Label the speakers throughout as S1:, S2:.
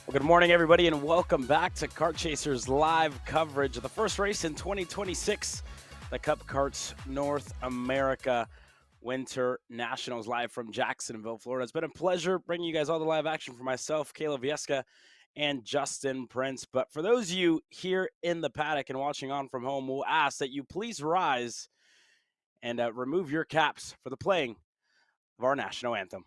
S1: Well, good morning, everybody, and welcome back to Kart Chasers live coverage of the first race in 2026, the Cup Karts North America Winter Nationals, live from Jacksonville, Florida. It's been a pleasure bringing you guys all the live action for myself, Kayla Vieska, and Justin Prince. But for those of you here in the paddock and watching on from home, we'll ask that you please rise and remove your caps for the playing of our national anthem.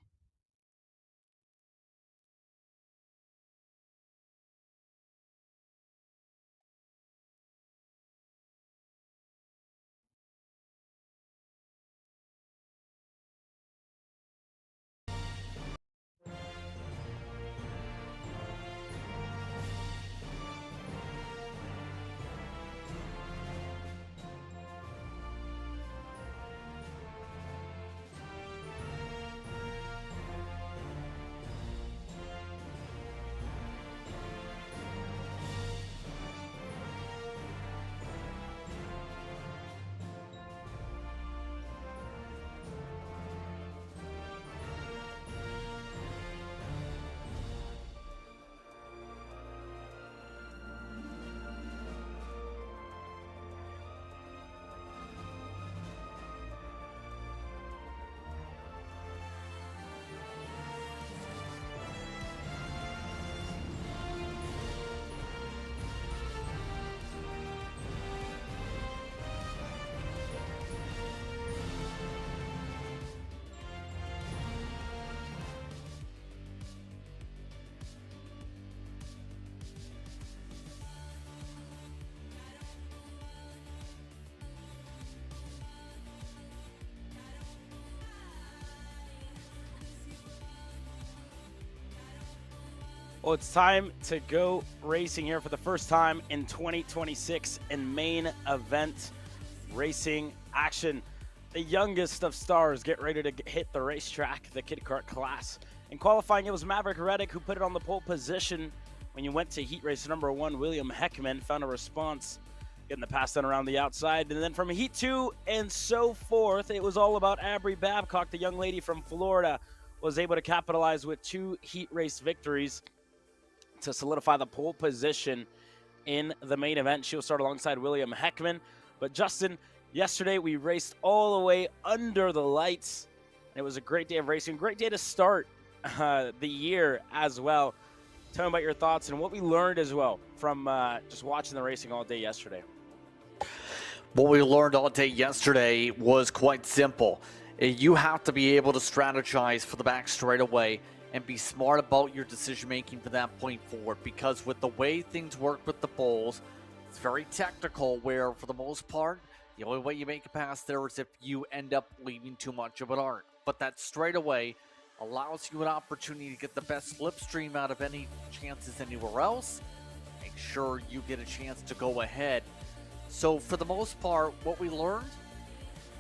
S1: Well, it's time to go racing here for the first time in 2026 in main event racing action. The youngest of stars get ready to hit the racetrack, the Kid Kart class. In qualifying, it was Maverick Reddick who put it on the pole position. When you went to heat race number 1, William Heckman found a response, getting the pass done around the outside. And then from heat 2 and so forth, it was all about Abri Babcock, the young lady from Florida, was able to capitalize with 2 heat race victories to solidify the pole position in the main event. She'll start alongside William Heckman. But Justin, yesterday we raced all the way under the lights. It was a great day of racing, great day to start the year as well. Tell me about your thoughts and what we learned as well from just watching the racing all day yesterday.
S2: What we learned all day yesterday was quite simple. You have to be able to strategize for the back straightaway and be smart about your decision making from that point forward, because with the way things work with the poles, it's very technical, where for the most part the only way you make it past there is if you end up leaving too much of an arc. But that straightaway allows you an opportunity to get the best slipstream out of any chances anywhere else. Make sure you get a chance to go ahead. So for the most part, what we learned,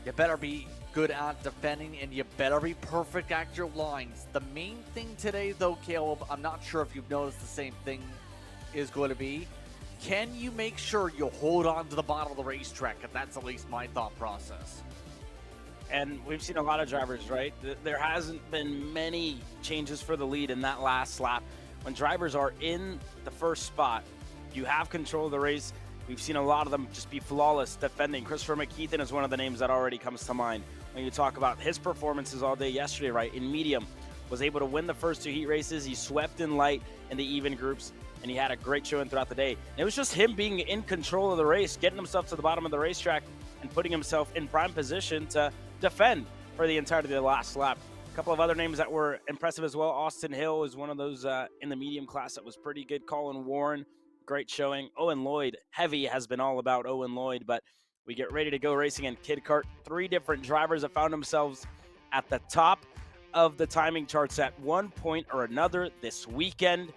S2: you better be good at defending, and you better be perfect at your lines. The main thing today, though, Caleb, I'm not sure if you've noticed the same thing, is going to be, can you make sure you hold on to the bottom of the racetrack? And that's at least my thought process.
S1: And we've seen a lot of drivers, right? There hasn't been many changes for the lead in that last lap. When drivers are in the first spot, you have control of the race. We've seen a lot of them just be flawless defending. Christopher McKeithen is one of the names that already comes to mind when you talk about his performances all day yesterday, right? In medium, was able to win the first 2 heat races. He swept in light in the even groups, and he had a great showing throughout the day. And it was just him being in control of the race, getting himself to the bottom of the racetrack and putting himself in prime position to defend for the entirety of the last lap. A couple of other names that were impressive as well. Austin Hill is one of those in the medium class that was pretty good. Colin Warren, great showing. Owen Lloyd, heavy has been all about Owen Lloyd, but we get ready to go racing in Kid Kart. 3 different drivers have found themselves at the top of the timing charts at one point or another this weekend.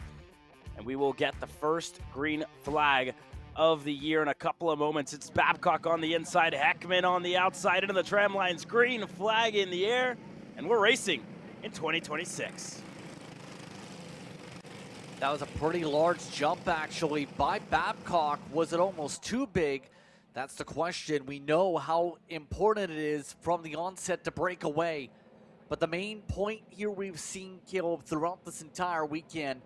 S1: And we will get the first green flag of the year in a couple of moments. It's Babcock on the inside, Heckman on the outside, into the tram lines, green flag in the air, and we're racing in 2026.
S2: That was a pretty large jump, actually, by Babcock. Was it almost too big? That's the question. We know how important it is from the onset to break away. But the main point here we've seen, Caleb, throughout this entire weekend,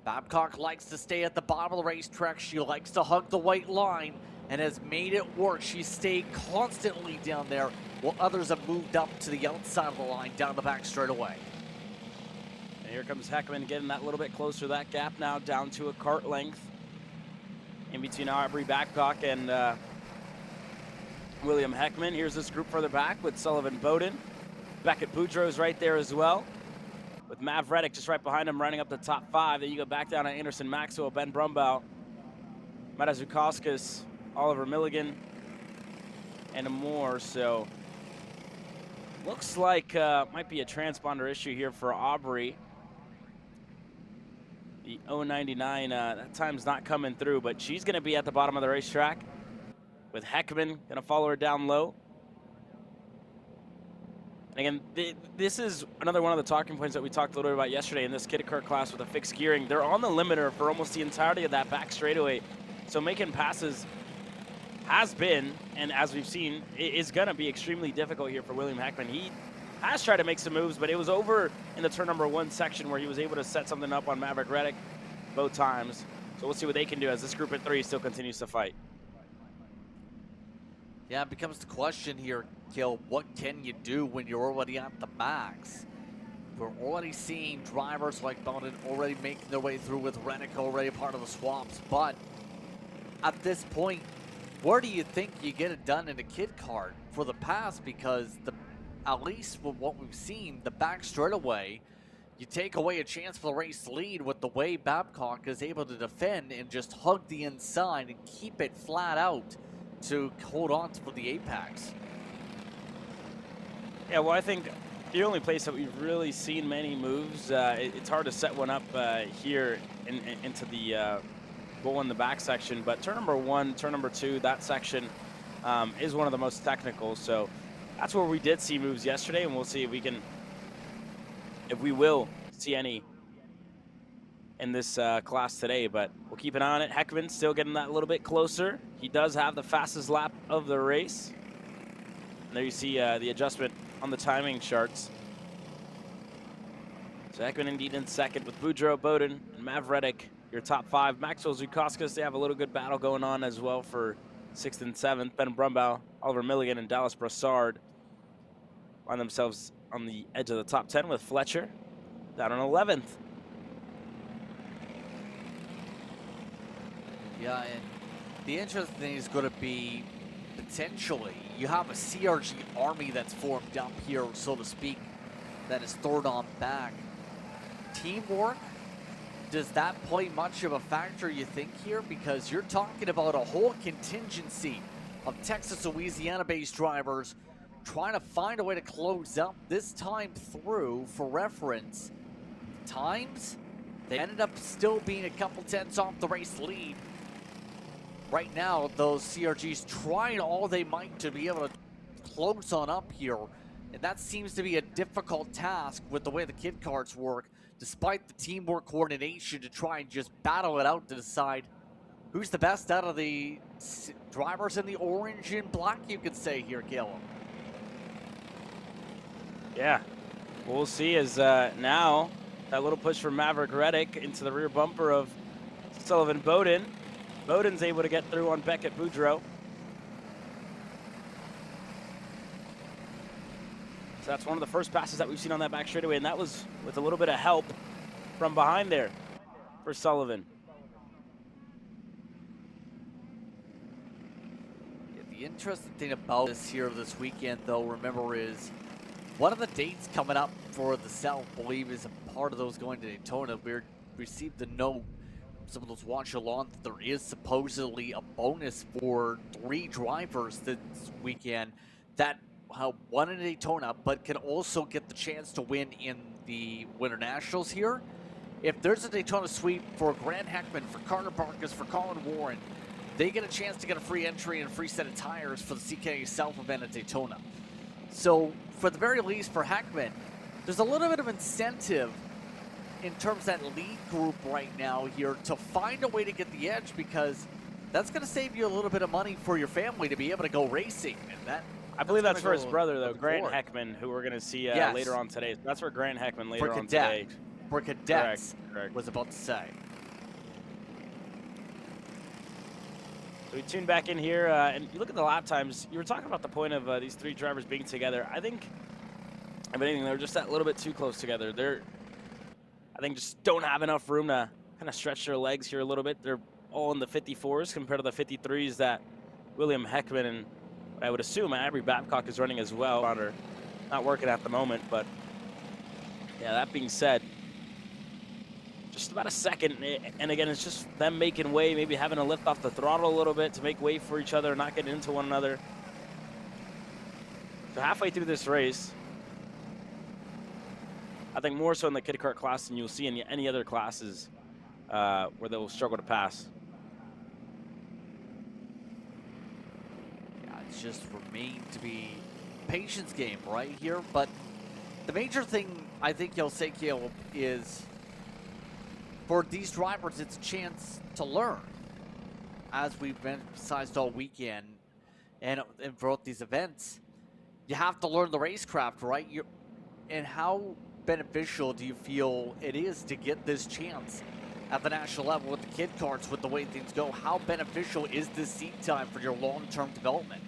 S2: Babcock likes to stay at the bottom of the racetrack. She likes to hug the white line and has made it work. She's stayed constantly down there while others have moved up to the outside of the line down the back straightaway.
S1: And here comes Heckman getting that little bit closer. That gap now down to a kart length in between Aubrey Babcock and William Heckman. Here's this group further back with Sullivan Bowden. Beckett Boudreau's right there as well, with Mav Reddick just right behind him, running up the top 5. Then you go back down to Anderson Maxwell, Ben Brumbaugh, Mata Zukauskas, Oliver Milligan, and more. So looks like might be a transponder issue here for Aubrey. The 099, that time's not coming through, but she's going to be at the bottom of the racetrack with Heckman going to follow her down low. And again, this is another one of the talking points that we talked a little bit about yesterday in this Cadet Kart class with the fixed gearing. They're on the limiter for almost the entirety of that back straightaway. So making passes has been, and as we've seen, it is going to be extremely difficult here for William Heckman. He has tried to make some moves, but it was over in the turn number 1 section where he was able to set something up on Maverick Reddick both times. So we'll see what they can do as this group at 3 still continues to fight.
S2: Yeah, it becomes the question here, Gil, what can you do when you're already at the max? We're already seeing drivers like Bowden already making their way through with Reddick already part of the swaps, but at this point, where do you think you get it done in a kid kart for the pass? Because at least with what we've seen, the back straightaway, you take away a chance for the race lead with the way Babcock is able to defend and just hug the inside and keep it flat out to hold on for the apex.
S1: Yeah, well, I think the only place that we've really seen many moves, it's hard to set one up here into the goal in the back section, but turn number 1, turn number 2, that section is one of the most technical. So that's where we did see moves yesterday, and we'll see if we will see any in this class today, but we'll keep an eye on it. Heckman still getting that a little bit closer. He does have the fastest lap of the race. And there you see the adjustment on the timing charts. So Heckman indeed in second with Boudreau, Bowden, and Mav Reddick, your top 5. Maxwell Zukauskas, they have a little good battle going on as well for 6th and 7th. Ben Brumbaugh, Oliver Milligan, and Dallas Brassard find themselves on the edge of the top 10 with Fletcher down on 11th.
S2: Yeah, and the interesting thing is going to be potentially you have a CRG army that's formed up here, so to speak, that is third on back. Teamwork, does that play much of a factor, you think, here? Because you're talking about a whole contingency of Texas, Louisiana-based drivers trying to find a way to close up this time through. For reference, times, they ended up still being a couple tenths off the race lead. Right now, those CRGs trying all they might to be able to close on up here, and that seems to be a difficult task with the way the kid karts work, despite the teamwork coordination to try and just battle it out to decide who's the best out of the drivers in the orange and black, you could say here, Gil.
S1: Yeah, we'll see as now that little push from Maverick Reddick into the rear bumper of Sullivan Bowden. Bowden's able to get through on Beckett Boudreau. So that's one of the first passes that we've seen on that back straightaway, and that was with a little bit of help from behind there for Sullivan.
S2: Yeah, the interesting thing about this here this weekend, though, remember, is one of the dates coming up for the South, I believe, is a part of those going to Daytona. We received the note, some of those watch along, that there is supposedly a bonus for 3 drivers this weekend that won in Daytona, but can also get the chance to win in the Winter Nationals here. If there's a Daytona sweep for Grant Heckman, for Carter Barkas, for Colin Warren, they get a chance to get a free entry and a free set of tires for the CKNA South event at Daytona. So, for the very least, for Heckman, there's a little bit of incentive in terms of that lead group right now here to find a way to get the edge, because that's going to save you a little bit of money for your family to be able to go racing. And that,
S1: I believe that's for his brother, though, Grant Heckman, who we're going to see later on today. That's for Grant Heckman later on today.
S2: For cadets,
S1: correct.
S2: was about to say.
S1: We tune back in here, and you look at the lap times. You were talking about the point of these three drivers being together. I think, if anything, they're just that little bit too close together. I think, just don't have enough room to kind of stretch their legs here a little bit. They're all in the 54s compared to the 53s that William Heckman and I would assume Aubrey Babcock is running as well. Are not working at the moment, but yeah, that being said, just about a second, and again, it's just them making way, maybe having to lift off the throttle a little bit to make way for each other, not getting into one another. So halfway through this race, I think more so in the kid kart class than you'll see in any other classes where they'll struggle to pass.
S2: Yeah, it's just remained to be a patience game right here, but the major thing I think you'll say, Caleb, is for these drivers, it's a chance to learn, as we've emphasized all weekend and throughout these events. You have to learn the racecraft, right? And how beneficial do you feel it is to get this chance at the national level with the kid karts, with the way things go? How beneficial is this seat time for your long-term development?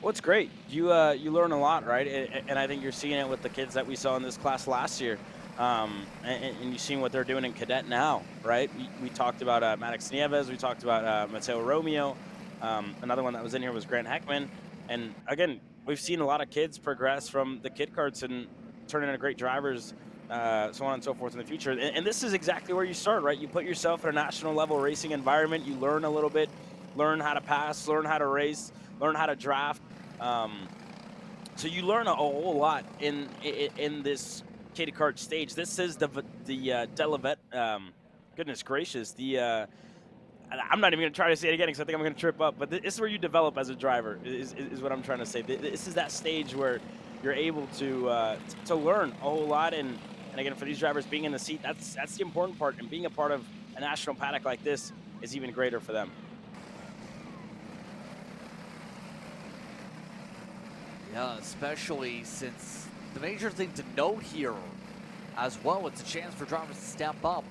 S1: Well, it's great. You learn a lot, right? And I think you're seeing it with the kids that we saw in this class last year. And you've seen what they're doing in Cadet now, right? We talked about Maddox Nieves. We talked about Mateo Romeo. Another one that was in here was Grant Heckman. And again, we've seen a lot of kids progress from the kid karts and turn into great drivers, so on and so forth in the future. And this is exactly where you start, right? You put yourself in a national level racing environment. You learn a little bit, learn how to pass, learn how to race, learn how to draft. So you learn a whole lot in this kid kart stage. This is the Delavet, goodness gracious, I'm not even going to try to say it again because I think I'm going to trip up, but this is where you develop as a driver, is what I'm trying to say. This is that stage where you're able to learn a whole lot, and again, for these drivers being in the seat, that's the important part, and being a part of a national paddock like this is even greater for them.
S2: Yeah, especially since the major thing to note here as well, it's a chance for drivers to step up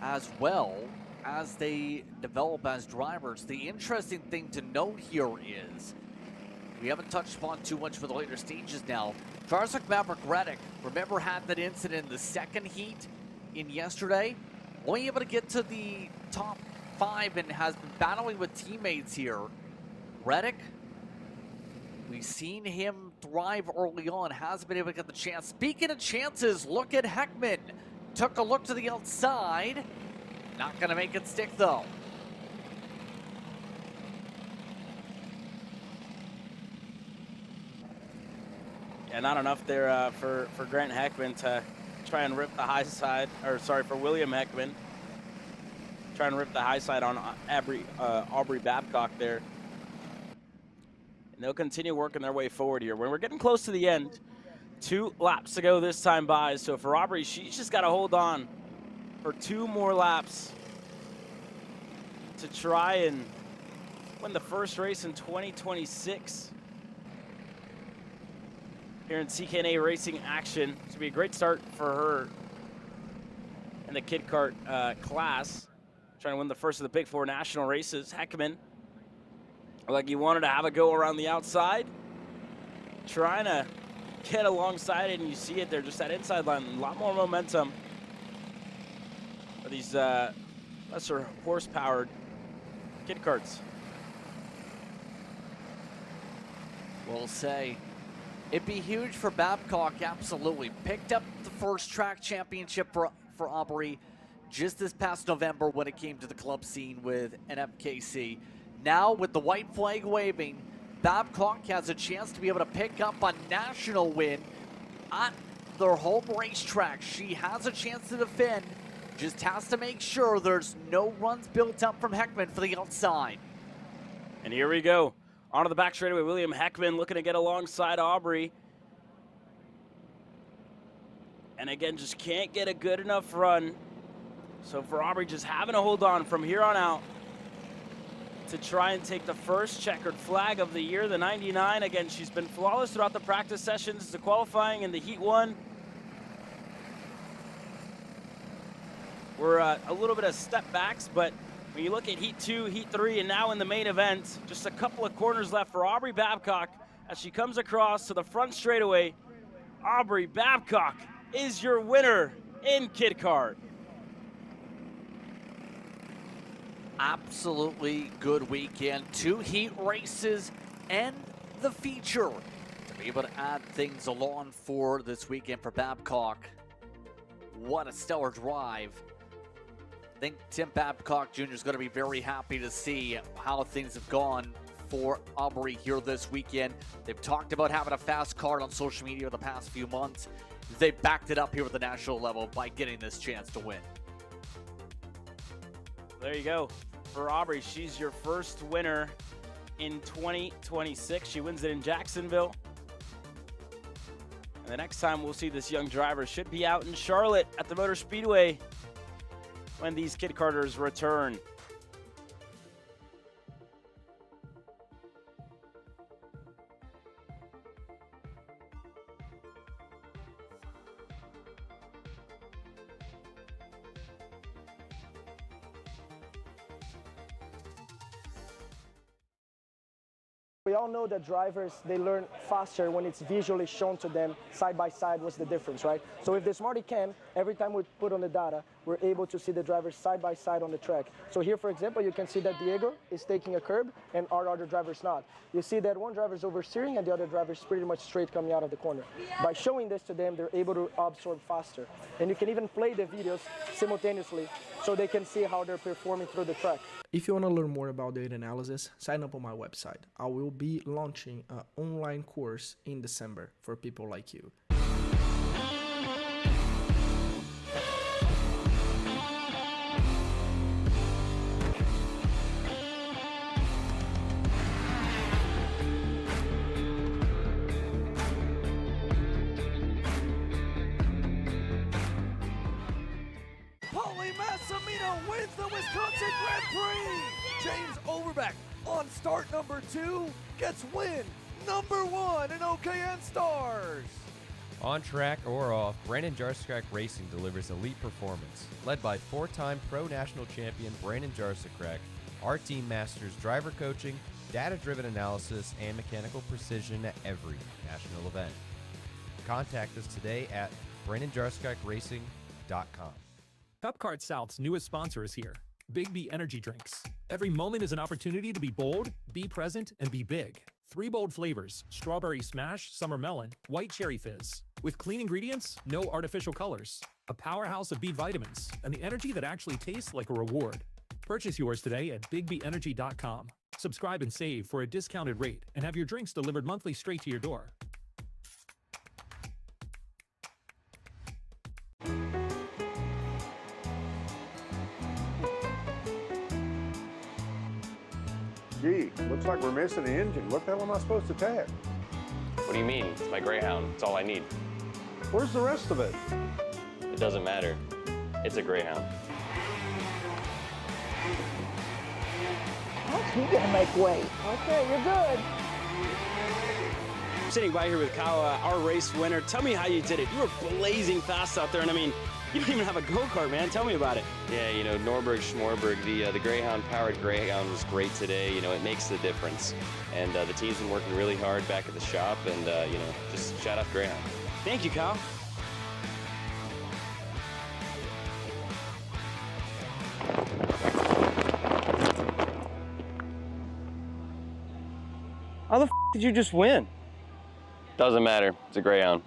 S2: as well as they develop as drivers. The interesting thing to note here is, we haven't touched upon too much for the later stages now, drivers like Maverick Reddick, remember, had that incident in the second heat in yesterday, only able to get to the top 5 and has been battling with teammates here. Reddick, we've seen him thrive early on, hasn't been able to get the chance. Speaking of chances, look at Heckman. Took a look to the outside. Not going to make it stick, though.
S1: Yeah, not enough there for Grant Heckman to try and rip the high side, or sorry, for William Heckman. Try and rip the high side on Aubrey Babcock there. And they'll continue working their way forward here. When we're getting close to the end, 2 laps to go this time by. So for Aubrey, she's just got to hold on for 2 more laps to try and win the first race in 2026 here in CKNA racing action. It's going to be a great start for her in the kid kart class, trying to win the first of the Big 4 national races. Heckman, like he wanted to have a go around the outside, trying to get alongside it, and you see it there, just that inside line, a lot more momentum for these lesser horsepowered kid karts.
S2: We'll say it'd be huge for Babcock, absolutely. Picked up the first track championship for Aubrey just this past November when it came to the club scene with an FKC. Now, with the white flag waving, Babcock has a chance to be able to pick up a national win at their home racetrack. She has a chance to defend, just has to make sure there's no runs built up from Heckman for the outside.
S1: And here we go. Onto the back straightaway, William Heckman looking to get alongside Aubrey. And again, just can't get a good enough run. So for Aubrey, just having to hold on from here on out to try and take the first checkered flag of the year, the 99. Again, she's been flawless throughout the practice sessions, the qualifying and the Heat 1. We're a little bit of step backs, but When you look at Heat 2, Heat 3, and now in the main event, just a couple of corners left for Aubrey Babcock as she comes across to the front straightaway. Aubrey Babcock is your winner in Kid Kart.
S2: Absolutely good weekend. 2 heat races and the feature to be able to add things along for this weekend for Babcock. What a stellar drive. I think Tim Babcock Jr. is going to be very happy to see how things have gone for Aubrey here this weekend. They've talked about having a fast card on social media the past few months. They backed it up here at the national level by getting this chance to win.
S1: There you go. For Aubrey, she's your first winner in 2026. She wins it in Jacksonville. And the next time we'll see this young driver should be out in Charlotte at the Motor Speedway when these Kid Karters return.
S3: We all know that drivers, they learn faster when it's visually shown to them side by side what's the difference, right? So with the Smarty Cam, every time we put on the data, we're able to see the drivers side by side on the track. So here, for example, you can see that Diego is taking a curb and our other driver's not. You see that one driver's oversteering and the other driver's pretty much straight coming out of the corner. By showing this to them, they're able to absorb faster. And you can even play the videos simultaneously so they can see how they're performing through the track.
S4: If you want to learn more about data analysis, sign up on my website. I will be launching an online course in December for people like you.
S5: Wins the Wisconsin Grand Prix! James Overbeck on start number 2 gets win number 1 in OKN Stars!
S6: On track or off, Brandon Jarsekrak Racing delivers elite performance. Led by 4-time Pro National Champion Brandon Jarsekrak, our team masters driver coaching, data-driven analysis, and mechanical precision at every national event. Contact us today at BrandonJarsekrakracing.com.
S7: Cup Kart South's newest sponsor is here, Big B Energy Drinks. Every moment is an opportunity to be bold, be present, and be big. 3 bold flavors: strawberry smash, summer melon, white cherry fizz. With clean ingredients, no artificial colors. A powerhouse of B vitamins, and the energy that actually tastes like a reward. Purchase yours today at BigBEnergy.com. Subscribe and save for a discounted rate, and have your drinks delivered monthly straight to your door.
S8: Gee, looks like we're missing the engine. What the hell am I supposed to tag?
S9: What do you mean? It's my Greyhound. It's all I need.
S8: Where's the rest of it?
S9: It doesn't matter. It's a Greyhound.
S3: You gotta make way. Okay, you're good.
S1: I'm sitting by here with Kyle, our race winner. Tell me how you did it. You were blazing fast out there, and I mean, you don't even have a go-kart, man. Tell me about it.
S9: Yeah, you know, Norberg, Schmorberg, the Greyhound-powered Greyhound was great today. You know, it makes the difference. And the team's been working really hard back at the shop, and, you know, just shout out Greyhound.
S1: Thank you, Kyle. How the did you just win?
S9: Doesn't matter. It's a Greyhound.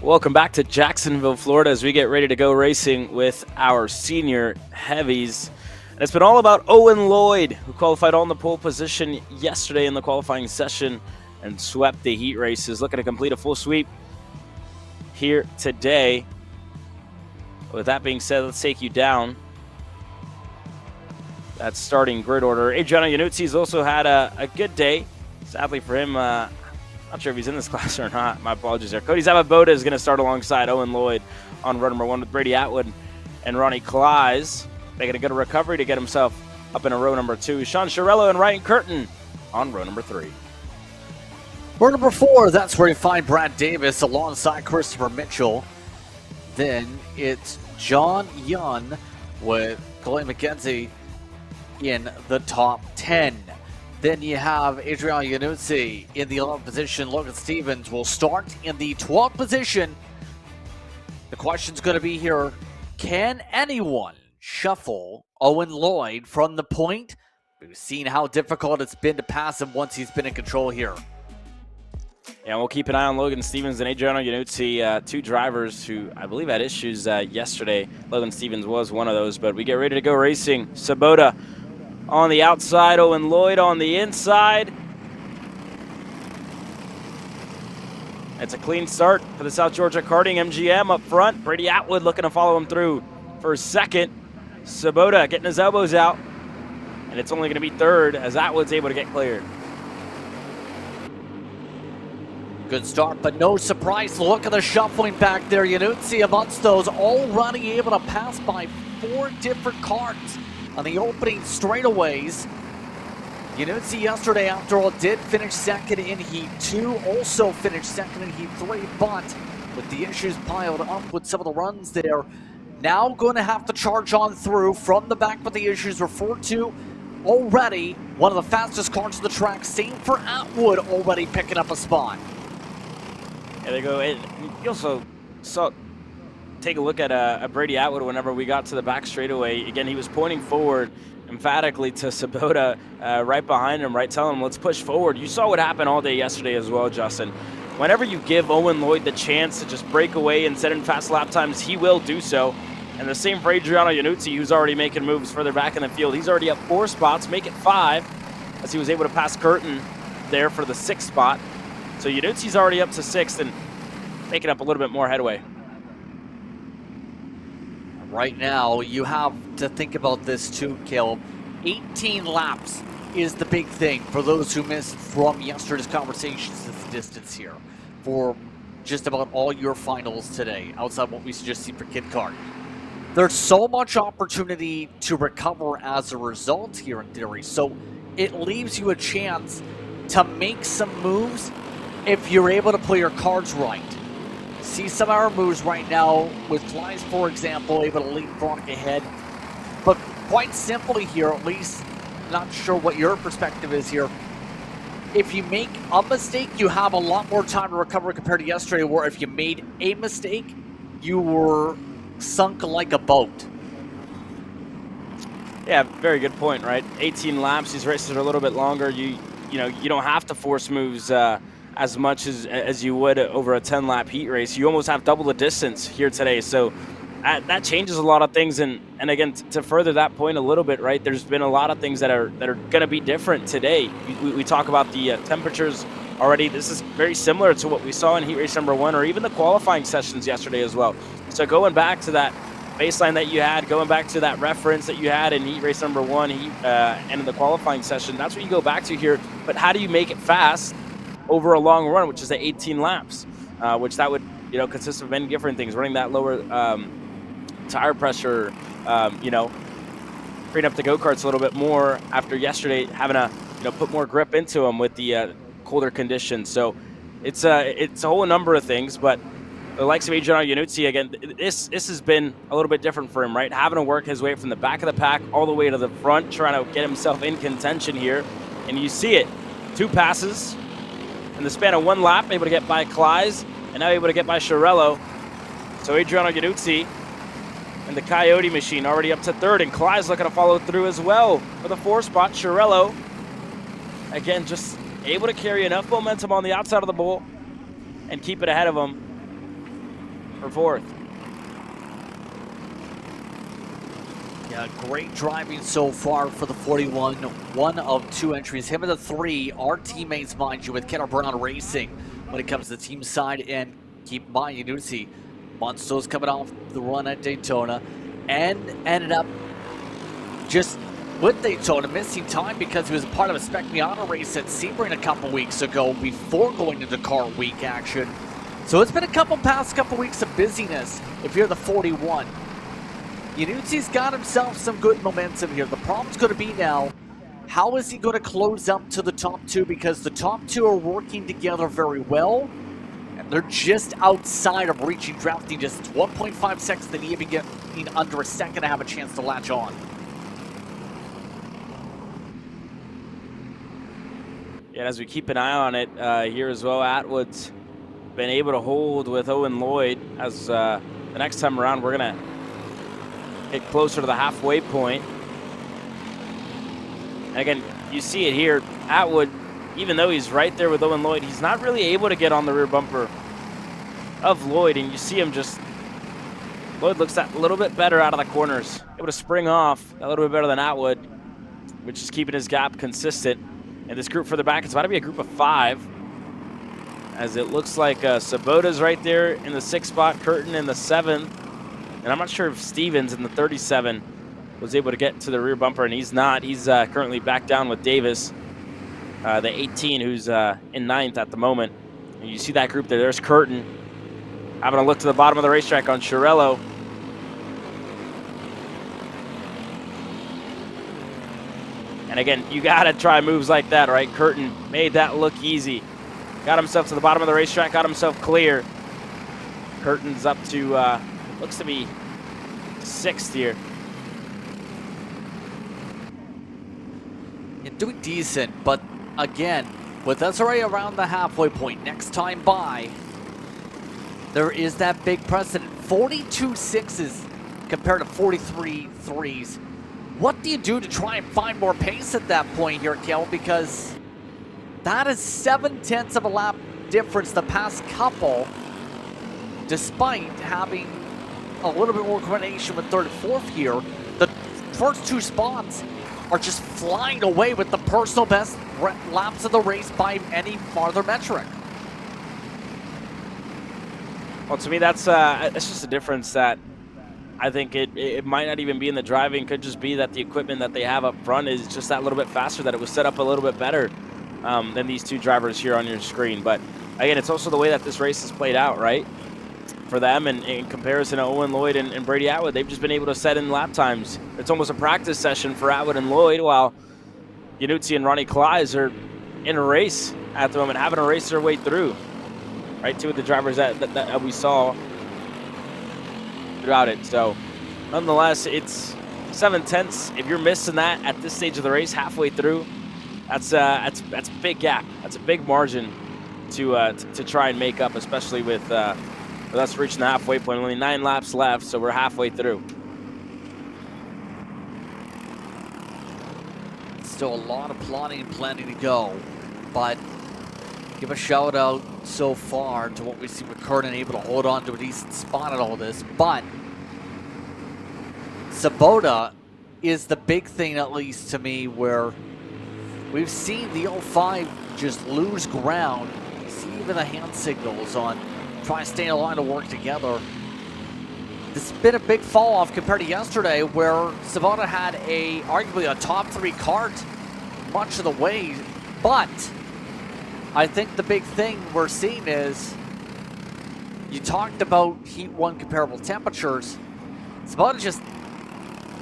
S1: Welcome back to Jacksonville, Florida, as we get ready to go racing with our senior heavies. And it's been all about Owen Lloyd, who qualified on the pole position yesterday in the qualifying session and swept the heat races. Looking to complete a full sweep here today. With that being said, let's take you down that starting grid order. Adriano Iannuzzi's also had a good day. Sadly for him, not sure if he's in this class or not. My apologies there. Cody Zababoda is going to start alongside Owen Lloyd on run number 1 with Brady Atwood and Ronnie Kleiss making a good recovery to get himself up in a row number 2. Sean Chiarello and Ryan Curtin on row number 3.
S2: Row number 4, that's where you find Brad Davis alongside Christopher Mitchell. Then it's John Young with Colleen McKenzie in the top 10. Then you have Adriano Iannuzzi in the 11th position. Logan Stevens will start in the 12th position. The question's going to be here, can anyone shuffle Owen Lloyd from the point? We've seen how difficult it's been to pass him once he's been in control here.
S1: Yeah, we'll keep an eye on Logan Stevens and Adriano Iannuzzi, 2 drivers who I believe had issues yesterday. Logan Stevens was one of those, but we get ready to go racing. Sabota on the outside, Owen Lloyd on the inside. It's a clean start for the South Georgia Karting MGM up front. Brady Atwood looking to follow him through for second. Sabota getting his elbows out, and it's only going to be third as Atwood's able to get cleared.
S2: Good start, but no surprise. Look at the shuffling back there. Iannuzzi amongst those, already able to pass by 4 different cars on the opening straightaways. Iannuzzi yesterday, after all, did finish second in Heat 2, also finished second in Heat 3, but with the issues piled up with some of the runs there, now going to have to charge on through from the back, but the issues were 4-2 already. One of the fastest cars on the track. Same for Atwood, already picking up a spot.
S1: There they go. And you also saw, take a look at Brady Atwood whenever we got to the back straightaway. Again, he was pointing forward emphatically to Sabota right behind him, right, telling him, let's push forward. You saw what happened all day yesterday as well, Justin. Whenever you give Owen Lloyd the chance to just break away and set in fast lap times, he will do so. And the same for Adriano Iannuzzi, who's already making moves further back in the field. He's already up 4 spots, make it 5, as he was able to pass Curtin there for the 6th spot. So Iannuzzi's already up to 6th and making up a little bit more headway.
S2: Right now, you have to think about this too, Caleb. 18 laps is the big thing for those who missed from yesterday's conversations at the distance here for just about all your finals today, outside what we just see for Kid Kart. There's so much opportunity to recover as a result here in theory, so it leaves you a chance to make some moves if you're able to play your cards right. See some of our moves right now with Kleiss, for example, able to leapfrog ahead. But quite simply here, at least, not sure what your perspective is here. If you make a mistake, you have a lot more time to recover compared to yesterday, where if you made a mistake, you were sunk like a boat.
S1: Yeah, very good point, right? 18 laps, these races are a little bit longer. You don't have to force moves as much as you would over a 10-lap heat race. You almost have double the distance here today. So that changes a lot of things. And again, to further that point a little bit, right, there's been a lot of things that are going to be different today. We talk about the temperatures already. This is very similar to what we saw in heat race number 1 or even the qualifying sessions yesterday as well. So going back to that baseline that you had, going back to that reference that you had in heat race number 1 and in the qualifying session, that's what you go back to here. But how do you make it fast over a long run, which is at 18 laps, which that would consist of many different things, running that lower tire pressure, freeing up the go-karts a little bit more after yesterday having to put more grip into them with the colder conditions. So it's a whole number of things, but the likes of Adriano Iannuzzi, again, this has been a little bit different for him, right? Having to work his way from the back of the pack all the way to the front, trying to get himself in contention here. And you see it, 2 passes in the span of 1 lap, able to get by Kleiss, and now able to get by Chiarello. So Adriano Iannuzzi and the Coyote machine already up to 3rd, and Kleiss looking to follow through as well for the 4th spot. Chiarello, again, just able to carry enough momentum on the outside of the bowl and keep it ahead of him. for fourth.
S2: Yeah, great driving so far for the 41. 1 of 2 entries. Him and the 3 are teammates, mind you, with Kenner Brown Racing when it comes to the team side. And keep in mind, you do see Monsto's coming off the run at Daytona and ended up just with Daytona missing time because he was a part of a Spec Miata race at Sebring a couple weeks ago before going into car week action. So it's been a past couple weeks of busyness if you're the 41. Yanuzzi's got himself some good momentum here. The problem's going to be now, how is he going to close up to the top 2? Because the top 2 are working together very well, and they're just outside of reaching drafting distance. 1.5 seconds, they need to be getting under a second to have a chance to latch on.
S1: Yeah, as we keep an eye on it here as well, Atwood's been able to hold with Owen Lloyd. As the next time around, we're going to get closer to the halfway point. And again, you see it here. Atwood, even though he's right there with Owen Lloyd, he's not really able to get on the rear bumper of Lloyd. And you see him just, Lloyd looks a little bit better out of the corners. Able to spring off a little bit better than Atwood, which is keeping his gap consistent. And this group further back, it's about to be a group of 5. As it looks like Sabota's right there in the 6th spot, Curtin in the 7th. And I'm not sure if Stevens in the 37 was able to get to the rear bumper, and he's not. He's currently back down with Davis, the 18, who's in 9th at the moment. And you see that group there. There's Curtin having a look to the bottom of the racetrack on Chiarello. And again, you got to try moves like that, right? Curtin made that look easy. Got himself to the bottom of the racetrack, got himself clear. Curtin's up to, looks to be 6th here.
S2: You're doing decent, but again, with us already around the halfway point, next time by, there is that big precedent. 42 6s compared to 43 3s. What do you do to try and find more pace at that point here, Kel? Because that is 7/10 of a lap difference the past couple, despite having a little bit more coordination with 3rd and 4th here. The first 2 spots are just flying away with the personal best laps of the race by any farther metric.
S1: Well, to me, that's just a difference that I think it might not even be in the driving. Could just be that the equipment that they have up front is just that little bit faster, that it was set up a little bit better than these 2 drivers here on your screen. But again, it's also the way that this race has played out, right? For them, and in comparison to Owen Lloyd and Brady Atwood, they've just been able to set in lap times. It's almost a practice session for Atwood and Lloyd, while Yanuzzi and Ronnie Kleiss are in a race at the moment, having to race their way through, right? 2 of the drivers that we saw throughout it. So nonetheless, it's 7/10. If you're missing that at this stage of the race, halfway through, that's a big gap. That's a big margin to try and make up, especially with us reaching the halfway point. Only 9 laps left, so we're halfway through.
S2: Still a lot of plotting and planning to go, but give a shout out so far to what we see with Curtin able to hold on to a decent spot at all this. But Sabota is the big thing, at least to me, where we've seen the 05 just lose ground. You see even the hand signals on trying to stay in line to work together. This has been a big fall off compared to yesterday, where Sabota had arguably a top 3 kart much of the way. But I think the big thing we're seeing is, you talked about Heat 1 comparable temperatures. Sabota just,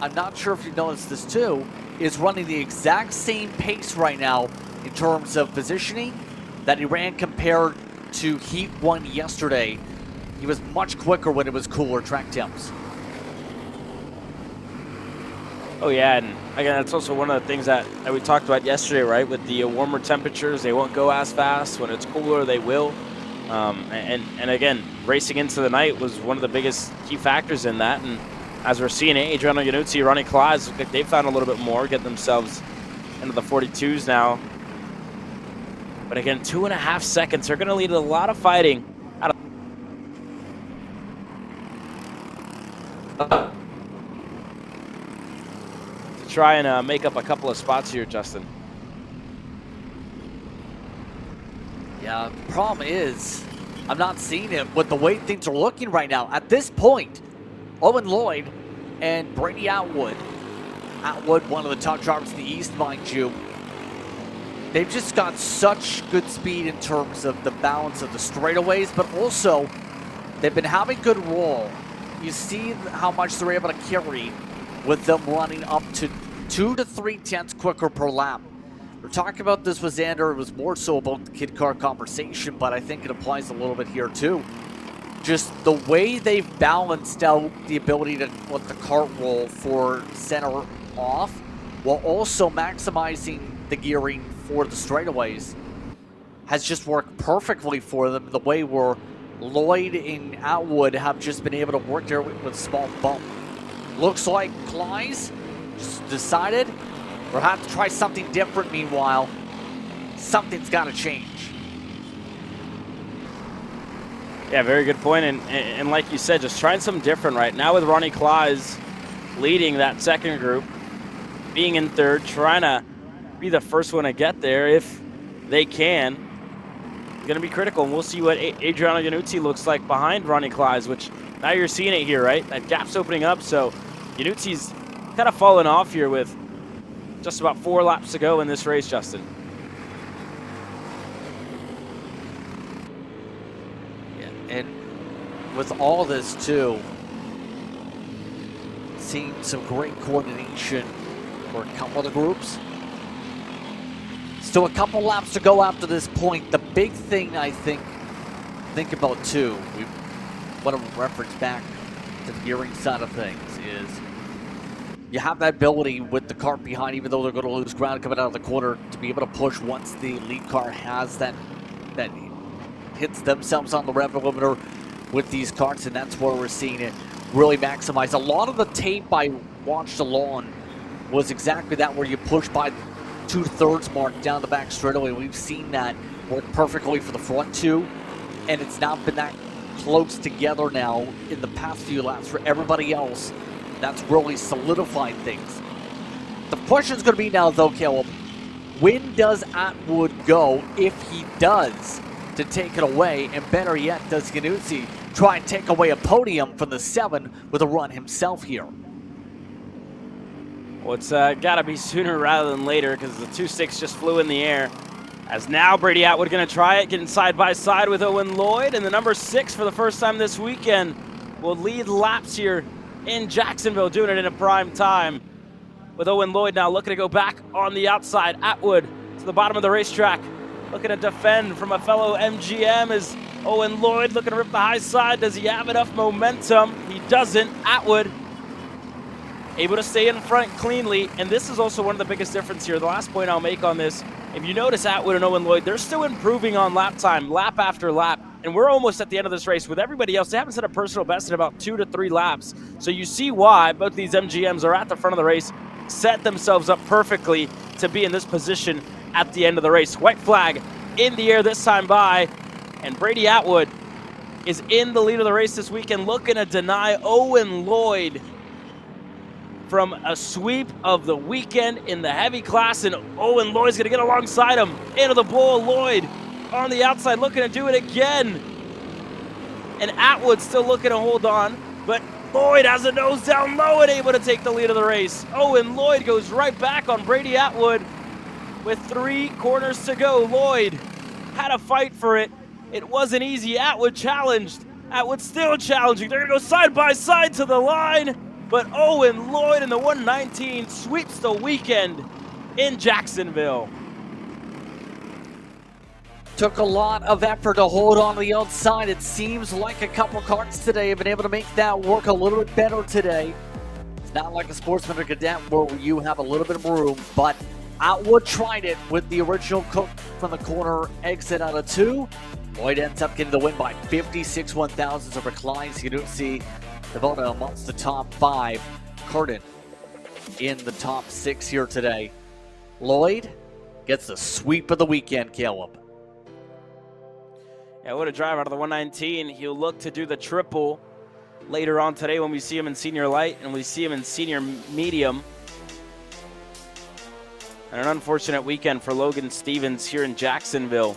S2: I'm not sure if you noticed this too, is running the exact same pace right now in terms of positioning that he ran compared to Heat 1 yesterday. He was much quicker when it was cooler track temps.
S1: Oh yeah, and again, that's also one of the things that we talked about yesterday, right? With the warmer temperatures, they won't go as fast. When it's cooler, they will. And again, racing into the night was one of the biggest key factors in that. And as we're seeing, Adriano Yanuzzi, Ronnie Kleiss, look like they've found a little bit more, get themselves into the 42s now. But again, 2.5 seconds are going to lead to a lot of fighting. to try and make up a couple of spots here, Justin.
S2: Yeah, the problem is I'm not seeing it with the way things are looking right now. At this point, Owen Lloyd and Brady Atwood, one of the top drivers in the East, mind you, they've just got such good speed in terms of the balance of the straightaways, but also they've been having good roll. You see how much they're able to carry with them running up to 2 to 3 tenths quicker per lap. We're talking about this with Xander. It was more so about the kid car conversation, but I think it applies a little bit here too. Just the way they've balanced out the ability to let the kart roll for center off, while also maximizing the gearing for the straightaways, has just worked perfectly for them. The way where Lloyd and Atwood have just been able to work there with a small bump. Looks like Kleiss just decided we'll have to try something different. Meanwhile, something's got to change.
S1: Yeah, very good point. And like you said, just trying something different right now with Ronnie Kleiss leading that second group, being in third, trying to be the first one to get there if they can. Going to be critical, and we'll see what Adriano Iannuzzi looks like behind Ronnie Kleiss, which now you're seeing it here, right? That gap's opening up, so Iannuzzi's kind of fallen off here with just about 4 laps to go in this race, Justin.
S2: And with all this too, seeing some great coordination for a couple of the groups. Still a couple laps to go after this point. The big thing I think about too, we want to reference back to the gearing side of things, is you have that ability with the cart behind, even though they're going to lose ground coming out of the corner, to be able to push once the lead car has that hits themselves on the rev limiter with these carts, and that's where we're seeing it really maximize. A lot of the tape I watched along was exactly that, where you push by 2/3 mark down the back straightaway. We've seen that work perfectly for the front two, and it's not been that close together now in the past few laps for everybody else. That's really solidified things. The question is going to be now, though, Caleb, when does Atwood go, if he does, to take it away? And better yet, does Iannuzzi try and take away a podium from the 7 with a run himself here?
S1: Well, it's got to be sooner rather than later, because the 2.6 just flew in the air. As now Brady Atwood going to try it, getting side by side with Owen Lloyd, and the number 6 for the first time this weekend will lead laps here in Jacksonville, doing it in a prime time. With Owen Lloyd now looking to go back on the outside. Atwood to the bottom of the racetrack, looking to defend from a fellow MGM. Is Owen Lloyd looking to rip the high side? Does he have enough momentum? He doesn't. Atwood able to stay in front cleanly, and this is also one of the biggest difference here. The last point I'll make on this, if you notice Atwood and Owen Lloyd, they're still improving on lap time, lap after lap, and we're almost at the end of this race. With everybody else, they haven't set a personal best in about 2 to 3 laps, so you see why both these MGMs are at the front of the race, set themselves up perfectly to be in this position at the end of the race. White flag in the air this time by, and Brady Atwood is in the lead of the race this weekend, looking to deny Owen Lloyd from a sweep of the weekend in the heavy class, and Owen Lloyd's going to get alongside him into the bowl. Lloyd on the outside looking to do it again, and Atwood still looking to hold on, but Lloyd has a nose down low and able to take the lead of the race. Owen Lloyd goes right back on Brady Atwood with 3 corners to go. Lloyd had a fight for it. It wasn't easy. Atwood challenged. Atwood still challenging. They're going to go side by side to the line. But Owen Lloyd in the 119 sweeps the weekend in Jacksonville.
S2: Took a lot of effort to hold on the outside. It seems like a couple carts today have been able to make that work a little bit better today. It's not like a Sportsman or Cadet where you have a little bit of room, but Atwood tried it with the original cook from the corner exit out of 2. Lloyd ends up getting the win by 56 1/1000 over Kleiss. You don't see Devona amongst the top 5. Curtin in the top 6 here today. Lloyd gets the sweep of the weekend, Caleb.
S1: Yeah, what a drive out of the 119. He'll look to do the triple later on today when we see him in senior light and we see him in senior medium. And an unfortunate weekend for Logan Stevens here in Jacksonville.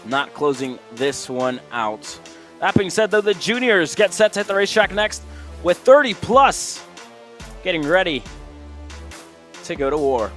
S1: Not closing this one out. That being said, though, the juniors get set to hit the racetrack next with 30 plus, getting ready to go to war.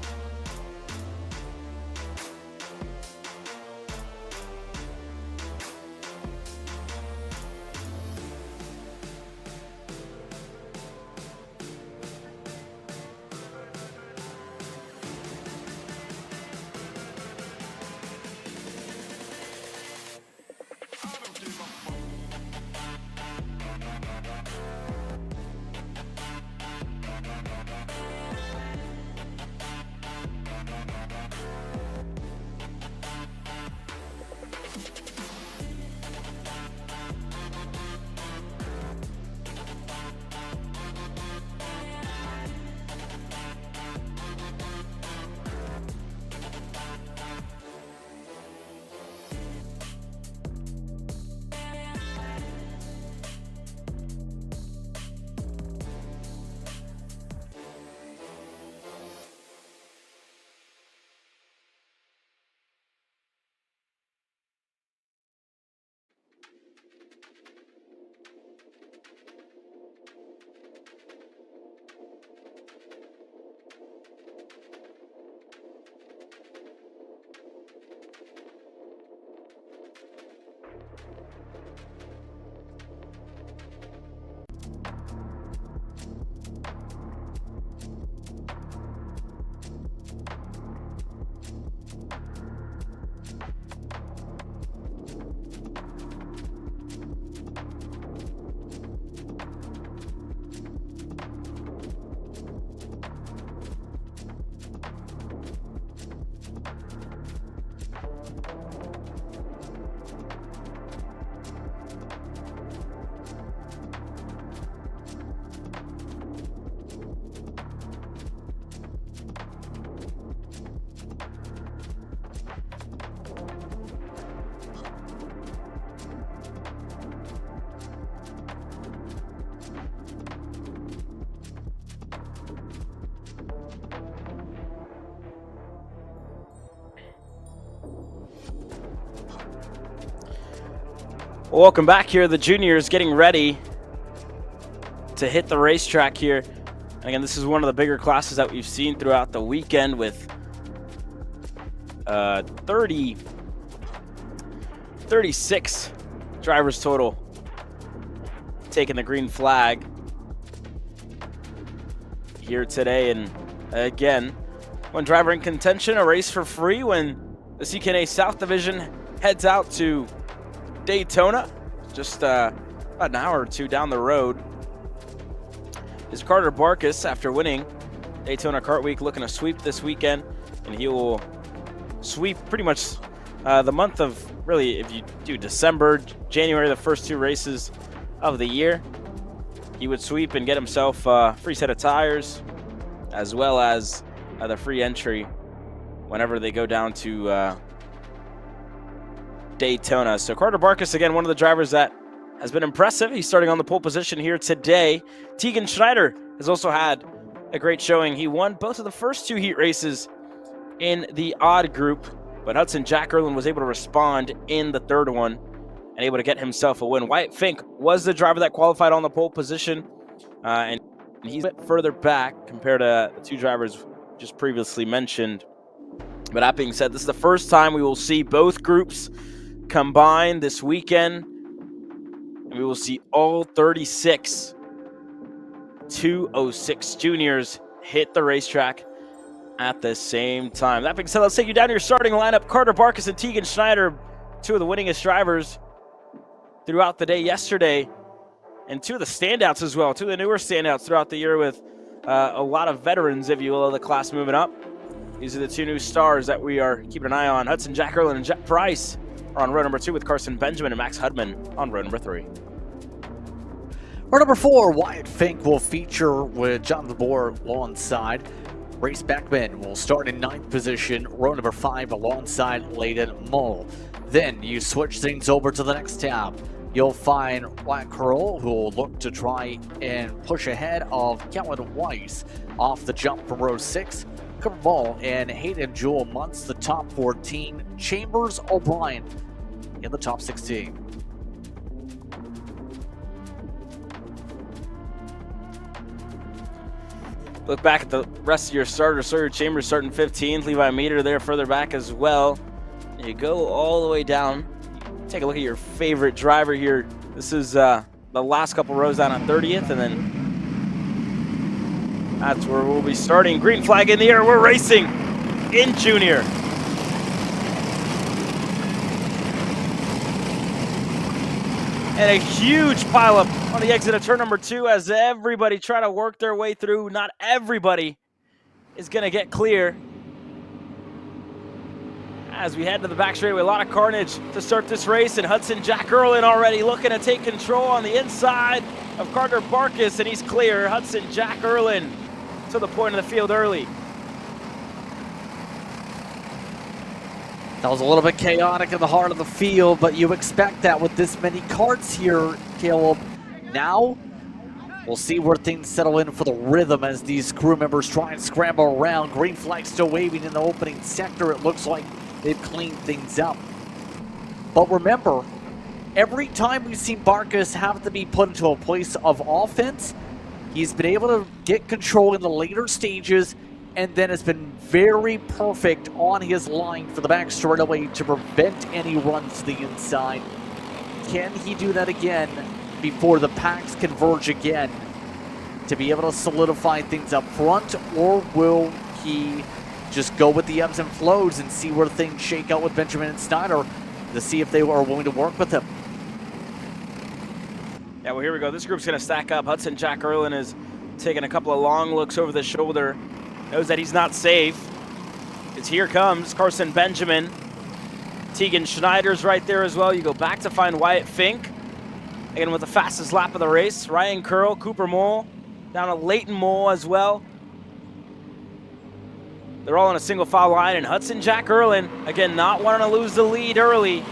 S1: Welcome back here. The juniors getting ready to hit the racetrack here. And again, this is one of the bigger classes that we've seen throughout the weekend with 36 drivers total taking the green flag here today. And again, one driver in contention, a race for free when the CKNA South Division heads out to Daytona, just about an hour or two down the road, is Carter Barkus after winning Daytona Kart Week, looking to sweep this weekend, and he will sweep pretty much the month of, really, if you do December, January, the first two races of the year. He would sweep and get himself a free set of tires, as well as the free entry whenever they go down to Daytona. So Carter Barkus, again, one of the drivers that has been impressive. He's starting on the pole position here today. Tegan Schneider has also had a great showing. He won both of the first two heat races in the odd group, but Hudson Jack Erlin was able to respond in the third one and able to get himself a win. Wyatt Fink was the driver that qualified on the pole position, and he's a bit further back compared to the two drivers just previously mentioned. But that being said, this is the first time we will see both groups combine this weekend, and we will see all 36 206 juniors hit the racetrack at the same time. That being said, let's take you down to your starting lineup. Carter Barkus and Tegan Schneider, two of the winningest drivers throughout the day yesterday, and two of the standouts as well, two of the newer standouts throughout the year, with a lot of veterans, if you will, of the class moving up. These are the two new stars that we are keeping an eye on. Hudson Jack Erlin and Jet Price are on row number 2 with Carson Benjamin and Max Hudman on row number 3.
S2: Row number 4, Wyatt Fink will feature with John DeBoer alongside. Race Beckman will start in 9th position, row number 5 alongside Layden Mull. Then you switch things over to the next tab. you'll find Black Curl, who will look to try and push ahead of Kellen Weiss off the jump from row 6. Cooper Ball and Hayden Jewel amongst the top 14. Chambers O'Brien in the top 16.
S1: Look back at the rest of your starters. Sawyer Chambers starting 15th. Levi Meter there further back as well. You go all the way down. Take a look at your favorite driver here. This is the last couple rows down on 30th, and then that's where we'll be starting. Green flag in the air. We're racing in junior. And a huge pileup on the exit of turn number 2 as everybody try to work their way through. Not everybody is going to get clear. As we head to the back straightaway, a lot of carnage to start this race, and Hudson Jack Erlin already looking to take control on the inside of Carter Barkus, and he's clear. Hudson Jack Erlin to the point of the field early.
S2: That was a little bit chaotic in the heart of the field, but you expect that with this many karts here, Caleb. Now, we'll see where things settle in for the rhythm as these crew members try and scramble around. Green flag still waving in the opening sector. It looks like they've cleaned things up. But remember, every time we've seen Barkus have to be put into a place of offense, he's been able to get control in the later stages, and then has been very perfect on his line for the back straightaway to prevent any runs to the inside. Can he do that again before the packs converge again to be able to solidify things up front, or will he just go with the ebbs and flows and see where things shake out with Benjamin and Snyder to see if they are willing to work with him?
S1: Yeah, well, here we go. This group's going to stack up. Hudson Jack Erlin is taking a couple of long looks over the shoulder. Knows that he's not safe. It's here comes Carson Benjamin. Tegan Schneider's right there as well. You go back to find Wyatt Fink. Again, with the fastest lap of the race. Ryan Curl, Cooper Mole, down to Leighton Mole as well. They're all in a single file line, and Hudson Jack Erlin, again, not wanting to lose the lead early.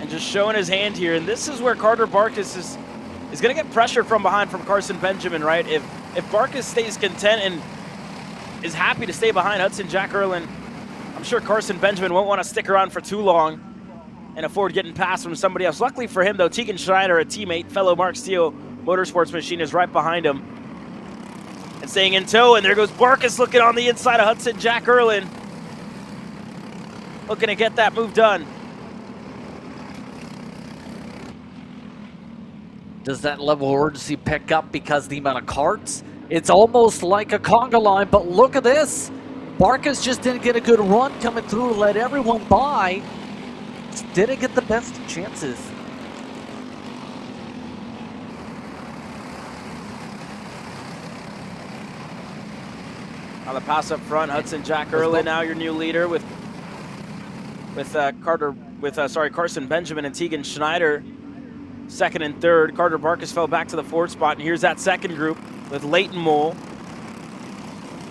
S1: And just showing his hand here. And this is where Carter Barkus is going to get pressure from behind from Carson Benjamin, right? If Barkus stays content and is happy to stay behind Hudson Jack Erlin, I'm sure Carson Benjamin won't want to stick around for too long and afford getting past from somebody else. Luckily for him, though, Tegan Schneider, a teammate, fellow Mark Steele Motorsports machine, is right behind him and staying in tow. And there goes Barkus looking on the inside of Hudson Jack Erlin, looking to get that move done.
S2: Does that level of urgency pick up because of the amount of karts? It's almost like a conga line, but look at this. Barkus just didn't get a good run coming through, let everyone by. Just didn't get the best of chances.
S1: On the pass up front, Hudson Jack Erlin, now your new leader with Carson Benjamin and Tegan Schneider. Second and third. Carter Barkus fell back to the fourth spot, and here's that second group with Leighton Mole.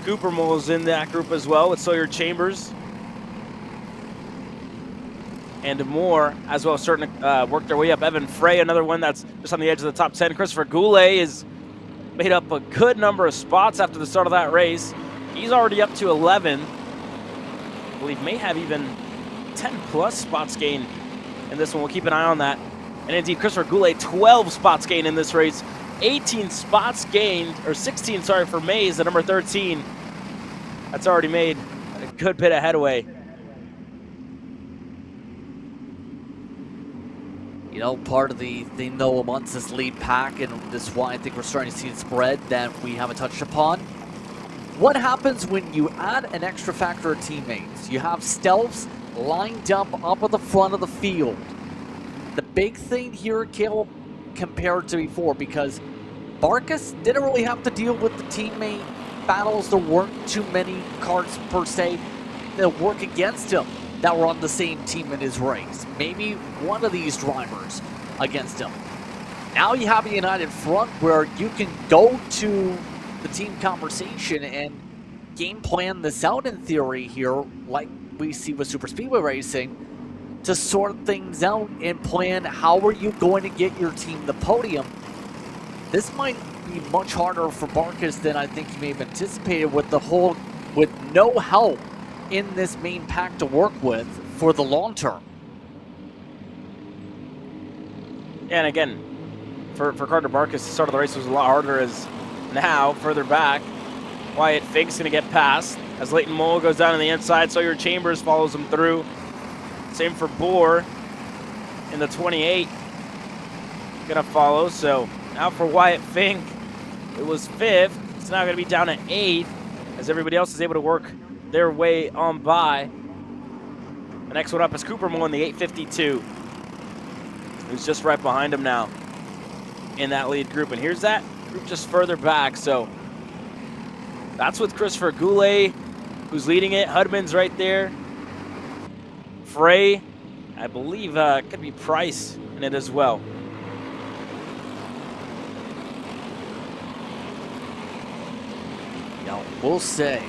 S1: Cooper Mole's in that group as well with Sawyer Chambers. And more as well, starting to work their way up. Evan Frey, another one that's just on the edge of the top 10. Christopher Goulet has made up a good number of spots after the start of that race. He's already up to 11. I believe may have even 10 plus spots gained in this one. We'll keep an eye on that. And indeed, Christopher Goulet, 12 spots gained in this race. 18 spots gained, or 16, sorry, for Mays, the number 13. That's already made a good bit of headway.
S2: You know, part of the thing, though, amongst this lead pack, and this is why I think we're starting to see it spread that we haven't touched upon. What happens when you add an extra factor of teammates? You have stealths lined up at the front of the field. The big thing here, Caleb, compared to before, because Barkus didn't really have to deal with the teammate battles. There weren't too many karts per se that work against him that were on the same team in his race. Maybe one of these drivers against him. Now you have a united front where you can go to the team conversation and game plan this out in theory here, like we see with Super Speedway Racing, to sort things out and plan how are you going to get your team the podium. This might be much harder for Barkas than I think you may have anticipated with no help in this main pack to work with for the long term.
S1: And again, for Carter Barkas, the start of the race was a lot harder, as now further back, Wyatt Fink's going to get past as Leighton Mole goes down on the inside. Sawyer Chambers follows him through. Same for Bohr in the 28. Going to follow. So now for Wyatt Fink, it was 5th. It's now going to be down to 8th as everybody else is able to work their way on by. The next one up is Cooper Mole in the 852, who's just right behind him now in that lead group. And here's that group just further back. So that's with Christopher Goulet, who's leading it. Hudman's right there. Frey, I believe, could be Price in it as well.
S2: Now, we'll say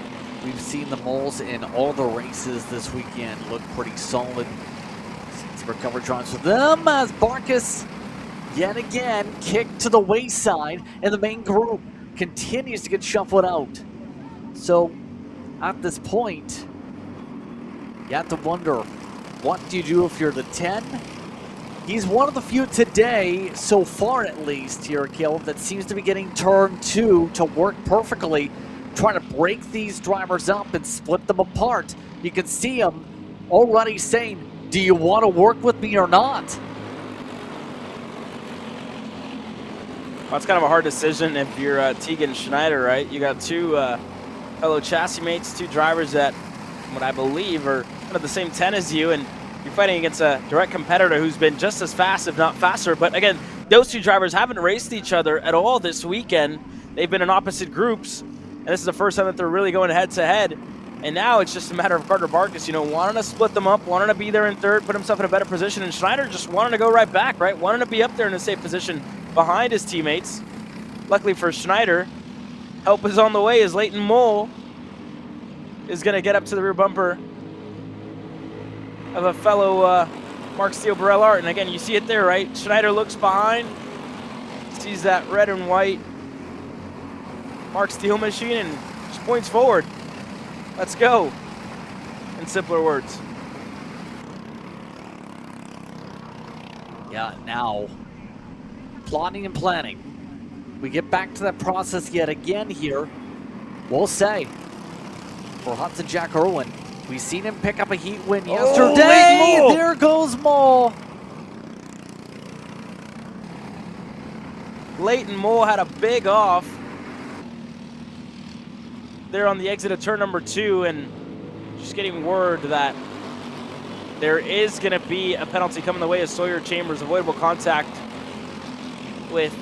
S2: we've seen the Moles in all the races this weekend look pretty solid. Some recovery drives for them as Barkas yet again kicked to the wayside, and the main group continues to get shuffled out. So at this point, you have to wonder, what do you do if you're the 10? He's one of the few today, so far at least here, Caleb, that seems to be getting turn 2 to work perfectly, trying to break these drivers up and split them apart. You can see him already saying, do you want to work with me or not?
S1: Well, it's kind of a hard decision if you're Tegan Schneider, right? You got two fellow chassis mates, two drivers that, what I believe, are kind of the same 10 as you, and you're fighting against a direct competitor who's been just as fast, if not faster. But again, those two drivers haven't raced each other at all this weekend. They've been in opposite groups, and this is the first time that they're really going head-to-head. And now it's just a matter of Carter Barkas, you know, wanting to split them up, wanting to be there in third, put himself in a better position, and Schneider just wanting to go right back, right? Wanting to be up there in a safe position behind his teammates. Luckily for Schneider, help is on the way as Leighton Mole is going to get up to the rear bumper of a fellow Mark Steele Burrell Art. And again, you see it there, right? Schneider looks behind, sees that red and white Mark Steele machine, and just points forward. Let's go, in simpler words.
S2: Yeah, now, plotting and planning. We get back to that process yet again here. We'll say, for Hudson Jack Irwin, we've seen him pick up a heat win yesterday. There goes Mole.
S1: Leighton Mole had a big off there on the exit of turn number 2, and just getting word that there is going to be a penalty coming the way of Sawyer Chambers, avoidable contact with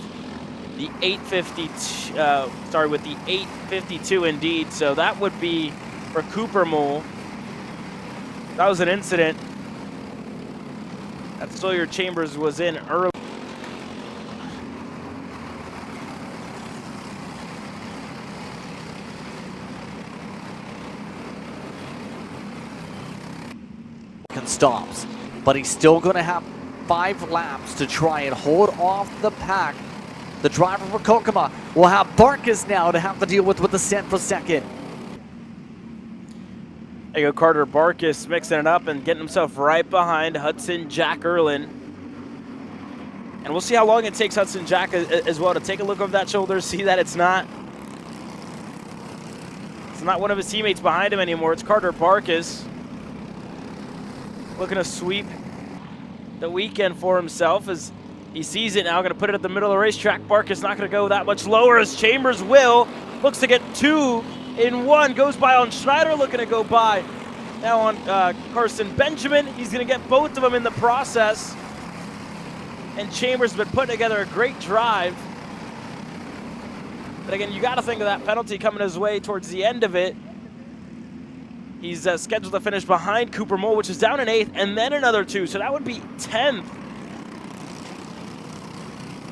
S1: the 852 indeed. So that would be for Cooper Mole. That was an incident that Sawyer Chambers was in early.
S2: Stops, but he's still going to have 5 laps to try and hold off the pack. The driver for Kokomo will have Barkas now to have to deal with the set for second.
S1: There you go, Carter Barkas mixing it up and getting himself right behind Hudson Jack Erlin. And we'll see how long it takes Hudson Jack as well to take a look over that shoulder, see that it's not one of his teammates behind him anymore. It's Carter Barkas looking to sweep the weekend for himself as he sees it now. Going to put it at the middle of the racetrack. Barkas not going to go that much lower as Chambers will. Looks to get 2 in 1. Goes by on Schneider, looking to go by now on Carson Benjamin. He's going to get both of them in the process. And Chambers has been putting together a great drive. But again, you got to think of that penalty coming his way towards the end of it. He's scheduled to finish behind Cooper Mole, which is down in 8th, and then another 2. So that would be 10th.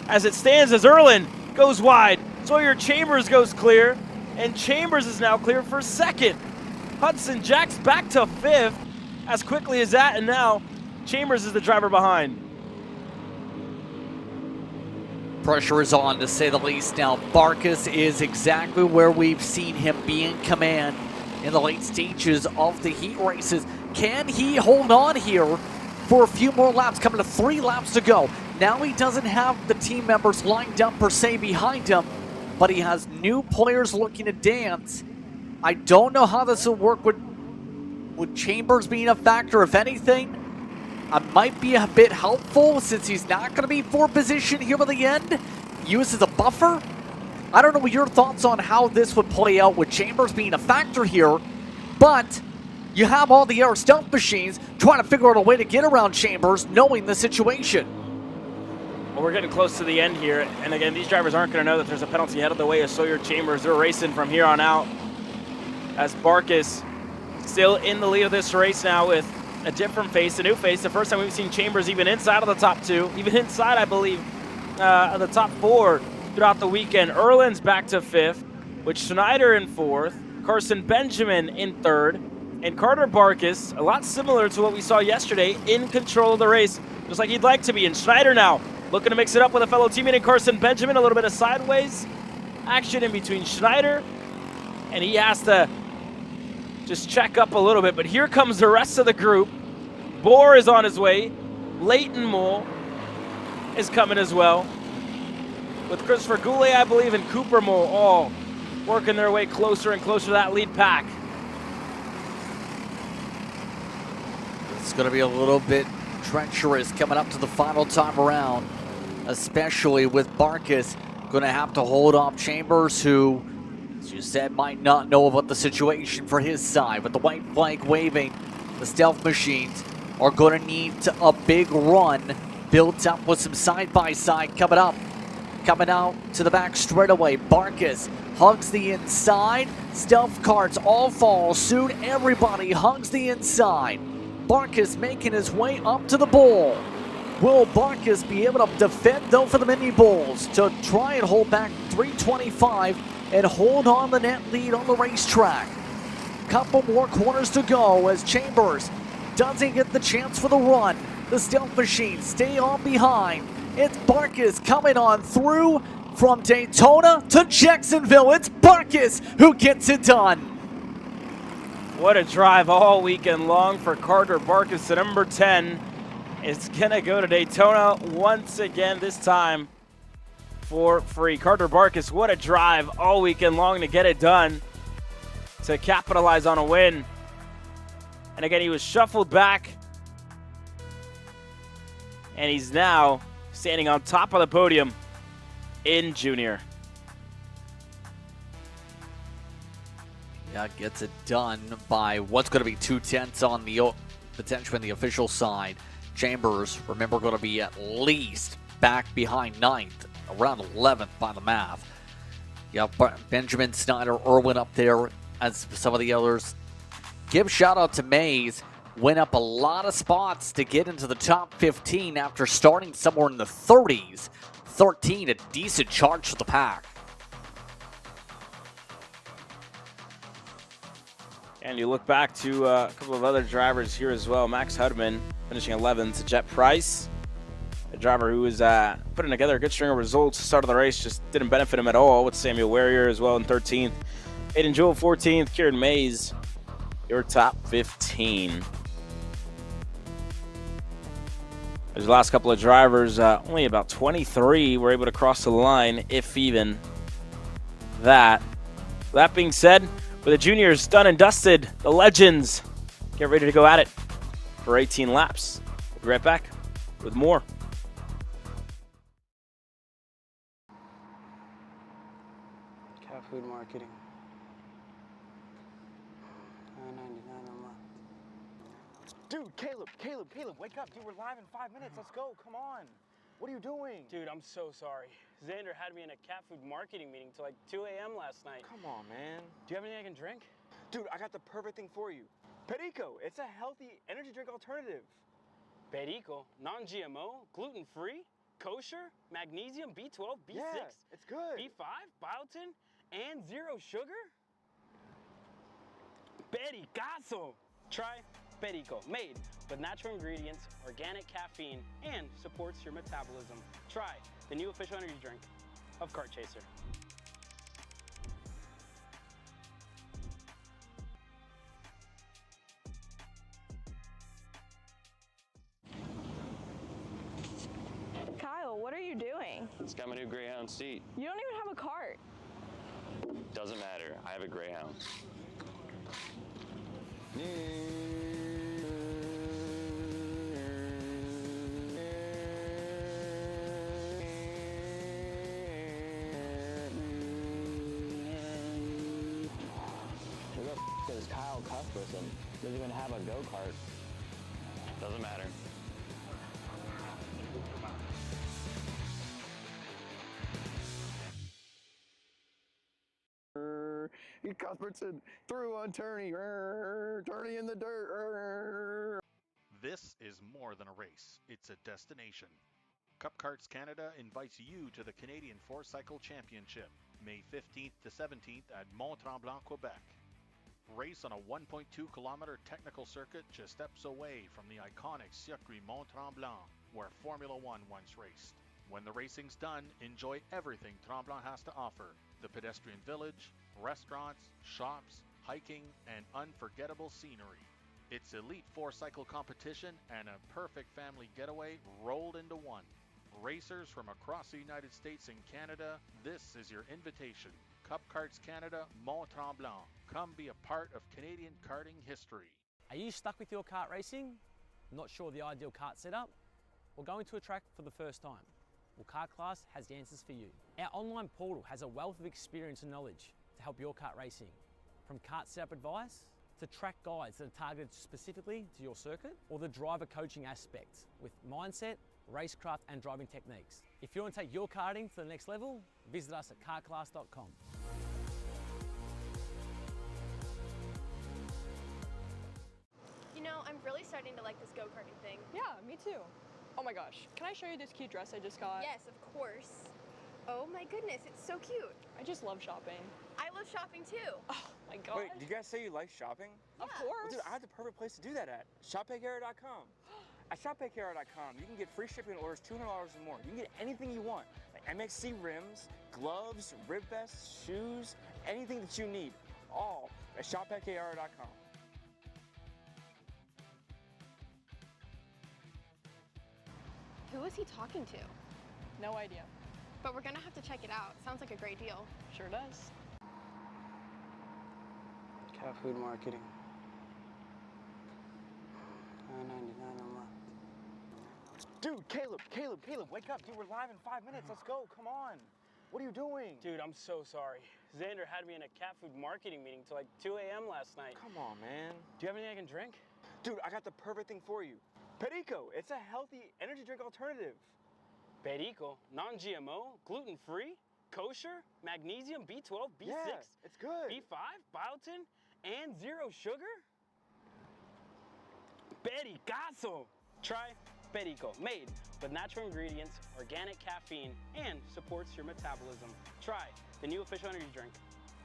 S1: As it stands, as Erlin goes wide, Sawyer Chambers goes clear, and Chambers is now clear for 2nd. Hudson Jack's back to 5th as quickly as that, and now Chambers is the driver behind.
S2: Pressure is on, to say the least. Now, Barkas is exactly where we've seen him be in command in the late stages of the heat races. Can he hold on here for a few more laps? Coming to 3 laps to go. Now he doesn't have the team members lined up per se behind him, but he has new players looking to dance. I don't know how this will work with Chambers being a factor. If anything, it might be a bit helpful since he's not going to be for position here at the end. Used as a buffer. I don't know what your thoughts on how this would play out with Chambers being a factor here, but you have all the air stealth machines trying to figure out a way to get around Chambers, knowing the situation.
S1: Well, we're getting close to the end here, and again, these drivers aren't going to know that there's a penalty headed the way of Sawyer Chambers. They're racing from here on out, as Barkas still in the lead of this race now with a different face, a new face. The first time we've seen Chambers even inside of the top 2, even inside, I believe, of the top 4 throughout the weekend. Erlin's back to 5th, with Schneider in 4th, Carson Benjamin in 3rd, and Carter Barkas, a lot similar to what we saw yesterday, in control of the race, just like he'd like to be. And Schneider now looking to mix it up with a fellow teammate in Carson Benjamin. A little bit of sideways action in between Schneider, and he has to just check up a little bit. But here comes the rest of the group. Bohr is on his way. Leighton Moore is coming as well, with Christopher Goulet, I believe, and Cooper Moore all working their way closer and closer to that lead pack.
S2: It's going to be a little bit treacherous coming up to the final time around, especially with Barkas going to have to hold off Chambers, who, as you said, might not know about the situation for his side. With the white flag waving, the stealth machines are going to need a big run built up with some side-by-side coming up. Coming out to the back straightaway, Barkas hugs the inside. Stealth carts all fall soon. Everybody hugs the inside. Barkas making his way up to the bowl. Will Barkas be able to defend, though, for the mini bowls to try and hold back 325 and hold on the net lead on the racetrack? Couple more corners to go as Chambers doesn't get the chance for the run. The stealth machines stay on behind. It's Barkas coming on through from Daytona to Jacksonville. It's Barkas who gets it done.
S1: What a drive all weekend long for Carter Barkas. The number 10 is going to go to Daytona once again, this time for free. Carter Barkas, what a drive all weekend long to get it done, to capitalize on a win. And again, he was shuffled back, and he's now standing on top of the podium in junior.
S2: Yeah, gets it done by what's going to be 2/10 on the potential on the official side. Chambers, remember, going to be at least back behind 9th, around 11th by the math. Yeah, Benjamin, Snyder, Irwin up there as some of the others. Give shout out to Mays. Went up a lot of spots to get into the top 15 after starting somewhere in the 30s. 13, a decent charge for the pack.
S1: And you look back to a couple of other drivers here as well. Max Hudman finishing 11th. Jet Price, a driver who was putting together a good string of results. Start of the race just didn't benefit him at all, with Samuel Warrior as well in 13th. Aiden Jewell 14th. Kieran Mays, your top 15. There's the last couple of drivers, only about 23 were able to cross the line, if even that. That being said, with the juniors done and dusted, the legends get ready to go at it for 18 laps. We'll be right back with more.
S10: Cat food marketing. $9.99 a month.
S11: Dude, Caleb, wake up. Dude, we're live in 5 minutes. Let's go. Come on. What are you doing?
S10: Dude, I'm so sorry. Xander had me in a cat food marketing meeting till like 2 a.m. last night.
S11: Come on, man.
S10: Do you have anything I can drink?
S11: Dude, I got the perfect thing for you. Perico. It's a healthy energy drink alternative.
S10: Perico, non-GMO, gluten-free, kosher, magnesium, B12, B6,
S11: Yeah, it's good.
S10: B5, biotin, and 0 sugar? Pericazo. Try. Perico, made with natural ingredients, organic caffeine, and supports your metabolism. Try the new official energy drink of Kart Chaser.
S12: Kyle, what are you doing?
S9: It's got my new Greyhound seat.
S12: You don't even have a cart.
S9: Doesn't matter. I have a Greyhound.
S11: Who the f is Kyle Cuthbertson? Doesn't even have a go-kart.
S9: Doesn't matter.
S11: Cuthbertson threw on Turney. Turney in the dirt.
S13: This is more than a race. It's a destination. Cup Karts Canada invites you to the Canadian 4-Cycle Championship, May 15th to 17th at Mont-Tremblant, Quebec. Race on a 1.2 kilometer technical circuit just steps away from the iconic Circuit Mont-Tremblant, where Formula One once raced. When the racing's done, enjoy everything Tremblant has to offer: the pedestrian village, restaurants, shops, hiking, and unforgettable scenery. It's elite 4-cycle competition and a perfect family getaway rolled into one. Racers from across the United States and Canada, this is your invitation. Cup Karts Canada, Mont-Tremblant. Come be a part of Canadian karting history.
S14: Are you stuck with your kart racing? Not sure the ideal kart setup? Or going to a track for the first time? Well, Kart Class has the answers for you. Our online portal has a wealth of experience and knowledge to help your kart racing. From kart setup advice to track guides that are targeted specifically to your circuit, or the driver coaching aspect with mindset, racecraft and driving techniques. If you want to take your karting to the next level, visit us at kartclass.com.
S15: You know, I'm really starting to like this go-karting thing.
S12: Yeah, me too. Oh my gosh, can I show you this cute dress I just got?
S15: Yes, of course. Oh my goodness, it's so cute.
S12: I just love shopping.
S15: I love shopping too.
S12: Oh my god.
S16: Wait, did you guys say you like shopping?
S12: Of course.
S16: Well, dude, I have the perfect place to do that at. ShopPayKara.com. At ShopPayKara.com, you can get free shipping on orders $200 or more. You can get anything you want, like MXC rims, gloves, rib vests, shoes, anything that you need, all at ShopPayKara.com.
S15: Who is he talking to?
S12: No idea.
S15: But we're gonna have to check it out. Sounds like a great deal.
S12: Sure does.
S16: Cat food marketing. $9.99 a month. Dude, Caleb, wake up. Dude, we're live in 5 minutes. Let's go. Come on. What are you doing?
S10: Dude, I'm so sorry. Xander had me in a cat food marketing meeting till like 2 a.m. last night.
S16: Come on, man.
S10: Do you have anything I can drink?
S16: Dude, I got the perfect thing for you. Perico, it's a healthy energy drink alternative.
S10: Perico, non-GMO, gluten-free, kosher, magnesium, B12, B6,
S16: Yeah, it's good.
S10: B5, biotin, and zero sugar? Pericazo! Try Perico, made with natural ingredients, organic caffeine, and supports your metabolism. Try the new official energy drink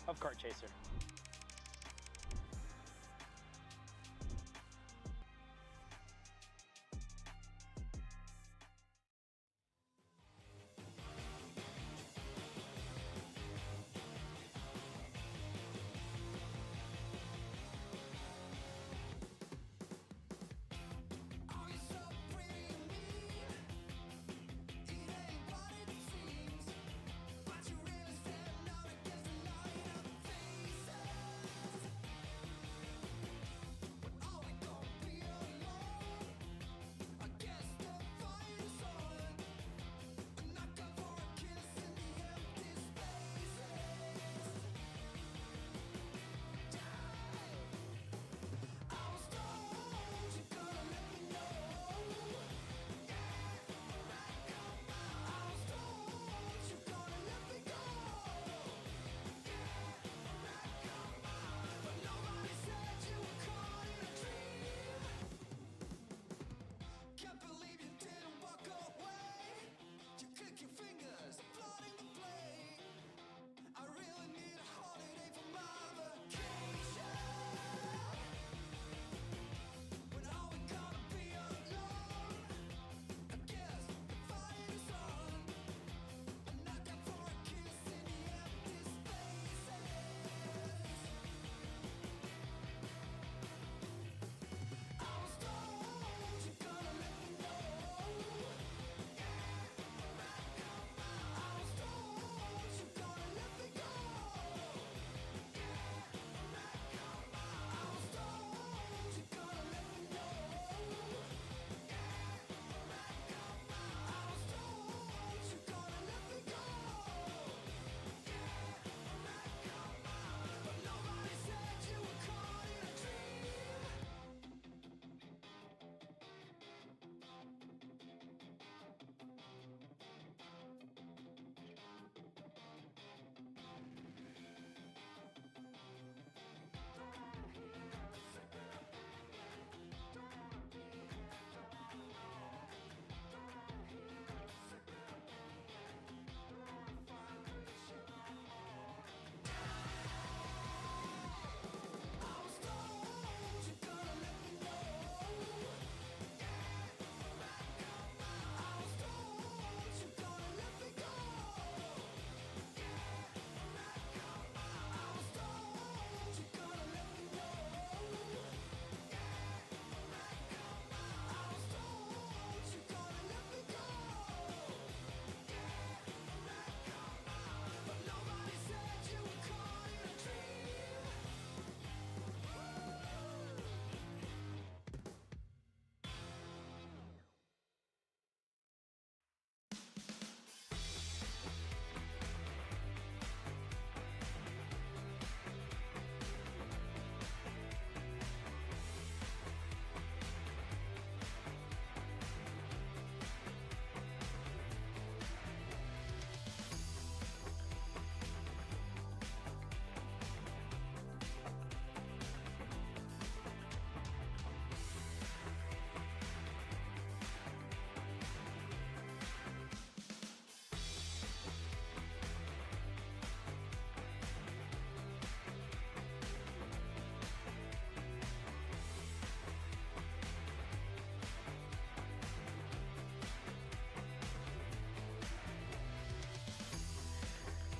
S10: of Kart Chaser.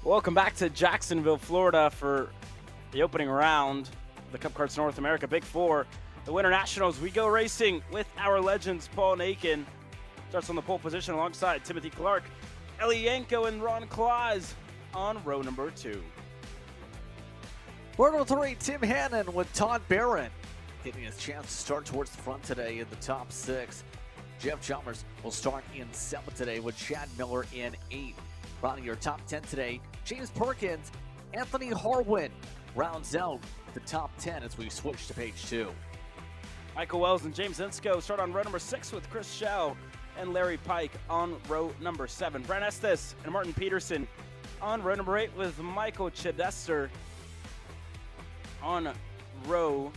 S1: Welcome back to Jacksonville, Florida for the opening round of the Cup Karts North America Big Four. The Winter Nationals, we go racing with our legends. Paul Nakin starts on the pole position alongside Timothy Clark, Ellie Yanko, and Ron Claus on row number 2.
S2: Row number 3, Tim Hannon with Todd Barron getting his chance to start towards the front today in the top 6. Jeff Chalmers will start in 7th today with Chad Miller in 8th. Rounding your top 10 today, James Perkins, Anthony Harwin rounds out the top 10 as we switch to page 2.
S1: Michael Wells and James Insko start on row number 6 with Chris Schell and Larry Pike on row number 7. Brent Estes and Martin Peterson on row number 8 with Michael Chidester on row,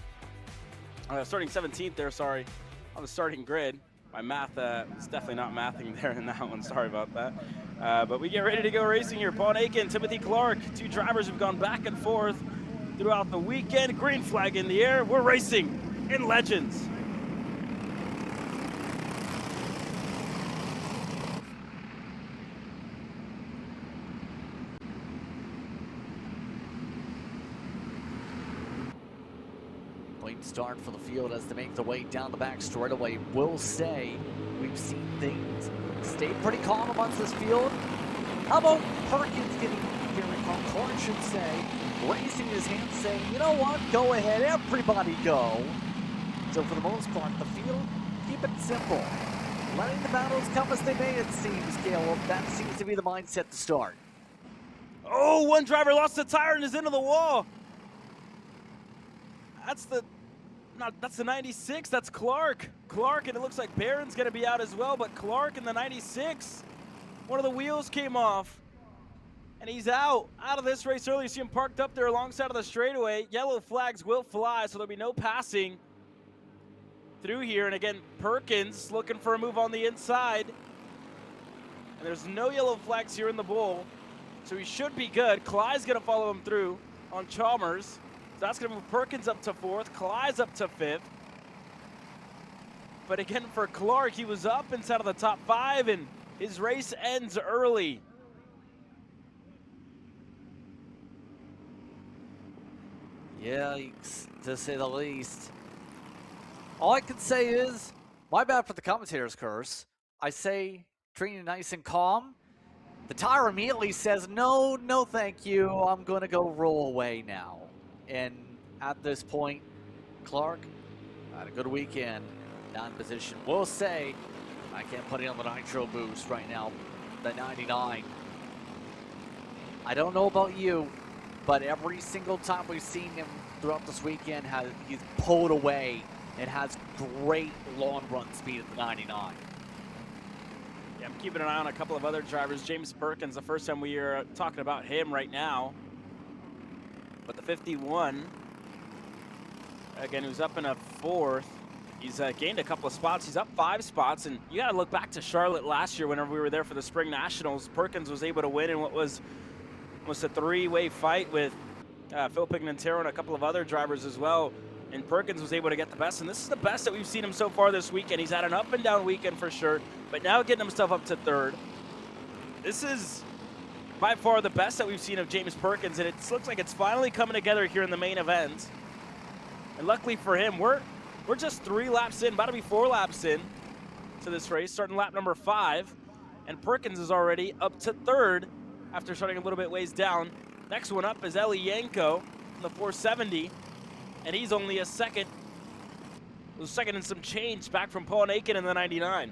S1: starting 17th there, sorry, on the starting grid. My math is definitely not mathing there in that one. Sorry about that. But we get ready to go racing here. Paul Nakin, Timothy Clark, 2 drivers have gone back and forth throughout the weekend. Green flag in the air. We're racing in Legends.
S2: Start for the field as they make their way down the back straightaway. Will say we've seen things stay pretty calm amongst this field. How about Perkins getting here from Clark, should say, raising his hand saying, you know what, go ahead, everybody go. So for the most part, the field, keep it simple. Letting the battles come as they may, it seems, Caleb. That seems to be the mindset to start.
S1: Oh, one driver lost the tire and is into the wall. That's the 96, that's Clark. Clark, and it looks like Barron's gonna be out as well, but Clark in the 96, one of the wheels came off, and he's out of this race early. You see him parked up there alongside of the straightaway. Yellow flags will fly, so there'll be no passing through here. And again, Perkins looking for a move on the inside, and there's no yellow flags here in the bowl, so he should be good. Clyde's gonna follow him through on Chalmers. So that's going to move Perkins up to 4th, Clyde's up to 5th. But again, for Clark, he was up inside of the top 5, and his race ends early.
S2: Yikes, to say the least. All I can say is, my bad for the commentator's curse. I say, treating it nice and calm. The tire immediately says, no, no thank you, I'm going to go roll away now. And at this point, Clark had a good weekend, down position. We'll say, I can't put it on the nitro boost right now, the 99. I don't know about you, but every single time we've seen him throughout this weekend, he's pulled away and has great long run speed at the 99.
S1: Yeah, I'm keeping an eye on a couple of other drivers. James Perkins, the first time we are talking about him right now. But the 51, again, who's up in a 4th. He's gained a couple of spots. He's up 5 spots, and you got to look back to Charlotte last year whenever we were there for the Spring Nationals. Perkins was able to win in what was almost a 3-way fight with Phil Pignantero and a couple of other drivers as well. And Perkins was able to get the best, and this is the best that we've seen him so far this weekend. He's had an up and down weekend for sure, but now getting himself up to 3rd. This is by far the best that we've seen of James Perkins, and it looks like it's finally coming together here in the main event. And luckily for him, we're just 3 laps in, about to be 4 laps in to this race, starting lap number 5. And Perkins is already up to 3rd after starting a little bit ways down. Next one up is Ellie Yanko in the 470, and he's only a second and some change back from Paul Nakin in the 99.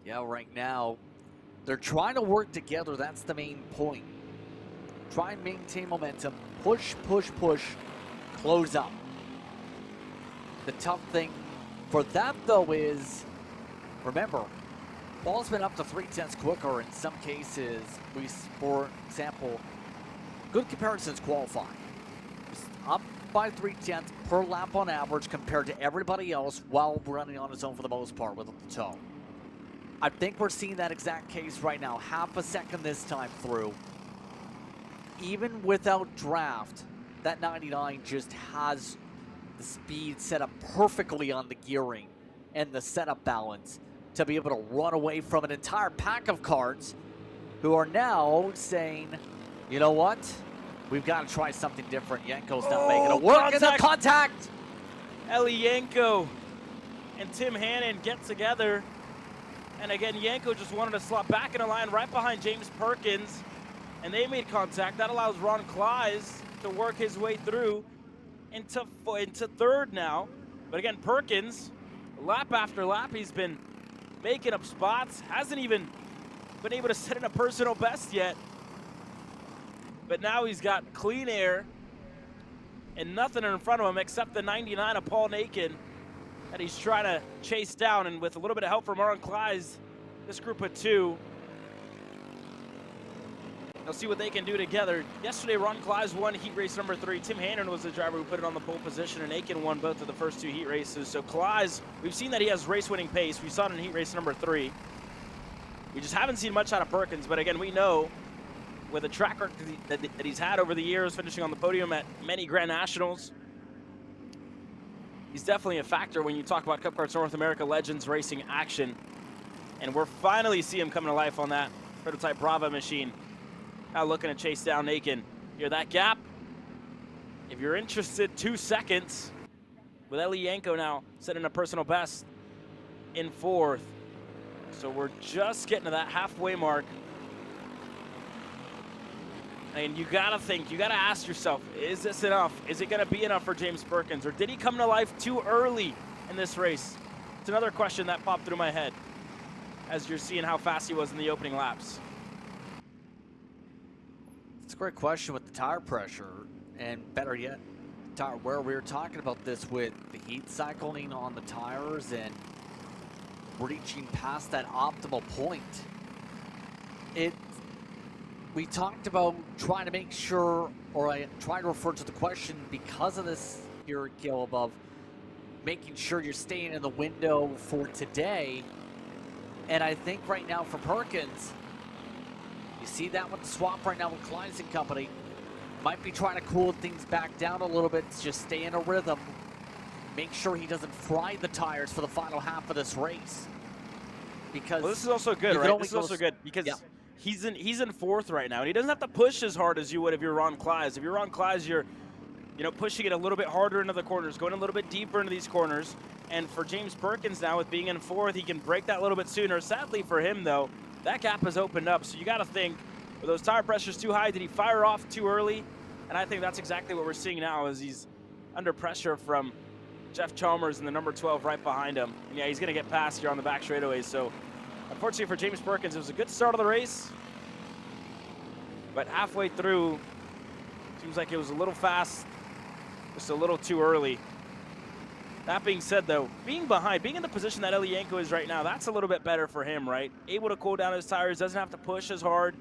S2: Yeah, right now, they're trying to work together. That's the main point. Try and maintain momentum. Push, push, push. Close up. The tough thing for them, though, is, remember, ball's been up to 3/10 quicker in some cases. For example, good comparisons qualifying. Up by 3/10 per lap on average compared to everybody else while running on his own for the most part with the toe. I think we're seeing that exact case right now. Half a second this time through. Even without draft, that 99 just has the speed set up perfectly on the gearing and the setup balance to be able to run away from an entire pack of karts who are now saying, you know what? We've got to try something different. Yanko's not making it work. And the contact!
S1: Eli Yanko and Tim Hannon get together. And again, Yanko just wanted to slot back in a line right behind James Perkins. And they made contact. That allows Ron Kleiss to work his way through into third now. But again, Perkins, lap after lap, he's been making up spots. Hasn't even been able to set in a personal best yet. But now he's got clean air and nothing in front of him except the 99 of Paul Nakin that he's trying to chase down. And with a little bit of help from Ron Kleiss, this group of two, they'll see what they can do together. Yesterday, Ron Kleiss won heat race number 3. Tim Hannon was the driver who put it on the pole position, and Aiken won both of the first 2 heat races. So Kleiss, we've seen that he has race-winning pace. We saw it in heat race number 3. We just haven't seen much out of Perkins, but again, we know with the track record that he's had over the years, finishing on the podium at many Grand Nationals, he's definitely a factor when you talk about Cup Karts North America Legends racing action. And we're finally seeing him coming to life on that prototype Brava machine. Now looking to chase down Nakin. Hear that gap? If you're interested, 2 seconds with Eli Yanko now setting a personal best in 4th. So we're just getting to that halfway mark. And you gotta think, you gotta ask yourself, is this enough? Is it gonna be enough for James Perkins? Or did he come to life too early in this race? It's another question that popped through my head as you're seeing how fast he was in the opening laps.
S2: It's a great question with the tire pressure, and better yet, where we were talking about this with the heat cycling on the tires and reaching past that optimal point. We talked about trying to make sure, or I try to refer to the question because of this here, Caleb, of making sure you're staying in the window for today. And I think right now for Perkins, you see that with the swap right now with Kleiss and company, might be trying to cool things back down a little bit, just stay in a rhythm, make sure he doesn't fry the tires for the final half of this race. Because
S1: this is also good, right? This is also good because he's in 4th right now, and he doesn't have to push as hard as you would if you're Ron Kleiss. If you're Ron Kleiss, you're pushing it a little bit harder into the corners, going a little bit deeper into these corners. And for James Perkins now, with being in 4th, he can break that a little bit sooner. Sadly for him, though, that gap has opened up. So you got to think, were those tire pressures too high? Did he fire off too early? And I think that's exactly what we're seeing now as he's under pressure from Jeff Chalmers and the number 12 right behind him. And yeah, he's going to get past here on the back straightaways. So unfortunately for James Perkins, it was a good start of the race. But halfway through, seems like it was a little fast, just a little too early. That being said, though, being behind, being in the position that Eli Yanko is right now, that's a little bit better for him, right? Able to cool down his tires, doesn't have to push as hard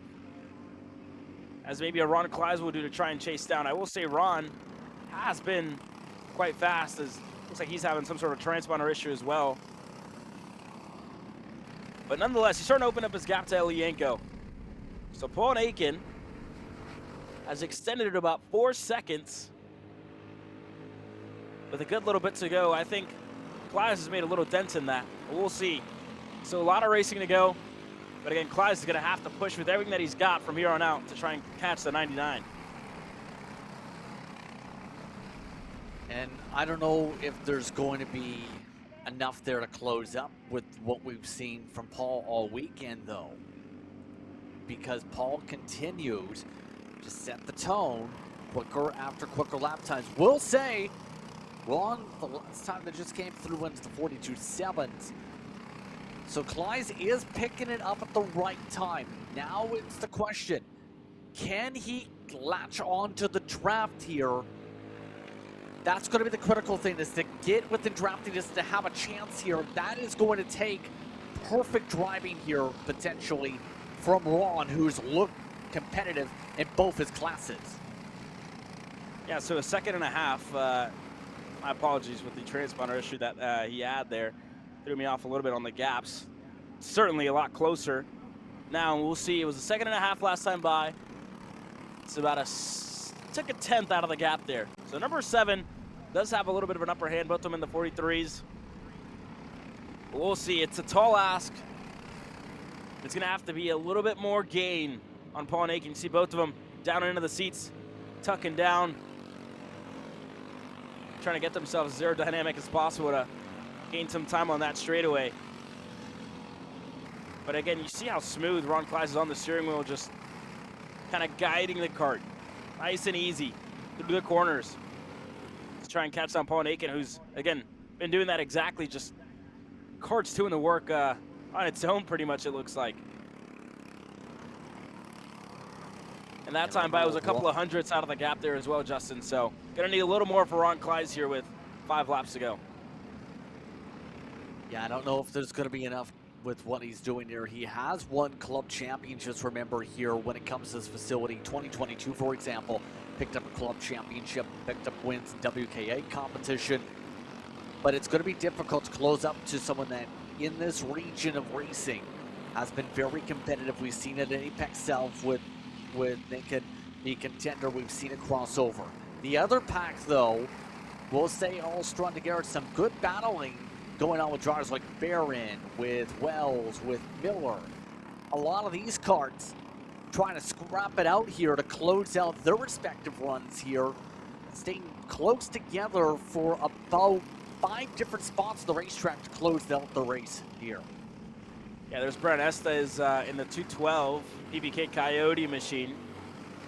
S1: as maybe a Ron Kleiss will do to try and chase down. I will say Ron has been quite fast, as looks like he's having some sort of transponder issue as well. But nonetheless, he's starting to open up his gap to Eli Yanko. So Paul Aiken has extended it about 4 seconds. With a good little bit to go, I think Kleiss has made a little dent in that. We'll see. So a lot of racing to go. But again, Kleiss is going to have to push with everything that he's got from here on out to try and catch the 99.
S2: And I don't know if there's going to be enough there to close up with what we've seen from Paul all weekend, though. Because Paul continues to set the tone quicker after quicker lap times. We'll say, Ron, the last time that just came through wins the 42.7. So Kleiss is picking it up at the right time. Now it's the question, can he latch on to the draft here? That's going to be the critical thing, is to get within draftiness to have a chance here. That is going to take perfect driving here, potentially, from Ron, who's looked competitive in both his classes.
S1: Yeah, so a second and a half. My apologies with the transponder issue that he had there. Threw me off a little bit on the gaps. Certainly a lot closer. Now we'll see. It was a second and a half last time by. It's about took a tenth out of the gap there. So number 7 does have a little bit of an upper hand. Both of them in the 43s. We'll see. It's a tall ask. It's going to have to be a little bit more gain on Paul and Aiken. You see both of them down into the seats, tucking down, trying to get themselves as aerodynamic as possible to gain some time on that straightaway. But again, you see how smooth Ron Kleiss is on the steering wheel, just kind of guiding the kart. Nice and easy through the corners. Let's try and catch down Paul and Aiken, who's, again, been doing that exactly. Just kart's doing the work on its own, pretty much, it looks like. And that time by was a couple of hundredths out of the gap there as well, Justin. So gonna need a little more for Ron Kleiss here with 5 laps to go.
S2: Yeah, I don't know if there's gonna be enough with what he's doing here. He has won club championships, remember, here when it comes to this facility. 2022, for example, picked up a club championship, picked up wins in WKA competition. But it's going to be difficult to close up to someone that, in this region of racing, has been very competitive. We've seen it at Apex South with Nick and the contender. We've seen it cross over. The other pack, though, we'll say all strung together. Some good battling going on with drivers like Barron, with Wells, with Miller. A lot of these karts trying to scrap it out here to close out their respective runs here, staying close together for about 5 different spots on the racetrack to close out the race here.
S1: Yeah, there's Brent Estes in the 212 PBK Coyote machine,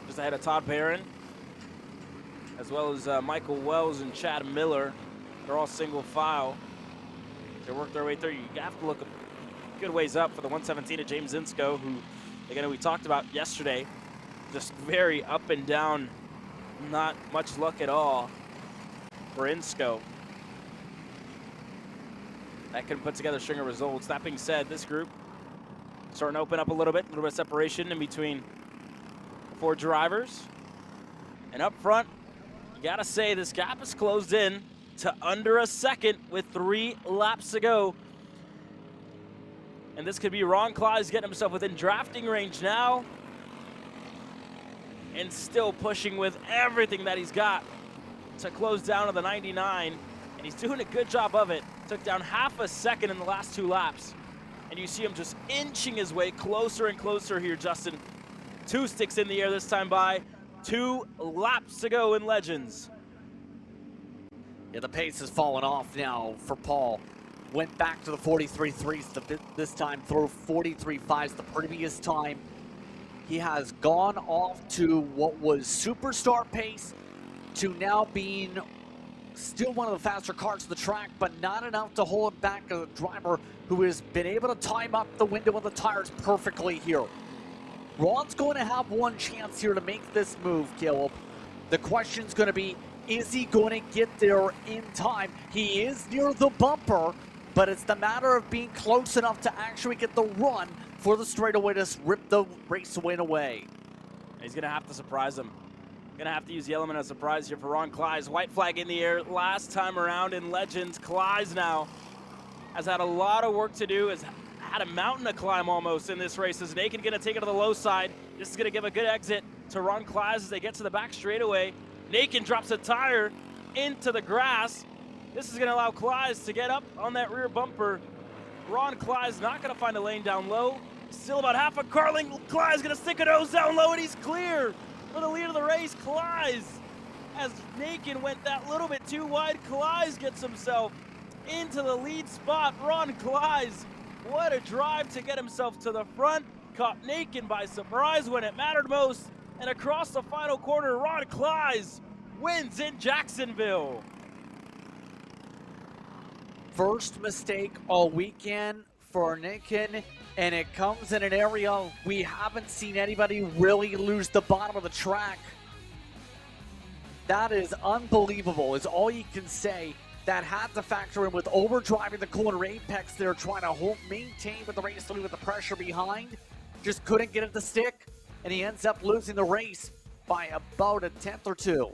S1: just ahead of Todd Barron, as well as Michael Wells and Chad Miller. They're all single file. They work their way through. You have to look a good ways up for the 117 of James Insko, who, again, we talked about yesterday, just very up and down, not much luck at all for Insko. That can put together a string of results. That being said, this group starting to open up a little bit of separation in between 4 drivers. And up front, you gotta say this gap is closed in to under a second with 3 laps to go. And this could be Ron Kleiss getting himself within drafting range now, and still pushing with everything that he's got to close down to the 99. And he's doing a good job of it. Took down half a second in the last 2 laps. And you see him just inching his way closer and closer here, Justin. 2 sticks in the air this time by. 2 laps to go in Legends.
S2: Yeah, the pace has fallen off now for Paul. Went back to the 43.3s this time, through 43.5s the previous time. He has gone off to what was superstar pace to now being still one of the faster cars on the track, but not enough to hold back a driver who has been able to time up the window of the tires perfectly here. Ron's going to have one chance here to make this move, Caleb. The question's going to be, is he going to get there in time? He is near the bumper, but it's the matter of being close enough to actually get the run for the straightaway to rip the race win away.
S1: He's going to have to surprise him. Going to have to use the element of surprise here for Ron Kleiss. White flag in the air last time around in Legends. Kleiss now has had a lot of work to do, has had a mountain to climb almost in this race. Is Aiken going to take it to the low side? This is going to give a good exit to Ron Kleiss as they get to the back straightaway. Aiken drops a tire into the grass. This is going to allow Kleiss to get up on that rear bumper. Ron Kleiss not going to find a lane down low. Still about half a car length. Kleiss going to stick a nose down low, and he's clear for the lead of the race. Kleiss, as Aiken went that little bit too wide, Kleiss gets himself into the lead spot. Ron Kleiss, what a drive to get himself to the front. Caught Aiken by surprise when it mattered most. And across the final corner, Ron Kleiss wins in Jacksonville.
S2: First mistake all weekend for Aiken, and it comes in an area we haven't seen anybody really lose the bottom of the track. That is unbelievable, is all you can say. That had to factor in with overdriving the corner apex there, trying to maintain with the race lead with the pressure behind. Just couldn't get it to stick, and he ends up losing the race by about a tenth or 2.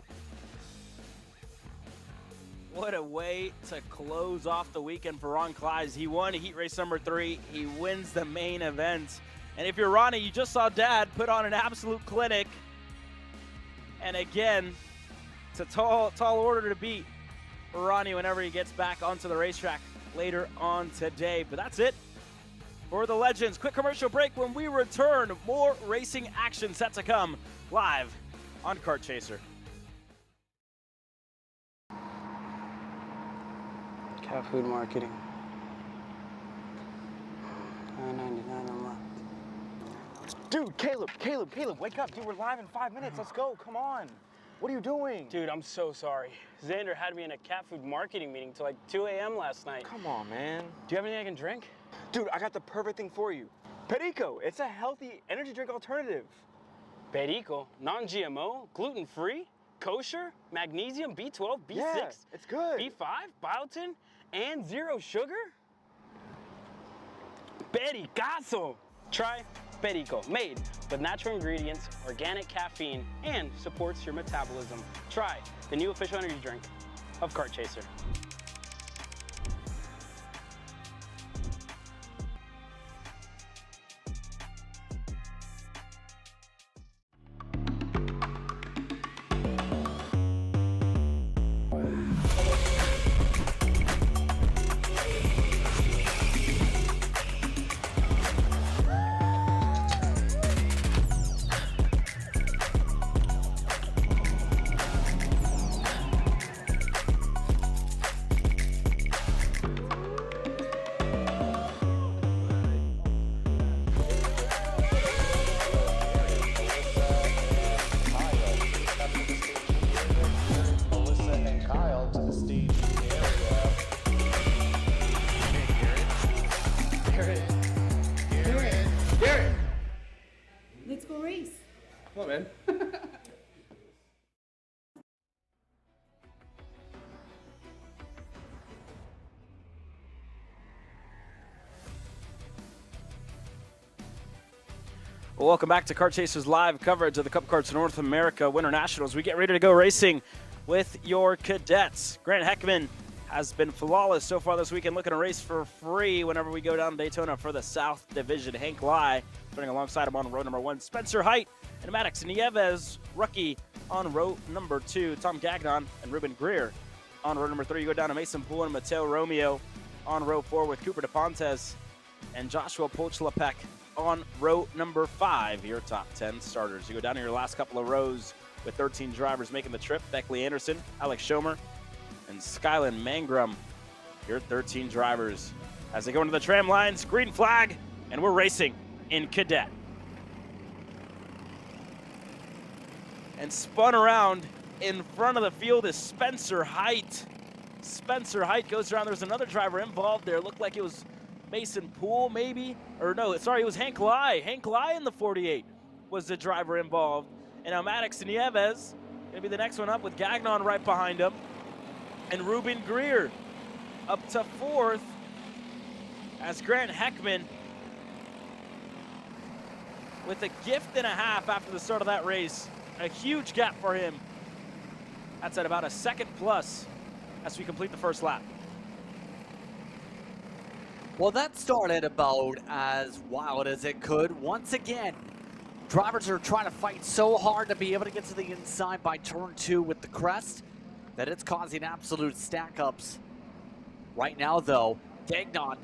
S1: What a way to close off the weekend for Ron Kleiss. He won heat race number 3. He wins the main event. And if you're Ronnie, you just saw Dad put on an absolute clinic. And again, it's a tall order to beat for Ronnie whenever he gets back onto the racetrack. later on today. But that's it for the Legends. Quick commercial break. When we return, more racing action set to come live on Kart Chaser.
S10: Cat food marketing. $9.99 a month.
S11: Dude, Caleb, wake up. Dude, we're live in 5 minutes. Let's go. Come on. What are you doing?
S10: Dude, I'm so sorry. Xander had me in a cat food marketing meeting till like 2 a.m. last night.
S11: Come on, man.
S10: Do you have anything I can drink?
S11: Dude, I got the perfect thing for you. Perico. It's a healthy energy drink alternative.
S10: Perico, non-GMO, gluten-free, kosher, magnesium, B12, B6,
S11: Yeah, it's good.
S10: B5, biotin, and zero sugar? Pericazo! Try Perico, made with natural ingredients, organic caffeine, and supports your metabolism. Try the new official energy drink of Kart Chaser.
S17: Let's go race.
S4: Come on, man.
S1: Well, welcome back to Kart Chaser's live coverage of the Cup Karts North America Winter Nationals. We get ready to go racing with your cadets. Grant Heckman has been flawless so far this weekend, looking to race for free whenever we go down to Daytona for the South Division. Hank Lai running alongside him on row number 1. Spencer Height and Maddox Nieves, rookie, on row number 2. Tom Gagnon and Ruben Greer on row number 3. You go down to Mason Poole and Mateo Romeo on row 4 with Cooper DePontes and Joshua Polchlapek on row number 5, your top 10 starters. You go down to your last couple of rows with 13 drivers making the trip. Beckley Anderson, Alex Schomer, and Skylan Mangrum, your 13 drivers. As they go into the tram lines, green flag, and we're racing in cadet. And spun around in front of the field is Spencer Height. Spencer Height goes around. There's another driver involved there. Looked like it was Mason Poole, maybe. Or no, sorry, it was Hank Lai. Hank Lai in the 48 was the driver involved. And now Maddox Nieves going to be the next one up with Gagnon right behind him. And Ruben Greer up to 4th as Grant Heckman with a gift and a half after the start of that race. A huge gap for him. That's at about a second plus as we complete the first lap.
S2: Well, that started about as wild as it could. Once again, drivers are trying to fight so hard to be able to get to the inside by turn 2 with the crest that it's causing absolute stack-ups. Right now, though, Gagnon,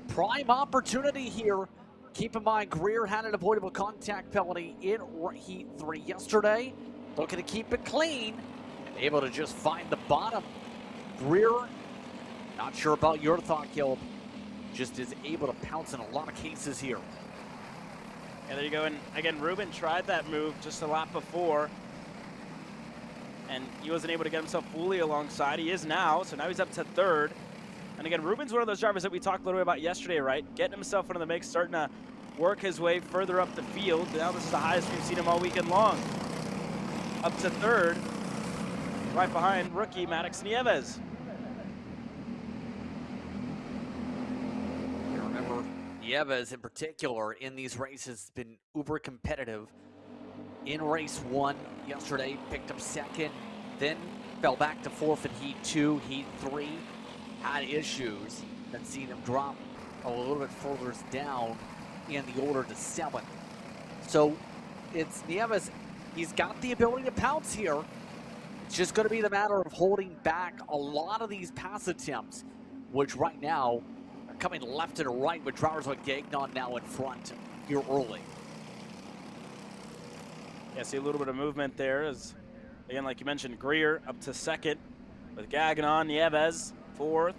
S2: prime opportunity here. Keep in mind, Greer had an avoidable contact penalty in Heat 3 yesterday. Looking to keep it clean and able to just find the bottom. Greer, not sure about your thought, Gilb, just is able to pounce in a lot of cases here.
S1: And there you go. And again, Ruben tried that move just a lap before, and he wasn't able to get himself fully alongside. He is now, so now he's up to 3rd. And again, Ruben's one of those drivers that we talked a little bit about yesterday, right? Getting himself into the mix, starting to work his way further up the field. Now this is the highest we've seen him all weekend long. Up to 3rd, right behind rookie Maddox Nieves.
S2: Nieves in particular in these races has been uber competitive. In race 1 yesterday, picked up 2nd, then fell back to 4th in Heat 2, Heat 3, had issues, then seen him drop a little bit further down in the order to 7th. So it's Nieves, he's got the ability to pounce here. It's just going to be the matter of holding back a lot of these pass attempts. which right now are coming left and right with drivers like Gagnon now in front here early.
S1: Yeah, see a little bit of movement there as, again, like you mentioned, Greer up to second with Gagnon, Nieves fourth,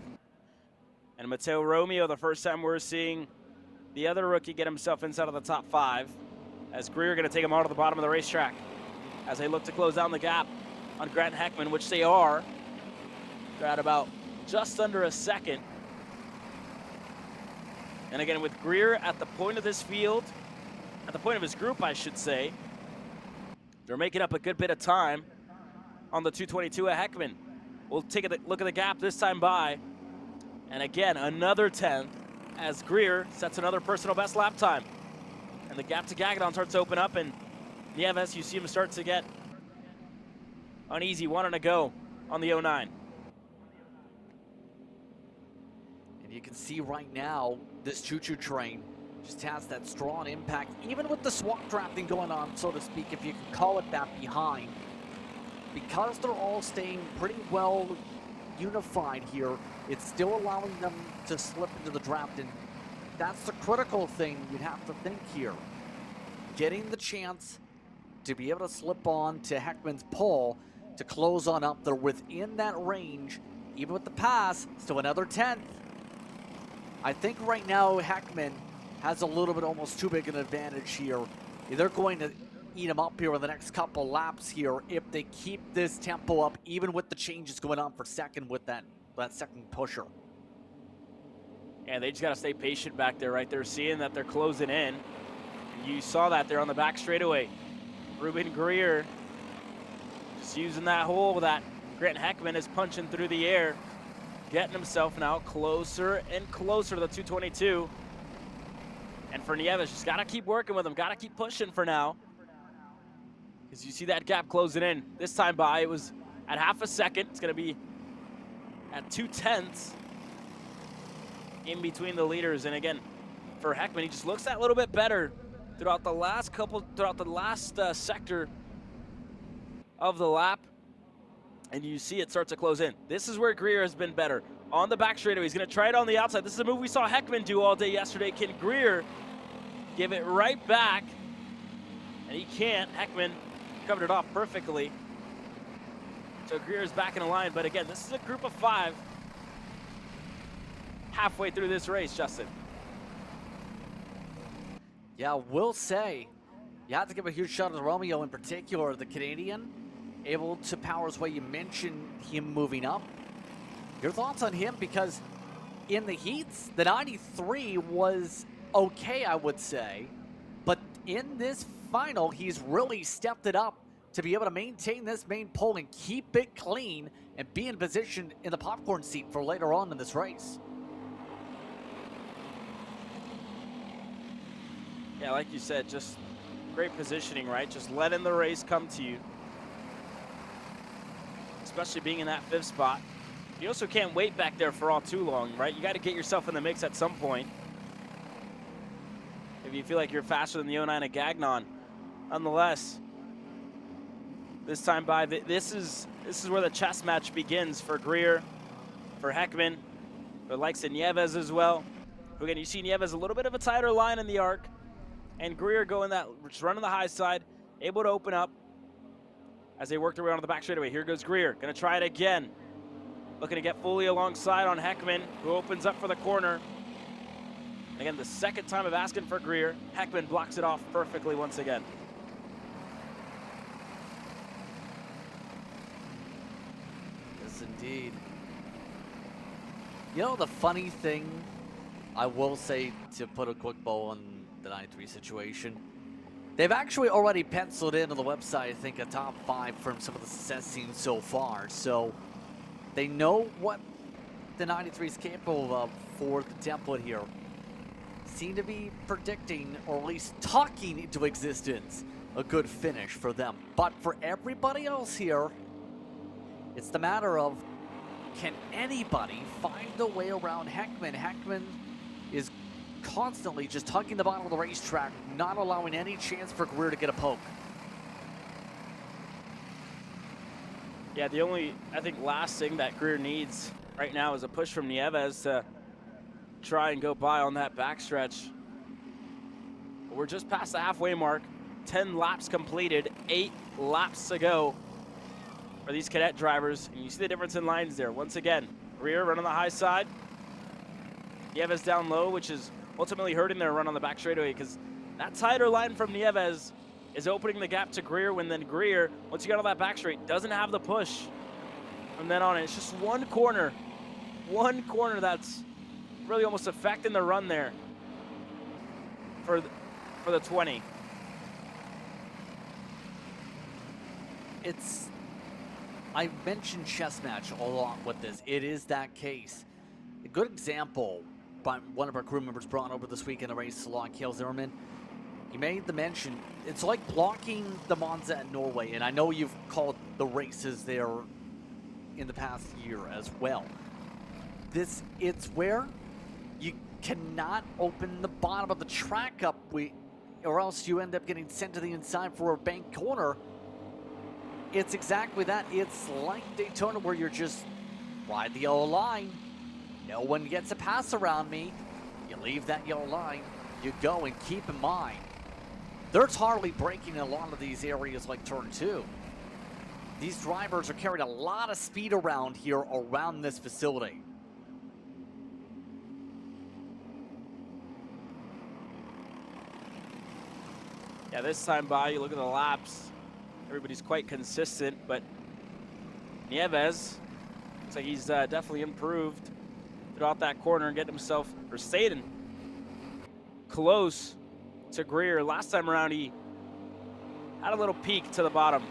S1: and Mateo Romeo, the first time we're seeing the other rookie get himself inside of the top 5, as Greer going to take him out of the bottom of the racetrack as they look to close down the gap on Grant Heckman, which they are. They're at about just under a second. And again, with Greer at the point of this field, at the point of his group, I should say, they're making up a good bit of time on the 222 at Heckman. We'll take a look at the gap this time by. And again, another 10th as Greer sets another personal best lap time. And the gap to Gagnon starts to open up, and Nieves, you see him start to get uneasy, wanting to go on the 09.
S2: And you can see right now, this choo-choo train just has that strong impact, even with the swap drafting going on, so to speak, if you can call it that, behind. Because they're all staying pretty well unified here, it's still allowing them to slip into the draft, and that's the critical thing you'd have to think here. Getting the chance to be able to slip on to Heckman's pole to close on up. They're within that range, even with the pass, still another 10th. I think right now Heckman has a little bit almost too big an advantage here. They're going to eat him up here in the next couple laps here if they keep this tempo up, even with the changes going on for second with that second pusher.
S1: And they just got to stay patient back there, right? They're seeing that they're closing in. You saw that there on the back straightaway. Ruben Greer just using that hole that Grant Heckman is punching through the air, getting himself now closer and closer to the 222. And for Nieves, just got to keep working with him, got to keep pushing for now. Because you see that gap closing in. This time by, it was at half a second. It's going to be at 2/10 in between the leaders. And again, for Heckman, he just looks that little bit better throughout the last sector of the lap. And you see it start to close in. This is where Greer has been better. On the back straightaway, he's going to try it on the outside. This is a move we saw Heckman do all day yesterday. Can Greer give it right back? And he can't. Heckman covered it off perfectly. So Greer's back in the line. But again, this is a group of 5 halfway through this race, Justin.
S2: Yeah, we'll say you have to give a huge shout out to Romeo in particular, the Canadian, able to power his way. You mentioned him moving up. Your thoughts on him? Because in the heats, the 93 was okay, I would say. But in this final, he's really stepped it up to be able to maintain this main pole and keep it clean and be in position in the popcorn seat for later on in this race.
S1: Yeah, like you said, just great positioning, right? Just letting the race come to you. Especially being in that 5th spot. You also can't wait back there for all too long, right? You got to get yourself in the mix at some point. If you feel like you're faster than the 09 at Gagnon. Nonetheless, this time by, this is where the chess match begins for Greer, for Heckman, for likes of Nieves as well. Again, you see Nieves a little bit of a tighter line in the arc, and Greer going that, just running the high side, able to open up as they work their way onto the back straightaway. Here goes Greer, gonna try it again. Looking to get fully alongside on Heckman, who opens up for the corner. Again, the second time of asking for Greer, Heckman blocks it off perfectly once again.
S2: Yes, indeed. You know, the funny thing, I will say, to put a quick bow on the 93 situation, they've actually already penciled in on the website, I think, a top 5 from some of the success seen so far. So they know what the 93 is capable of for the template here. Seem to be predicting, or at least talking into existence, a good finish for them. But for everybody else here, it's the matter of, can anybody find a way around Heckman? Heckman is constantly just hugging the bottom of the racetrack, not allowing any chance for Greer to get a poke.
S1: Yeah, the only, I think, last thing that Greer needs right now is a push from Nieves to try and go by on that backstretch. But we're just past the halfway mark. 10 laps completed, 8 laps to go for these cadet drivers. And you see the difference in lines there. Once again, Greer run on the high side. Nieves down low, which is ultimately hurting their run on the back straightaway because that tighter line from Nieves is opening the gap to Greer, when then Greer, once you get on that back straight, doesn't have the push from then on. It's just one corner that's really almost affecting the run there for the 20.
S2: I mentioned chess match a lot with this. It is that case. A good example by one of our crew members brought over this week in the race, Kjell Zimmerman. He made the mention, it's like blocking the Monza at Norway, and I know you've called the races there in the past year as well. It's where you cannot open the bottom of the track up, or else you end up getting sent to the inside for a bank corner. It's exactly that. It's like Daytona, where you're just ride the yellow line. No one gets a pass around me. You leave that yellow line, you go, and keep in mind, there's hardly braking in a lot of these areas like turn 2. These drivers are carrying a lot of speed around here around this facility.
S1: Yeah, this time by, you look at the laps, everybody's quite consistent, but Nieves looks like he's definitely improved throughout that corner and getting himself, or staying close to Greer. Last time around, he had a little peak to the bottom.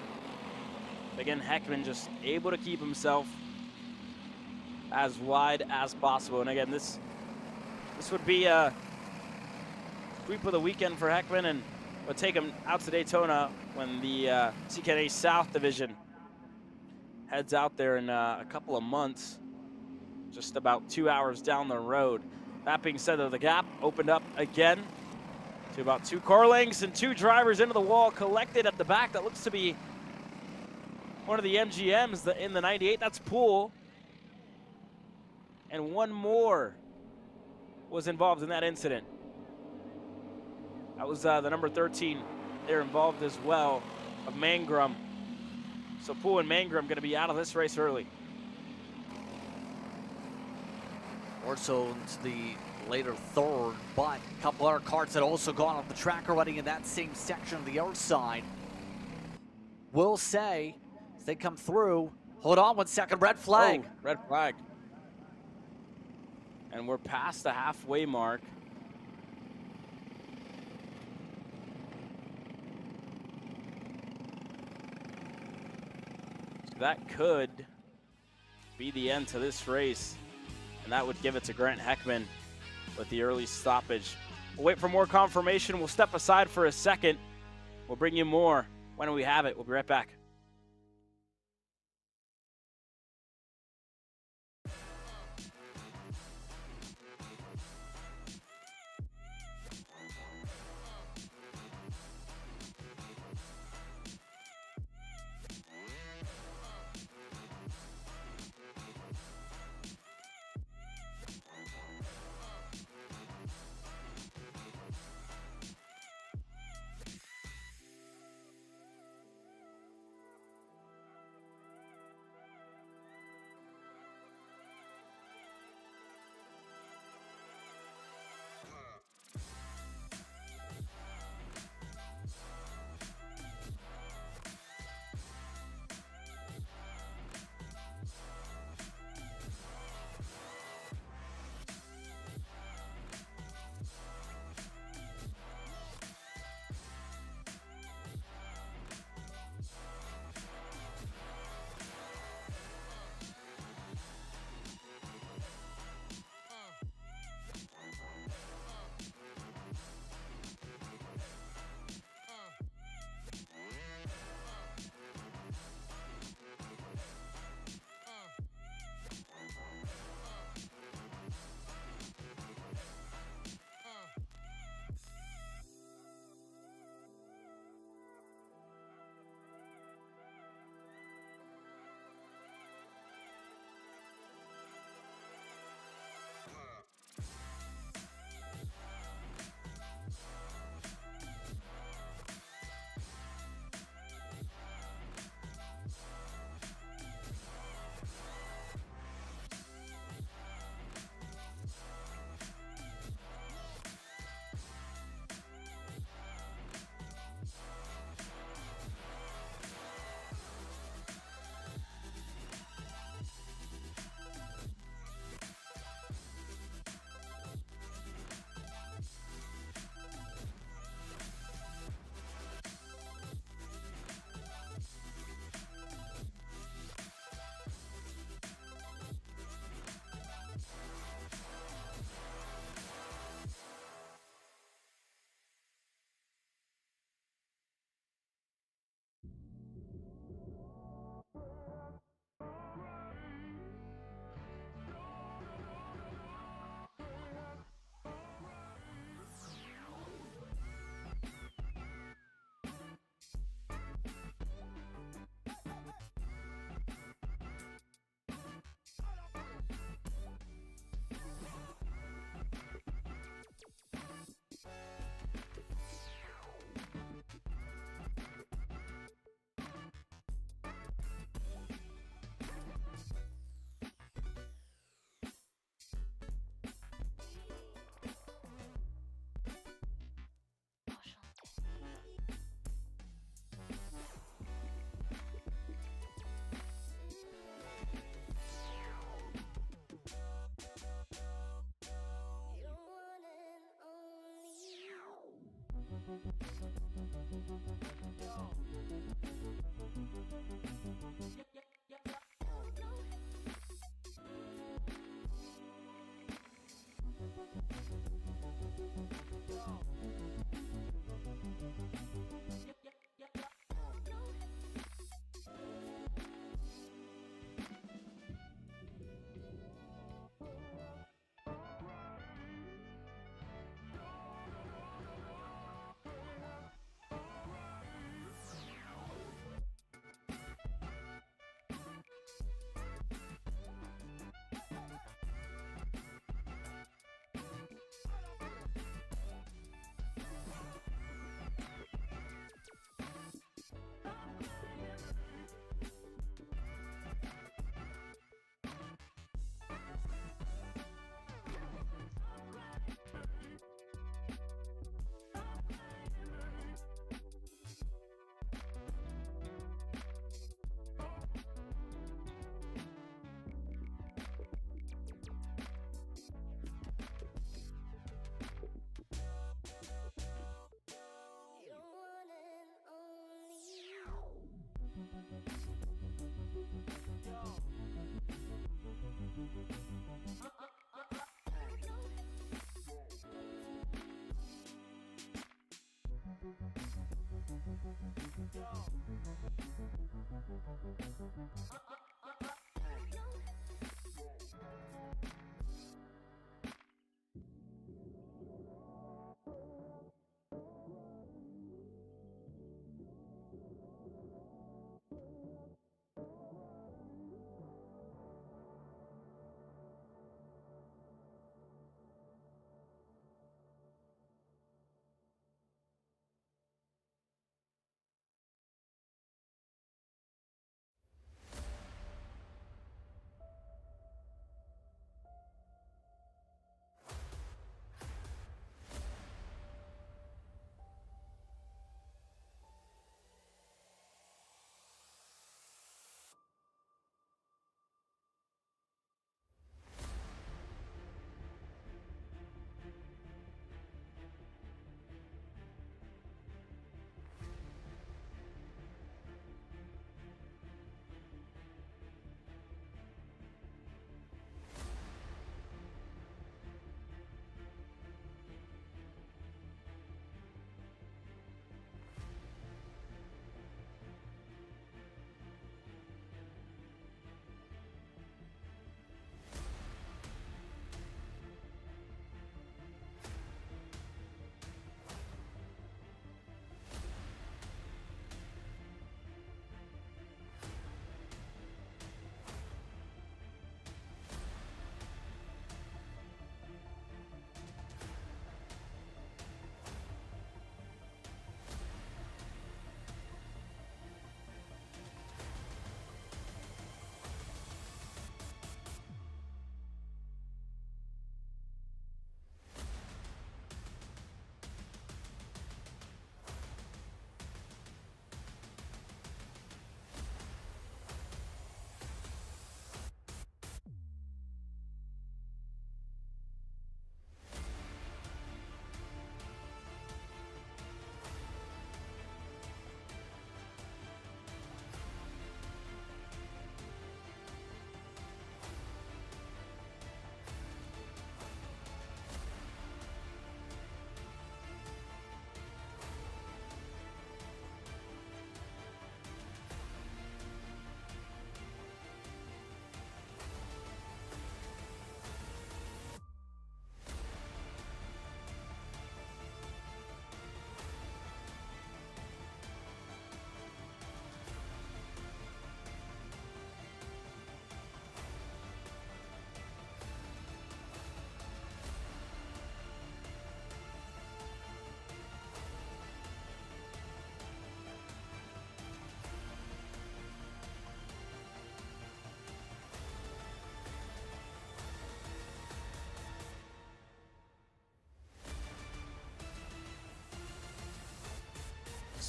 S1: Again, Heckman just able to keep himself as wide as possible. And again, this would be a sweep of the weekend for Heckman, and would take him out to Daytona when the CKNA South Division heads out there in a couple of months, just about 2 hours down the road. That being said, though, the gap opened up again to about 2 car lengths, and 2 drivers into the wall collected at the back. That looks to be one of the MGMs in the 98. That's Poole. And one more was involved in that incident. That was the number 13. They're involved as well, of Mangrum. So Poole and Mangrum going to be out of this race early.
S2: Also into the later third, but a couple other carts had also gone off the track already in that same section of the other side. Will say, as they come through, hold on 1 second, red flag.
S1: Oh, red flag. And we're past the halfway mark. So that could be the end to this race, and that would give it to Grant Heckman with the early stoppage. We'll wait for more confirmation. We'll step aside for a second. We'll bring you more when we have it. We'll be right back.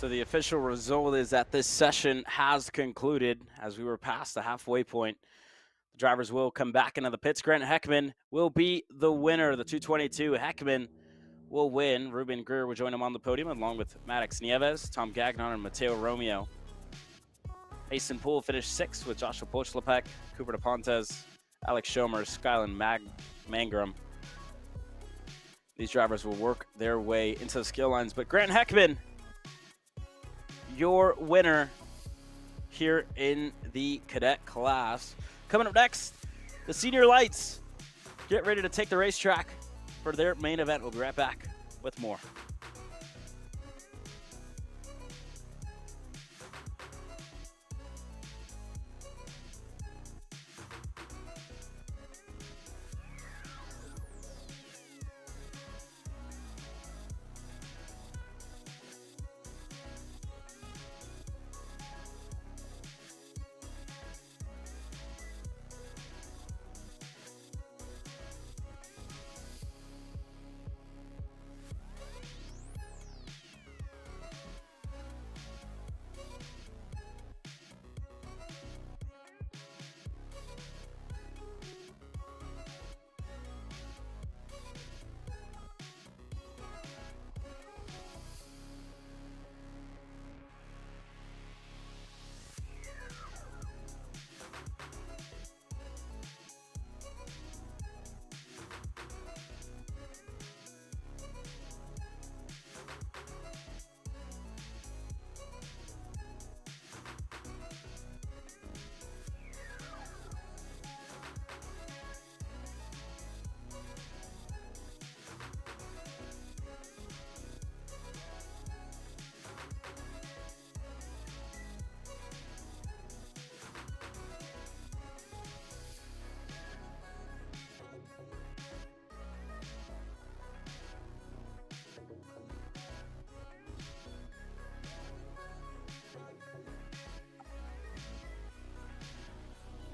S1: So the official result is that this session has concluded as we were past the halfway point. The drivers will come back into the pits. Grant Heckman will be the winner. The 222 Heckman will win. Ruben Greer will join him on the podium along with Maddox Nieves, Tom Gagnon, and Mateo Romeo. Mason Poole finished 6th with Joshua Pochlapek, Cooper DePontes, Alex Schomer, Skylan Mangrum. These drivers will work their way into the skill lines. But Grant Heckman, your winner here in the cadet class. Coming up next, the Senior Lights get ready to take the racetrack for their main event. We'll be right back with more.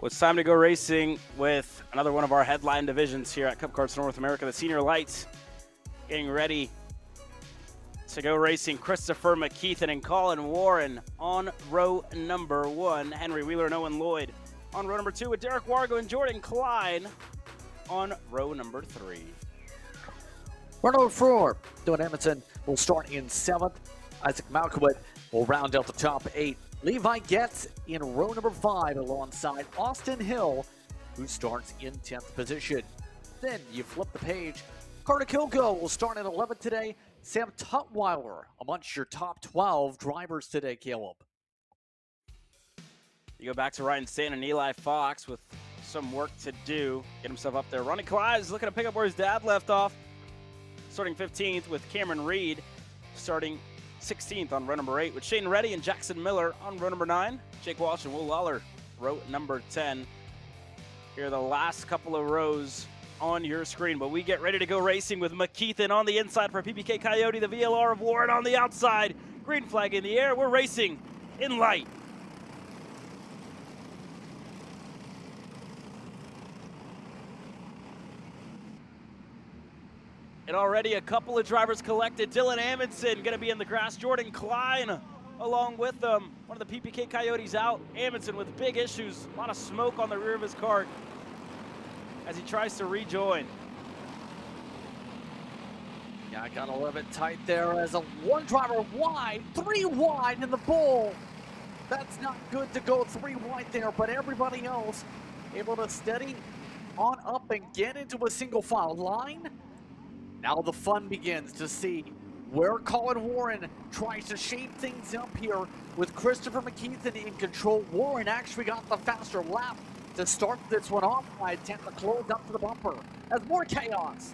S1: Well, it's time to go racing with another one of our headline divisions here at Cup Karts North America, the Senior Lights, getting ready to go racing. Christopher McKeithen and Colin Warren on row number 1. Henry Wheeler and Owen Lloyd on row number 2 with Derek Wargo and Jordan Klein on row number 3.
S2: Row number 4, Dylan Edmondson will start in 7th. Isaac Malkowit will round out the top 8. Levi Getz in row number 5 alongside Austin Hill, who starts in 10th position. Then you flip the page. Carter Kilgo will start at 11th today. Sam Tutwiler amongst your top 12 drivers today, Caleb.
S1: You go back to Ryan Stanton and Eli Fox with some work to do. Get himself up there. Ronnie Clyde is looking to pick up where his dad left off. Starting 15th with Cameron Reed. Starting 16th on row number 8 with Shane Reddy and Jackson Miller on row number 9. Jake Walsh and Will Lawler, row number 10. Here are the last couple of rows on your screen, but we get ready to go racing with McKeithen on the inside for PPK Coyote, the VLR of Warren on the outside. Green flag in the air. We're racing in light. And already a couple of drivers collected. Dylan Amundsen going to be in the grass. Jordan Klein along with them. One of the PPK Coyotes out. Amundsen with big issues. A lot of smoke on the rear of his kart as he tries to rejoin.
S2: Yeah, I got a little bit tight there as a one driver wide, 3 wide in the bull. That's not good to go 3 wide there, but everybody else able to steady on up and get into a single file line. Now the fun begins to see where Colin Warren tries to shape things up here with Christopher McKeithen in control. Warren actually got the faster lap to start this one off by attempt to close up to the bumper as more chaos.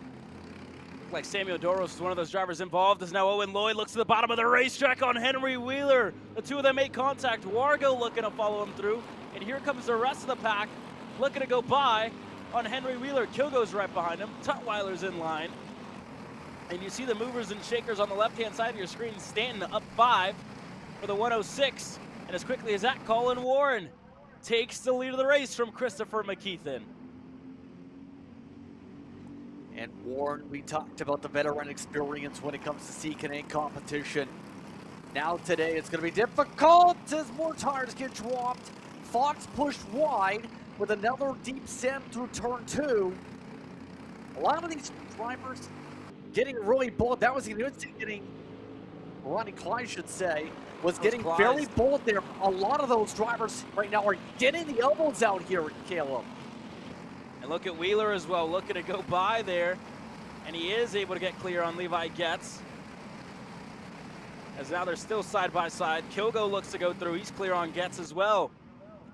S1: Like Samuel Doros is one of those drivers involved as now Owen Lloyd looks to the bottom of the racetrack on Henry Wheeler. The two of them make contact. Wargo looking to follow him through. And here comes the rest of the pack looking to go by on Henry Wheeler. Kilgo's right behind him. Tutwiler's in line. And you see the movers and shakers on the left-hand side of your screen. Stanton up 5 for the 106. And as quickly as that, Colin Warren takes the lead of the race from Christopher McKeithen.
S2: And Warren, we talked about the veteran experience when it comes to CKNA competition. Now today it's going to be difficult as more tires get dropped. Fox pushed wide with another deep send through turn 2. A lot of these drivers getting really bold. That was getting, Ronnie Klein should say, was getting
S1: Klein.
S2: very bold there. A lot of those drivers right now are getting the elbows out here, Caleb.
S1: And look at Wheeler as well, looking to go by there. And he is able to get clear on Levi Getz. As now they're still side by side. Kilgo looks to go through. He's clear on Getz as well.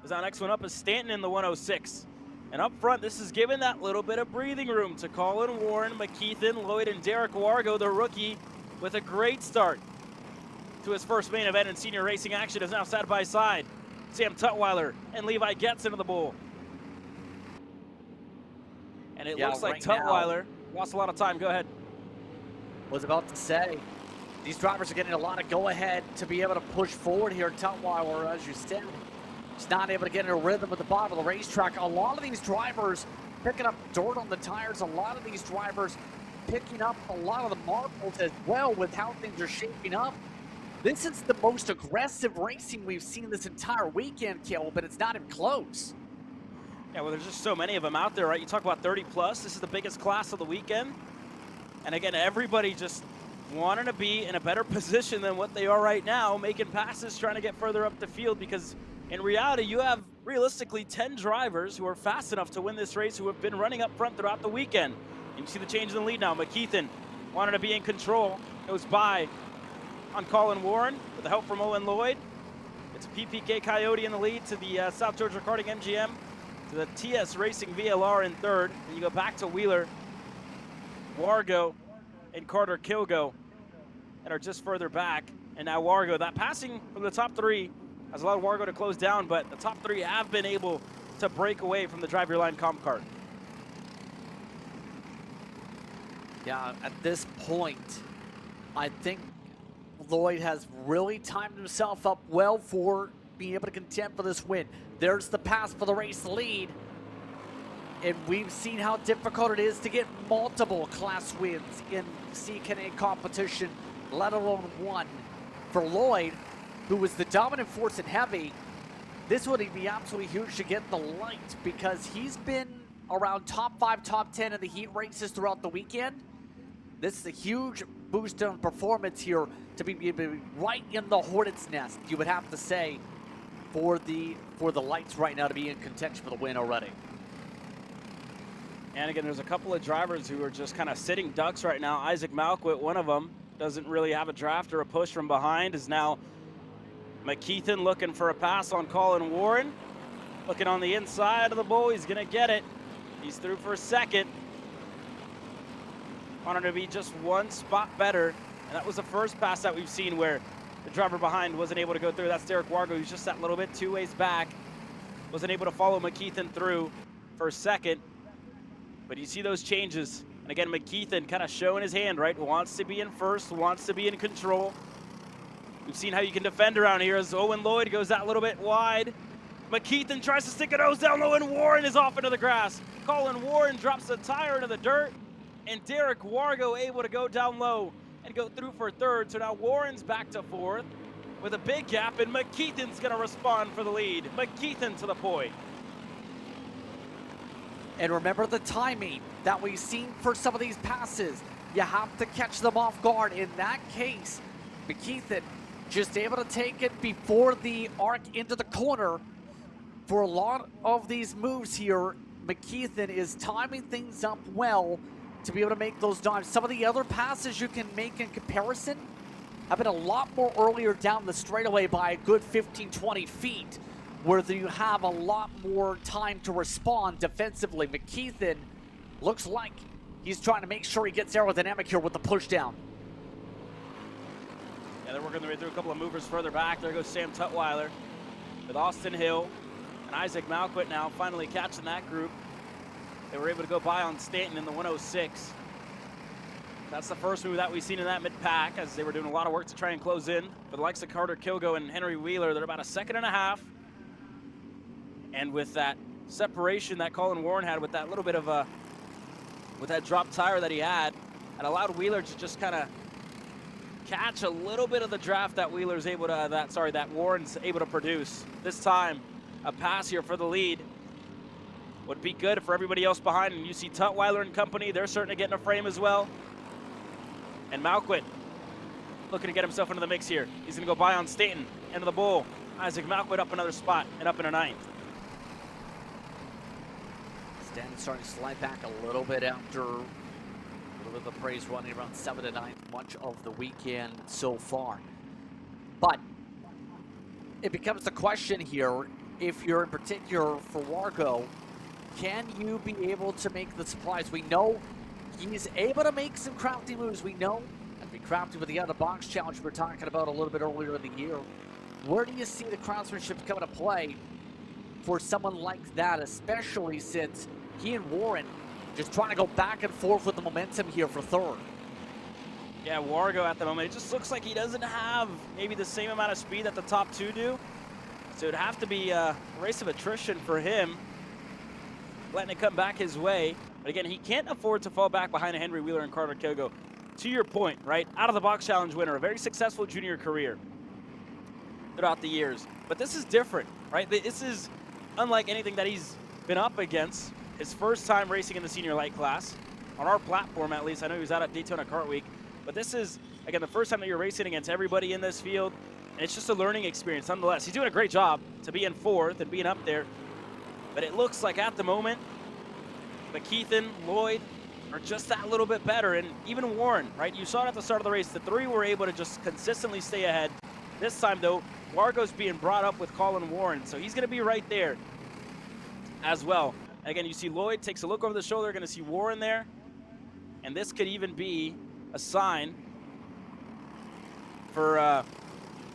S1: As our next one up is Stanton in the 106. And up front, this is giving that little bit of breathing room to Colin Warren, McKeithen, Lloyd, and Derek Wargo, the rookie, with a great start to his first main event in senior racing action. Is now side by side. Sam Tutwiler and Levi Getz into the bull. And it looks like Tutwiler lost a lot of time. Go ahead.
S2: Was about to say, these drivers are getting a lot of go-ahead to be able to push forward here. Tutwiler, as you said, is not able to get in a rhythm at the bottom of the racetrack. A lot of these drivers picking up dirt on the tires. A lot of these drivers picking up a lot of the marbles as well with how things are shaping up. This is the most aggressive racing we've seen this entire weekend, Caleb, but it's not even close.
S1: Yeah, well, there's just so many of them out there, right? You talk about 30 plus. This is the biggest class of the weekend. And again, everybody just wanting to be in a better position than what they are right now, making passes, trying to get further up the field, because in reality, you have realistically 10 drivers who are fast enough to win this race who have been running up front throughout the weekend. You see the change in the lead now. McKeithen wanted to be in control, goes by on Colin Warren with the help from Owen Lloyd. It's PPK Coyote in the lead to the South Georgia Karting MGM, to the TS Racing VLR in third. And you go back to Wheeler, Wargo, and Carter Kilgo, and are just further back. And now Wargo, that passing from the top three has allowed Wargo to close down, but the top three have been able to break away from the Drive Your Line comp cart.
S2: Yeah, at this point, I think Lloyd has really timed himself up well for being able to contend for this win. There's the pass for the race lead. And we've seen how difficult it is to get multiple class wins in CKNA competition, let alone one. For Lloyd, who was the dominant force in heavy, this would be absolutely huge to get the light, because he's been around top 5, top 10 in the heat races throughout the weekend. This is a huge boost in performance here to be right in the hornet's nest, you would have to say, for the lights right now to be in contention for the win already.
S1: And again, there's a couple of drivers who are just kind of sitting ducks right now. Isaac Malquit, one of them, doesn't really have a draft or a push from behind, is now McKeithen looking for a pass on Colin Warren. Looking on the inside of the bull, he's gonna get it. He's through for a second. Wanted to be just one spot better, and that was the first pass that we've seen where the driver behind wasn't able to go through. That's Derek Wargo, who's just that little bit 2 ways back. Wasn't able to follow McKeithen through for a second. But you see those changes. And again, McKeithen kind of showing his hand, right? Wants to be in first, wants to be in control. We've seen how you can defend around here as Owen Lloyd goes that little bit wide. McKeithen tries to stick a nose down low, and Warren is off into the grass. Colin Warren drops the tire into the dirt, and Derek Wargo able to go down low and go through for third. So now Warren's back to fourth with a big gap, and McKeithen's going to respond for the lead. McKeithen to the point.
S2: And remember the timing that we've seen for some of these passes. You have to catch them off guard. In that case, McKeithen just able to take it before the arc into the corner. For a lot of these moves here, McKeithen is timing things up well to be able to make those dives. Some of the other passes you can make in comparison have been a lot more earlier down the straightaway by a good 15-20 feet, where you have a lot more time to respond defensively. McKeithen looks like he's trying to make sure he gets aerodynamic here with the push down.
S1: Yeah, they're working their way through a couple of movers further back. There goes Sam Tutwiler with Austin Hill and Isaac Malquit now finally catching that group. They were able to go by on Stanton in the 106. That's the first move that we've seen in that mid-pack, as they were doing a lot of work to try and close in. For the likes of Carter Kilgo and Henry Wheeler, they're about a second and a half. And with that separation that Colin Warren had with that little bit of a, with that drop tire that he had, it allowed Wheeler to just kind of catch a little bit of the draft that Wheeler's able to, that Warren's able to produce. This time, a pass here for the lead would be good for everybody else behind. And you see Tutwiler and company, they're starting to get in a frame as well. And Malquit looking to get himself into the mix here. He's going to go by on Staten, end of the bowl. Isaac Malquit up another spot and up into 9th.
S2: Stanton starting to slide back a little bit after a little bit of the praise running around 7 to 9 much of the weekend so far. But it becomes the question here, if you're in particular for Wargo, can you be able to make the surprise? We know he's able to make some crafty moves. We know and be crafty with the out-of-the-box challenge we were talking about a little bit earlier in the year. Where do you see the craftsmanship come into play for someone like that, especially since he and Warren just trying to go back and forth with the momentum here for third?
S1: Yeah, Wargo at the moment, it just looks like he doesn't have maybe the same amount of speed that the top two do. So it'd have to be a race of attrition for him, letting it come back his way. But again, he can't afford to fall back behind a Henry Wheeler and Carter Kilgo. To your point, right? Out of the box challenge winner, a very successful junior career throughout the years. But this is different, right? This is unlike anything that he's been up against. His first time racing in the senior light class, on our platform at least. I know he was out at Daytona Kart Week. But this is, again, the first time that you're racing against everybody in this field. And it's just a learning experience nonetheless. He's doing a great job to be in 4th and being up there. But it looks like at the moment, McKeithen, Lloyd are just that little bit better. And even Warren, right? You saw it at the start of the race. The 3 were able to just consistently stay ahead. This time, though, Wargo's being brought up with Colin Warren. So he's going to be right there as well. Again, you see Lloyd takes a look over the shoulder. Going to see Warren there. And this could even be a sign for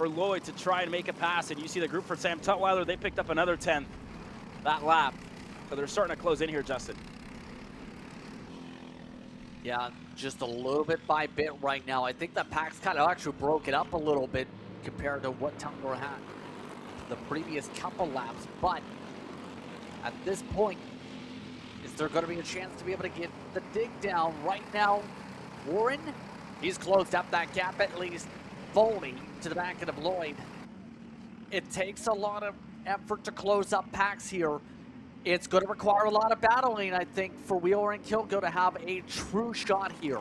S1: Lloyd to try and make a pass. And you see the group for Sam Tutwiler, they picked up another 10th that lap. So they're starting to close in here, Justin.
S2: Yeah, just a little bit by bit right now. I think that pack's kind of actually broken up a little bit compared to what Tutwiler had the previous couple laps. But at this point, is there going to be a chance to be able to get the dig down right now? Warren, he's closed up that gap at least fully to the back of Lloyd. It takes a lot of effort to close up packs here. It's going to require a lot of battling, I think, for Wheeler and Kilgo to have a true shot here.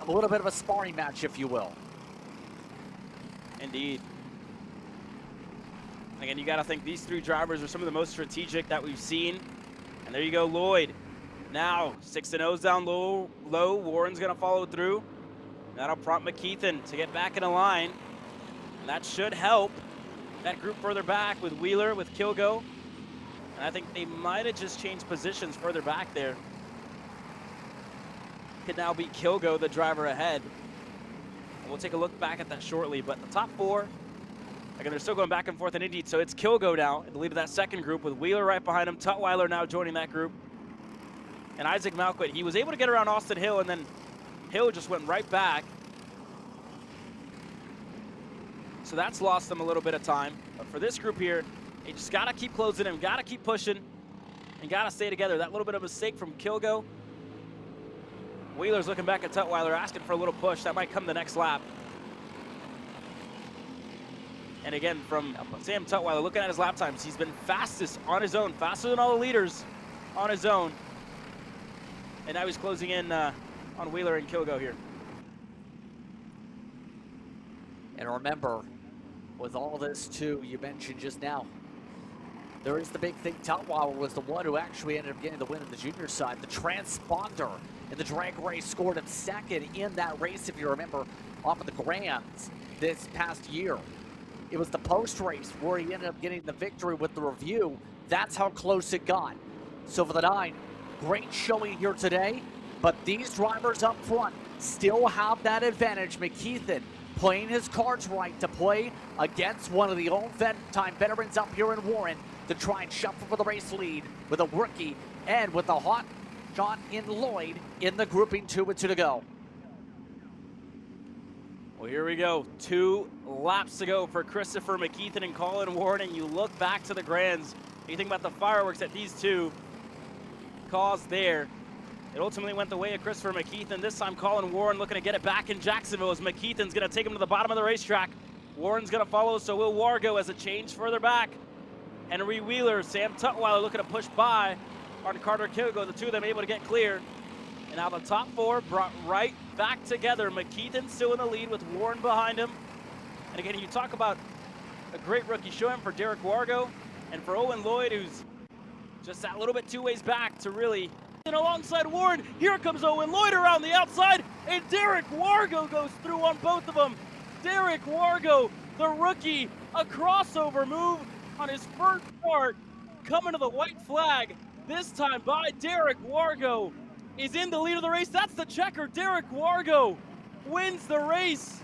S2: A little bit of a sparring match, if you will.
S1: Indeed. Again, you got to think these 3 drivers are some of the most strategic that we've seen. And there you go, Lloyd. Now, 6 to nose down low. Warren's going to follow through. That'll prompt McKeithen to get back in a line. And that should help that group further back with Wheeler, with Kilgo. And I think they might have just changed positions further back there. Could now be Kilgo, the driver ahead. And we'll take a look back at that shortly. But the top 4, again, they're still going back and forth in Indy. So it's Kilgo now in the lead of that second group with Wheeler right behind him. Tutwiler now joining that group. And Isaac Malquit, he was able to get around Austin Hill, and then Hill just went right back. So that's lost them a little bit of time. But for this group here, you just got to keep closing in, got to keep pushing, and got to stay together. That little bit of mistake from Kilgo. Wheeler's looking back at Tutwiler, asking for a little push. That might come the next lap. And again, from Sam Tutwiler, looking at his lap times, he's been fastest on his own, faster than all the leaders on his own. And now he's closing in on Wheeler and Kilgo here.
S2: And remember, with all this too, you mentioned just now, there is the big thing. Tutwiler was the one who actually ended up getting the win on the junior side. The transponder in the drag race scored him second in that race, if you remember, off of the Grands this past year. It was the post race where he ended up getting the victory with the review. That's how close it got. So for the 9, great showing here today, but these drivers up front still have that advantage. McKeithen playing his cards right to play against one of the old-time veterans up here in Warren to try and shuffle for the race lead with a rookie and with a hot shot in Lloyd in the grouping 2 with 2 to go.
S1: Well, here we go. 2 laps to go for Christopher McKeithen and Colin Warren. And you look back to the Grands, you think about the fireworks that these 2 caused there. It ultimately went the way of Christopher McKeithen. This time, Colin Warren looking to get it back in Jacksonville as McKeithen's going to take him to the bottom of the racetrack. Warren's going to follow, so will Wargo as a change further back. Henry Wheeler, Sam Tutwiler looking to push by on Carter Kilgo. The 2 of them able to get clear. And now the top four brought right back together. McKeithen still in the lead with Warren behind him. And again, you talk about a great rookie showing for Derek Wargo and for Owen Lloyd, who's just that little bit two ways back to really. And alongside Warren, here comes Owen Lloyd around the outside, and Derek Wargo goes through on both of them. Derek Wargo, the rookie, a crossover move on his first start, coming to the white flag, this time by Derek Wargo, is in the lead of the race. That's the checker. Derek Wargo wins the race.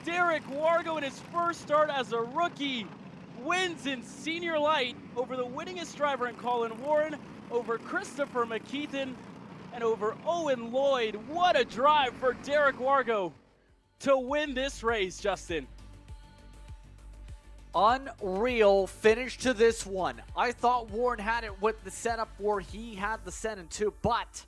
S1: Derek Wargo in his first start as a rookie wins in senior light over the winningest driver in Colin Warren, over Christopher McKeithen, and over Owen Lloyd. What a drive for Derek Wargo to win this race, Justin.
S2: Unreal finish to this one. I thought Warren had it with the setup where he had the set in two, but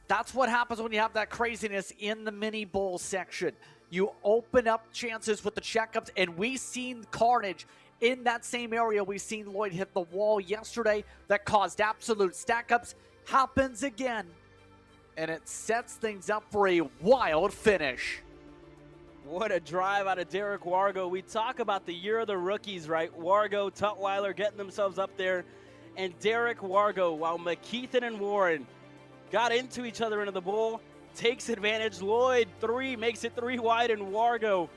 S2: that's what happens when you have that craziness in the mini bowl section. You open up chances with the checkups, and we've seen carnage in that same area. We've seen Lloyd hit the wall yesterday that caused absolute stack-ups. Happens again, and it sets things up for a wild finish.
S1: What a drive out of Derek Wargo. We talk about the year of the rookies, right? Wargo, Tutwiler getting themselves up there, and Derek Wargo, while McKeithen and Warren got into each other into the bowl, takes advantage. Lloyd makes it three wide, and Wargo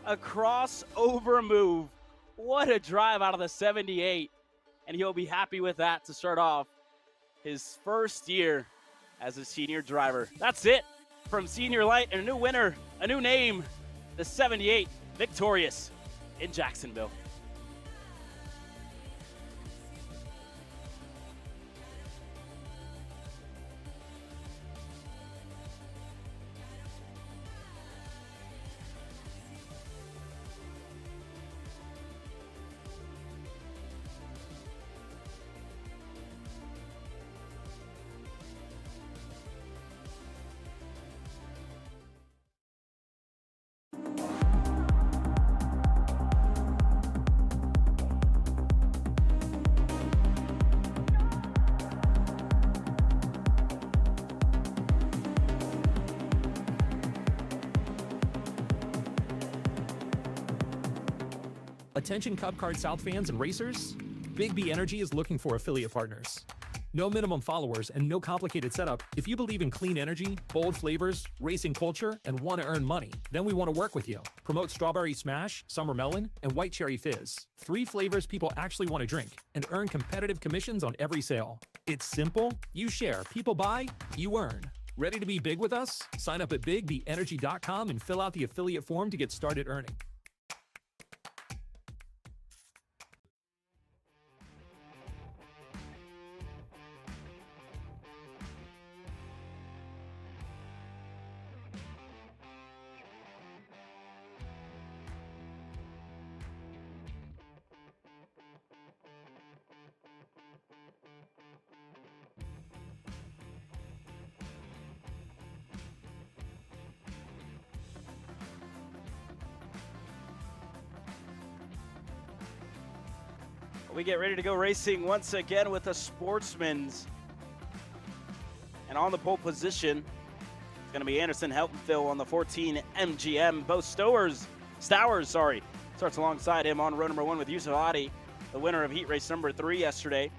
S1: a crossover move. What a drive out of the 78, and he'll be happy with that to start off his first year as a senior driver. That's it from Senior Light, and a new winner, a new name, the 78, victorious in Jacksonville.
S7: Attention Cup Card South fans and racers, Big B Energy is looking for affiliate partners. No minimum followers and no complicated setup. If you believe in clean energy, bold flavors, racing culture, and want to earn money, then we want to work with you. Promote Strawberry Smash, Summer Melon, and White Cherry Fizz. 3 flavors people actually want to drink, and earn competitive commissions on every sale. It's simple. You share, people buy, you earn. Ready to be big with us? Sign up at bigbeenergy.com and fill out the affiliate form to get started earning.
S1: We get ready to go racing once again with the Sportsmans. And on the pole position, it's going to be Anderson Heltenfil on the 14 MGM. Bo Stowers, starts alongside him on row number 1 with Yusuf Adi, the winner of heat race number 3 yesterday.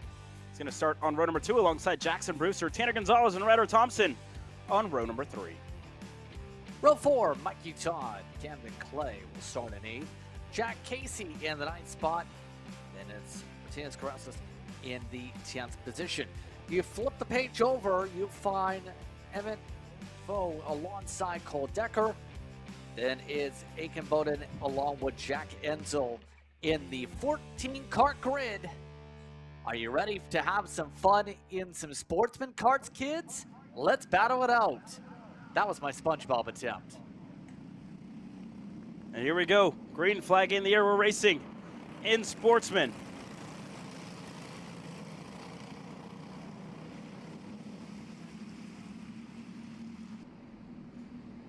S1: He's going to start on row number 2 alongside Jackson Brewster, Tanner Gonzalez, and Ryder Thompson on row number 3.
S2: Row 4, Mikey Todd, Camden Clay will start in 8th. Jack Casey in the 9th spot. Then it's Martinez Carrasas in the 10th position. You flip the page over, you find Evan Foe alongside Cole Decker. Then it's Aiken Bowden along with Jack Enzel in the 14 kart grid. Are you ready to have some fun in some sportsman carts, kids? Let's battle it out. That was my SpongeBob attempt.
S1: And here we go. Green flag in the air. We're racing in Sportsman.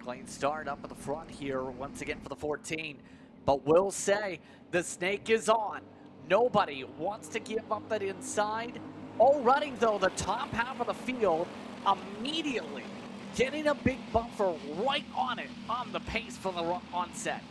S2: Clean start up at the front here once again for the 14. But we'll say the snake is on. Nobody wants to give up that inside. Already though, the top half of the field immediately getting a big bumper right on it, on the pace for the onset.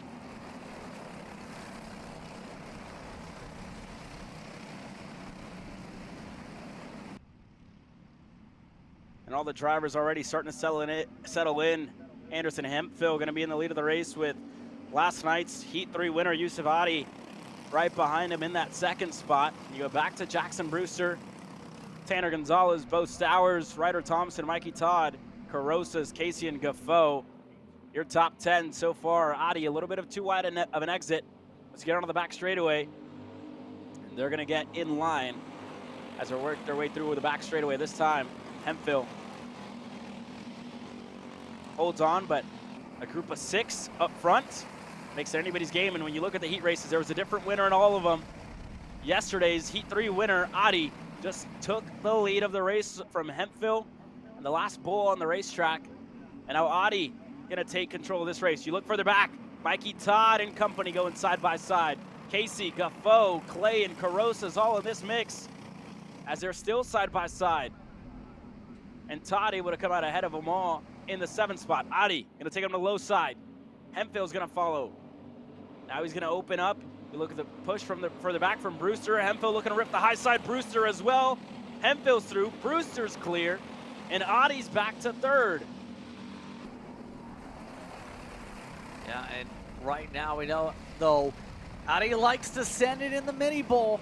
S1: And all the drivers already starting to settle in. Anderson Hemphill going to be in the lead of the race with last night's Heat 3 winner, Yusuf Adi, right behind him in that second spot. You go back to Jackson Brewster, Tanner Gonzalez, Bo Stowers, Ryder Thompson, Mikey Todd, Carosas, Casey, and Gaffoe. Your top 10 so far. Adi, a little bit of too wide of an exit. Let's get onto the back straightaway. And they're going to get in line as they work their way through the back straightaway. This time, Hemphill holds on, but a group of 6 up front makes it anybody's game. And when you look at the heat races, there was a different winner in all of them. Yesterday's Heat 3 winner, Adi, just took the lead of the race from Hemphill and the last bull on the racetrack. And now Adi gonna take control of this race. You look further back, Mikey Todd and company going side by side. Casey, Gaffoe, Clay, and Carosas all in this mix as they're still side by side. And Todd able to come out ahead of them all in the 7th spot. Adi gonna take him to the low side. Hemphill's gonna follow. Now he's gonna open up. You look at the push from the further back from Brewster. Hemphill looking to rip the high side. Brewster as well. Hemphill's through. Brewster's clear. And Adi's back to 3rd.
S2: Yeah, and right now we know, though, Adi likes to send it in the mini bowl.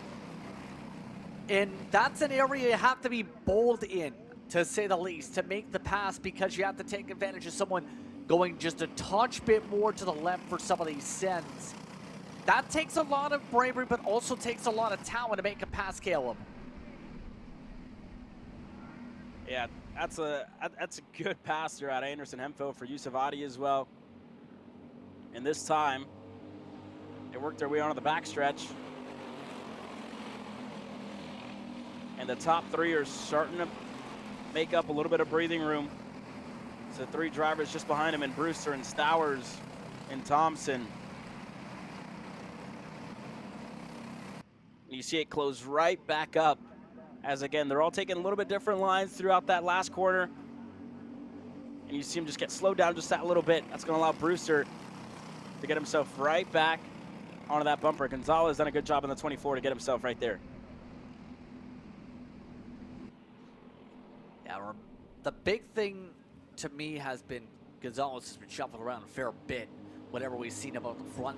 S2: And that's an area you have to be bold in, to say the least, to make the pass, because you have to take advantage of someone going just a touch bit more to the left for some of these sends. That takes a lot of bravery, but also takes a lot of talent to make a pass, Caleb.
S1: Yeah, that's a good pass there out of Anderson Hemphill for Yusuf Adi as well. And this time, they worked their way onto the backstretch. And the top 3 are starting to make up a little bit of breathing room. So 3 drivers just behind him, and Brewster and Stowers and Thompson. You see it close right back up as, again, they're all taking a little bit different lines throughout that last corner. And you see him just get slowed down just that little bit. That's going to allow Brewster to get himself right back onto that bumper. Gonzalez done a good job on the 24 to get himself right there.
S2: Yeah, the big thing to me has been Gonzalez has been shuffled around a fair bit. Whatever we've seen about the front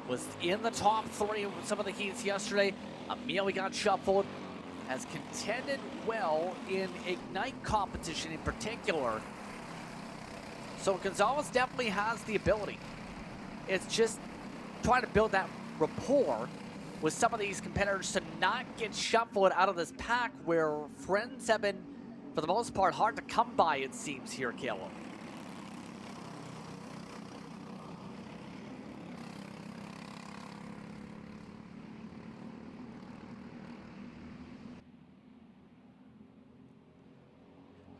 S2: was in the top 3 with some of the heats yesterday. Emil got shuffled, has contended well in Ignite competition in particular. So Gonzalez definitely has the ability. It's just trying to build that rapport with some of these competitors to not get shuffled out of this pack where friends have been, for the most part, hard to come by, it seems, here, Caleb.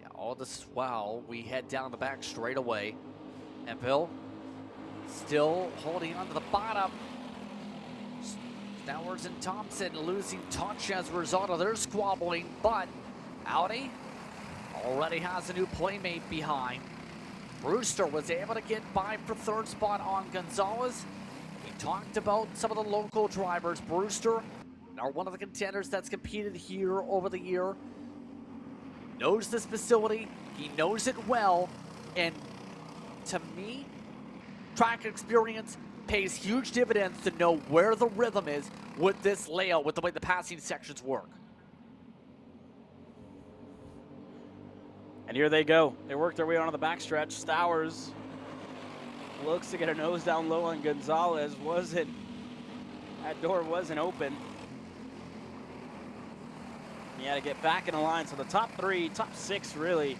S2: Yeah, all this while, we head down the back straight away. And Bill still holding on to the bottom. Stowers and Thompson losing touch as a result of their squabbling, but Audi already has a new playmate behind. Brewster was able to get by for 3rd spot on Gonzalez. We talked about some of the local drivers. Brewster are one of the contenders that's competed here over the year. Knows this facility, he knows it well, and to me, track experience pays huge dividends to know where the rhythm is with this layout, with the way the passing sections work.
S1: And here they go. They work their way onto the backstretch. Stowers looks to get a nose down low on Gonzalez. That door wasn't open. He had to get back in the line. So the top 3, top 6 really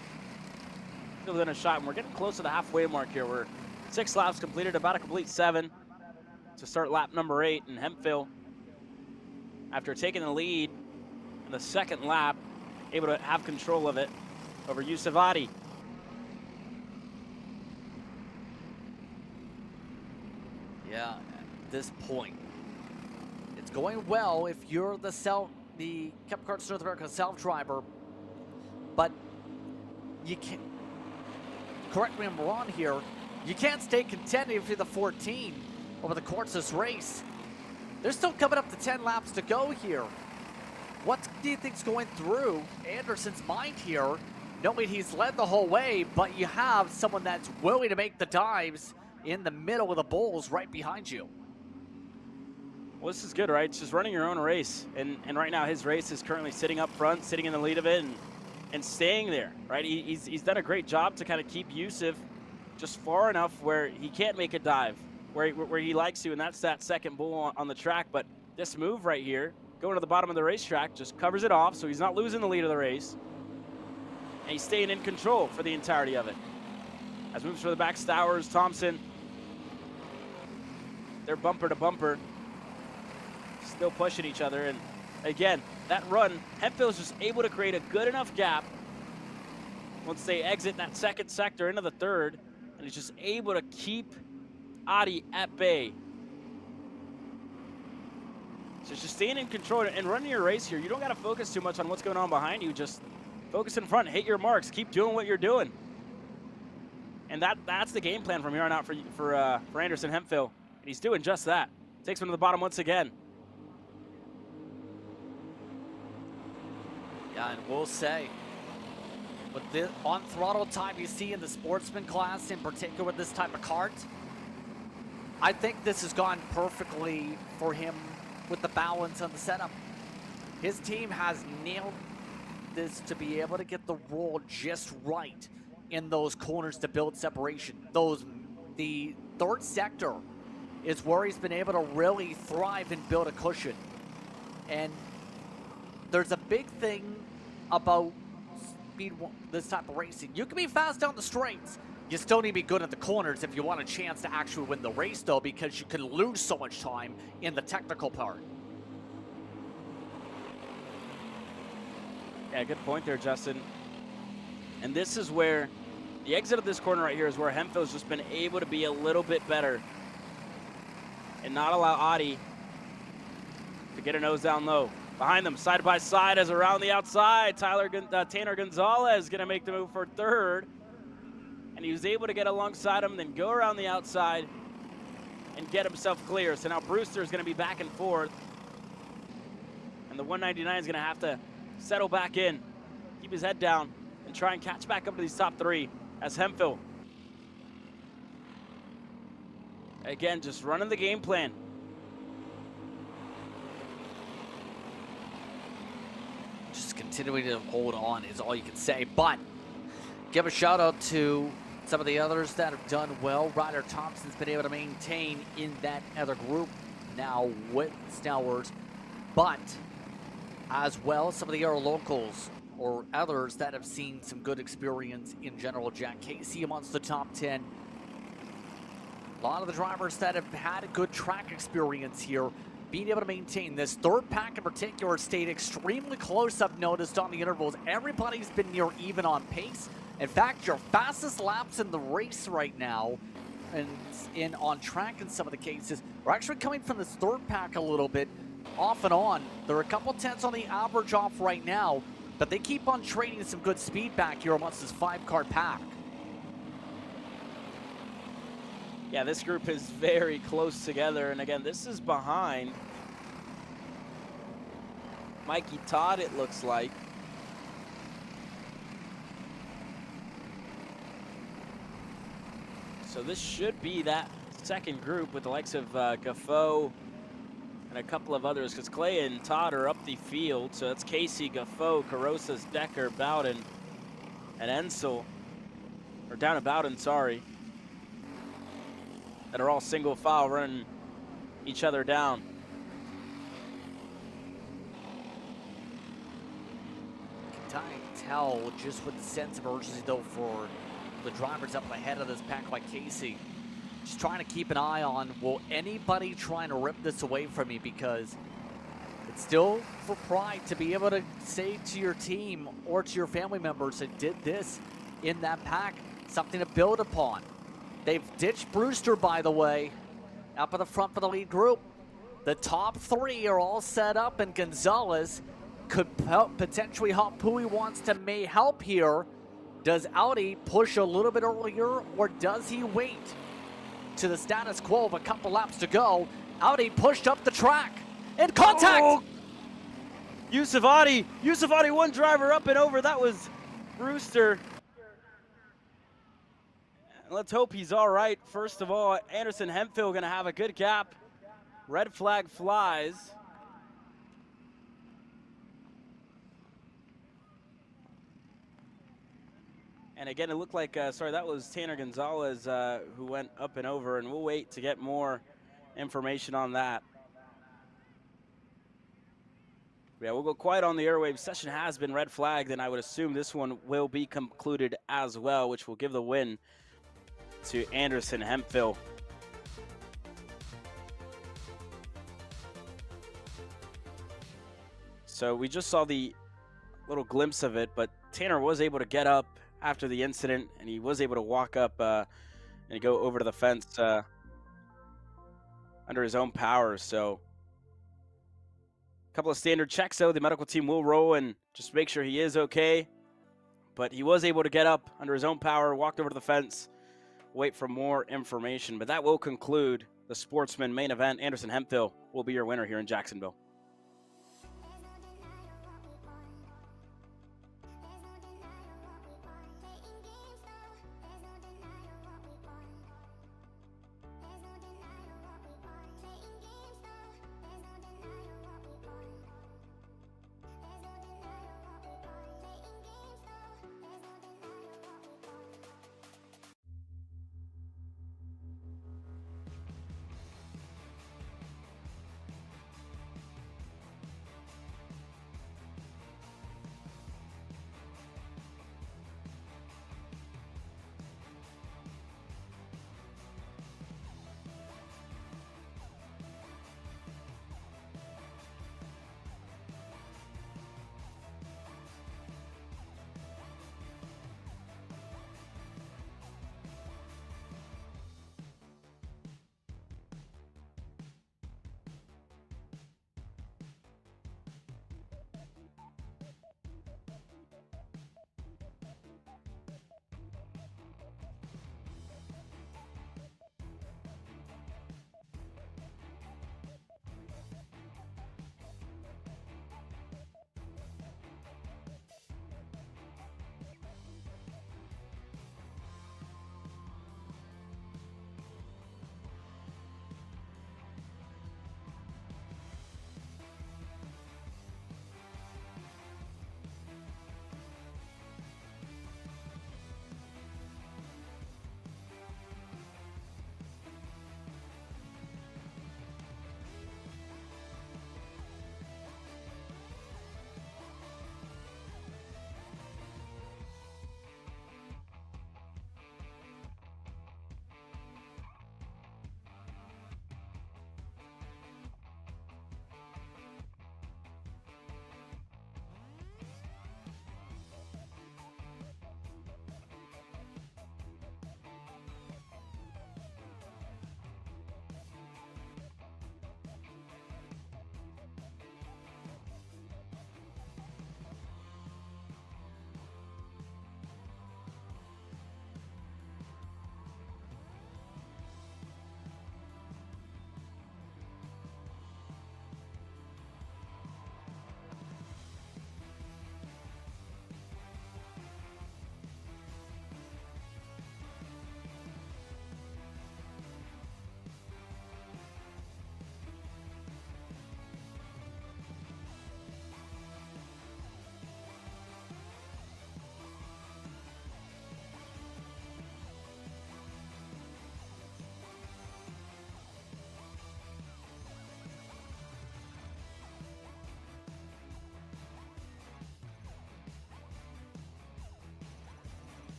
S1: still in a shot. And we're getting close to the halfway mark here. We're 6 laps completed, about a complete 7 to start lap number 8. And Hemphill, after taking the lead in the 2nd lap, able to have control of it over Yusuf Adi.
S2: Yeah, at this point, it's going well if you're the Cup Karts North America self-driver, but you can't, correct me if I'm wrong here, you can't stay content if you're the 14 over the course of this race. They're still coming up to 10 laps to go here. What do you think's going through Anderson's mind here, knowing he's led the whole way, but you have someone that's willing to make the dives in the middle of the bulls right behind you?
S1: Well, this is good, right? It's just running your own race. And right now his race is currently sitting up front, sitting in the lead of it, and staying there, right? He's done a great job to kind of keep Yusuf just far enough where he can't make a dive, where he likes to, and that's that second bull on the track. But this move right here, going to the bottom of the racetrack, just covers it off, so he's not losing the lead of the race. And he's staying in control for the entirety of it. As moves for the back, Stowers, Thompson. They're bumper to bumper. Still pushing each other, and again, that run, Hemphill is just able to create a good enough gap once they exit that second sector into the third, and he's just able to keep Adi at bay. So just staying in control and running your race here. You don't got to focus too much on what's going on behind you. Just focus in front, hit your marks, keep doing what you're doing. And that's the game plan from here on out for Anderson Hemphill, and he's doing just that. Takes him to the bottom once again.
S2: Yeah, and we'll say, with the on-throttle time you see in the sportsman class, in particular with this type of kart, I think this has gone perfectly for him with the balance on the setup. His team has nailed this to be able to get the roll just right in those corners to build separation. The third sector is where he's been able to really thrive and build a cushion. And there's a big thing about speed, this type of racing. You can be fast down the straights. You still need to be good at the corners if you want a chance to actually win the race, though, because you can lose so much time in the technical part.
S1: Yeah, good point there, Justin. And this is where the exit of this corner right here is where Hemphill's just been able to be a little bit better and not allow Adi to get a nose down low. Behind them, side by side, as around the outside, Tanner Gonzalez going to make the move for third. And he was able to get alongside him, then go around the outside and get himself clear. So now Brewster is going to be back and forth. And the 199 is going to have to settle back in, keep his head down, and try and catch back up to these top three as Hemphill. Again, just running the game plan.
S2: Just continuing to hold on is all you can say. But give a shout out to some of the others that have done well. Ryder Thompson's been able to maintain in that other group now with Stowers. But as well, some of the other locals or others that have seen some good experience in general. Jack Casey amongst the top 10. A lot of the drivers that have had a good track experience here being able to maintain. This third pack in particular stayed extremely close, I've noticed, on the intervals. Everybody's been near even on pace. In fact, your fastest laps in the race right now, and on track in some of the cases, are actually coming from this third pack a little bit off and on. There are a couple tenths on the average off right now, but they keep on trading some good speed back here amongst this 5-car pack.
S1: Yeah, this group is very close together. And again, this is behind Mikey Todd, it looks like. So this should be that second group with the likes of Gaffo and a couple of others, because Clay and Todd are up the field. So that's Casey, Gaffo, Carosas, Decker, Bowden, and Ensel. Or down at Bowden, sorry. That are all single file running each other down.
S2: Can I tell just with the sense of urgency, though, for the drivers up ahead of this pack like Casey? Just trying to keep an eye on, will anybody trying to rip this away from me? Because it's still for pride to be able to say to your team or to your family members that did this in that pack, something to build upon. They've ditched Brewster, by the way, up at the front for the lead group. The top three are all set up, and Gonzalez could potentially help who he wants to may help here Does Audi push a little bit earlier, or does he wait to the status quo of a couple laps to go? Audi pushed up the track. In contact!
S1: Oh! Yusuf Adi, one driver up and over. That was Brewster. Let's hope he's all right. First of all, Anderson Hemphill gonna have a good gap. Red flag flies. And again, it looked like, sorry, that was Tanner Gonzalez who went up and over, and we'll wait to get more information on that. Yeah, we'll go quiet on the airwaves. Session has been red flagged, and I would assume this one will be concluded as well, which will give the win to Anderson Hemphill. So we just saw the little glimpse of it, but Tanner was able to get up after the incident, and he was able to walk up and go over to the fence under his own power. So a couple of standard checks, though. The medical team will roll and just make sure he is okay. But he was able to get up under his own power, walked over to the fence, wait for more information. But that will conclude the Sportsman main event. Anderson Hemphill will be your winner here in Jacksonville.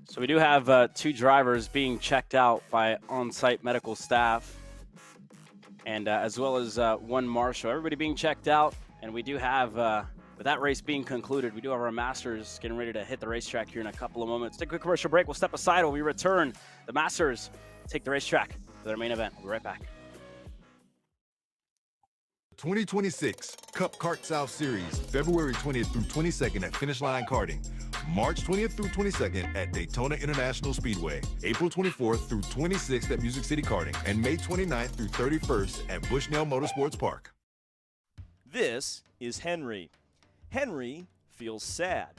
S1: So we do have 2 drivers being checked out by on-site medical staff, and as well as 1 marshal. Everybody being checked out, and we do have, with that race being concluded, we do have our Masters getting ready to hit the racetrack here in a couple of moments. Take a quick commercial break. We'll step aside when we return. The Masters take the racetrack for their main event. We'll be right back.
S18: 2026 Cup Kart South Series, February 20th through 22nd at Finish Line Karting. March 20th through 22nd at Daytona International Speedway. April 24th through 26th at Music City Karting. And May 29th through 31st at Bushnell Motorsports Park.
S19: This is Henry. Henry feels sad.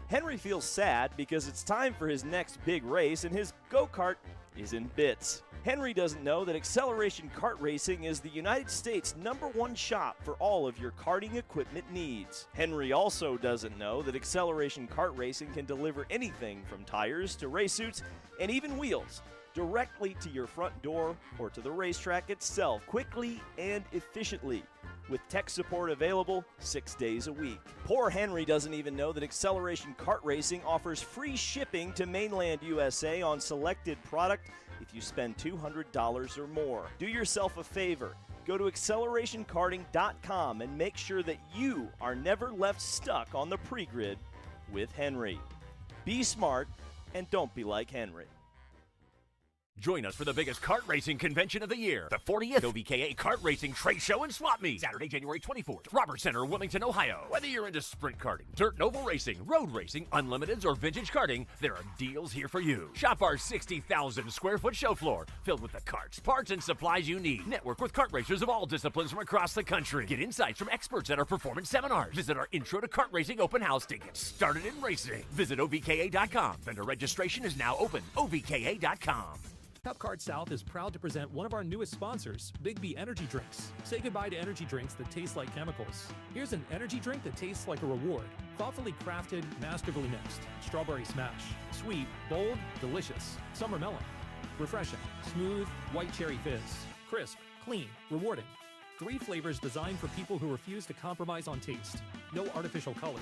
S19: Henry feels sad because it's time for his next big race and his go-kart is in bits. Henry doesn't know that Acceleration Kart Racing is the United States' #1 shop for all of your karting equipment needs. Henry also doesn't know that Acceleration Kart Racing can deliver anything from tires to race suits and even wheels directly to your front door or to the racetrack itself, quickly and efficiently, with tech support available 6 days a week. Poor Henry doesn't even know that Acceleration Kart Racing offers free shipping to mainland USA on selected product if you spend $200 or more. Do yourself a favor. Go to accelerationkarting.com and make sure that you are never left stuck on the pre-grid with Henry. Be smart and don't be like Henry.
S20: Join us for the biggest kart racing convention of the year, the 40th OVKA Kart Racing Trade Show and Swap Meet, Saturday, January 24th, Roberts Center, Wilmington, Ohio. Whether you're into sprint karting, dirt and oval racing, road racing, unlimiteds, or vintage karting, there are deals here for you. Shop our 60,000 square foot show floor, filled with the karts, parts, and supplies you need. Network with kart racers of all disciplines from across the country. Get insights from experts at our performance seminars. Visit our Intro to Kart Racing open house to get started in racing. Visit OVKA.com. Vendor registration is now open. OVKA.com.
S7: Cup Kart South is proud to present one of our newest sponsors, Big B Energy Drinks. Say goodbye to energy drinks that taste like chemicals. Here's an energy drink that tastes like a reward. Thoughtfully crafted, masterfully mixed. Strawberry smash. Sweet, bold, delicious. Summer melon. Refreshing. Smooth, white cherry fizz. Crisp, clean, rewarding. 3 flavors designed for people who refuse to compromise on taste. No artificial colors.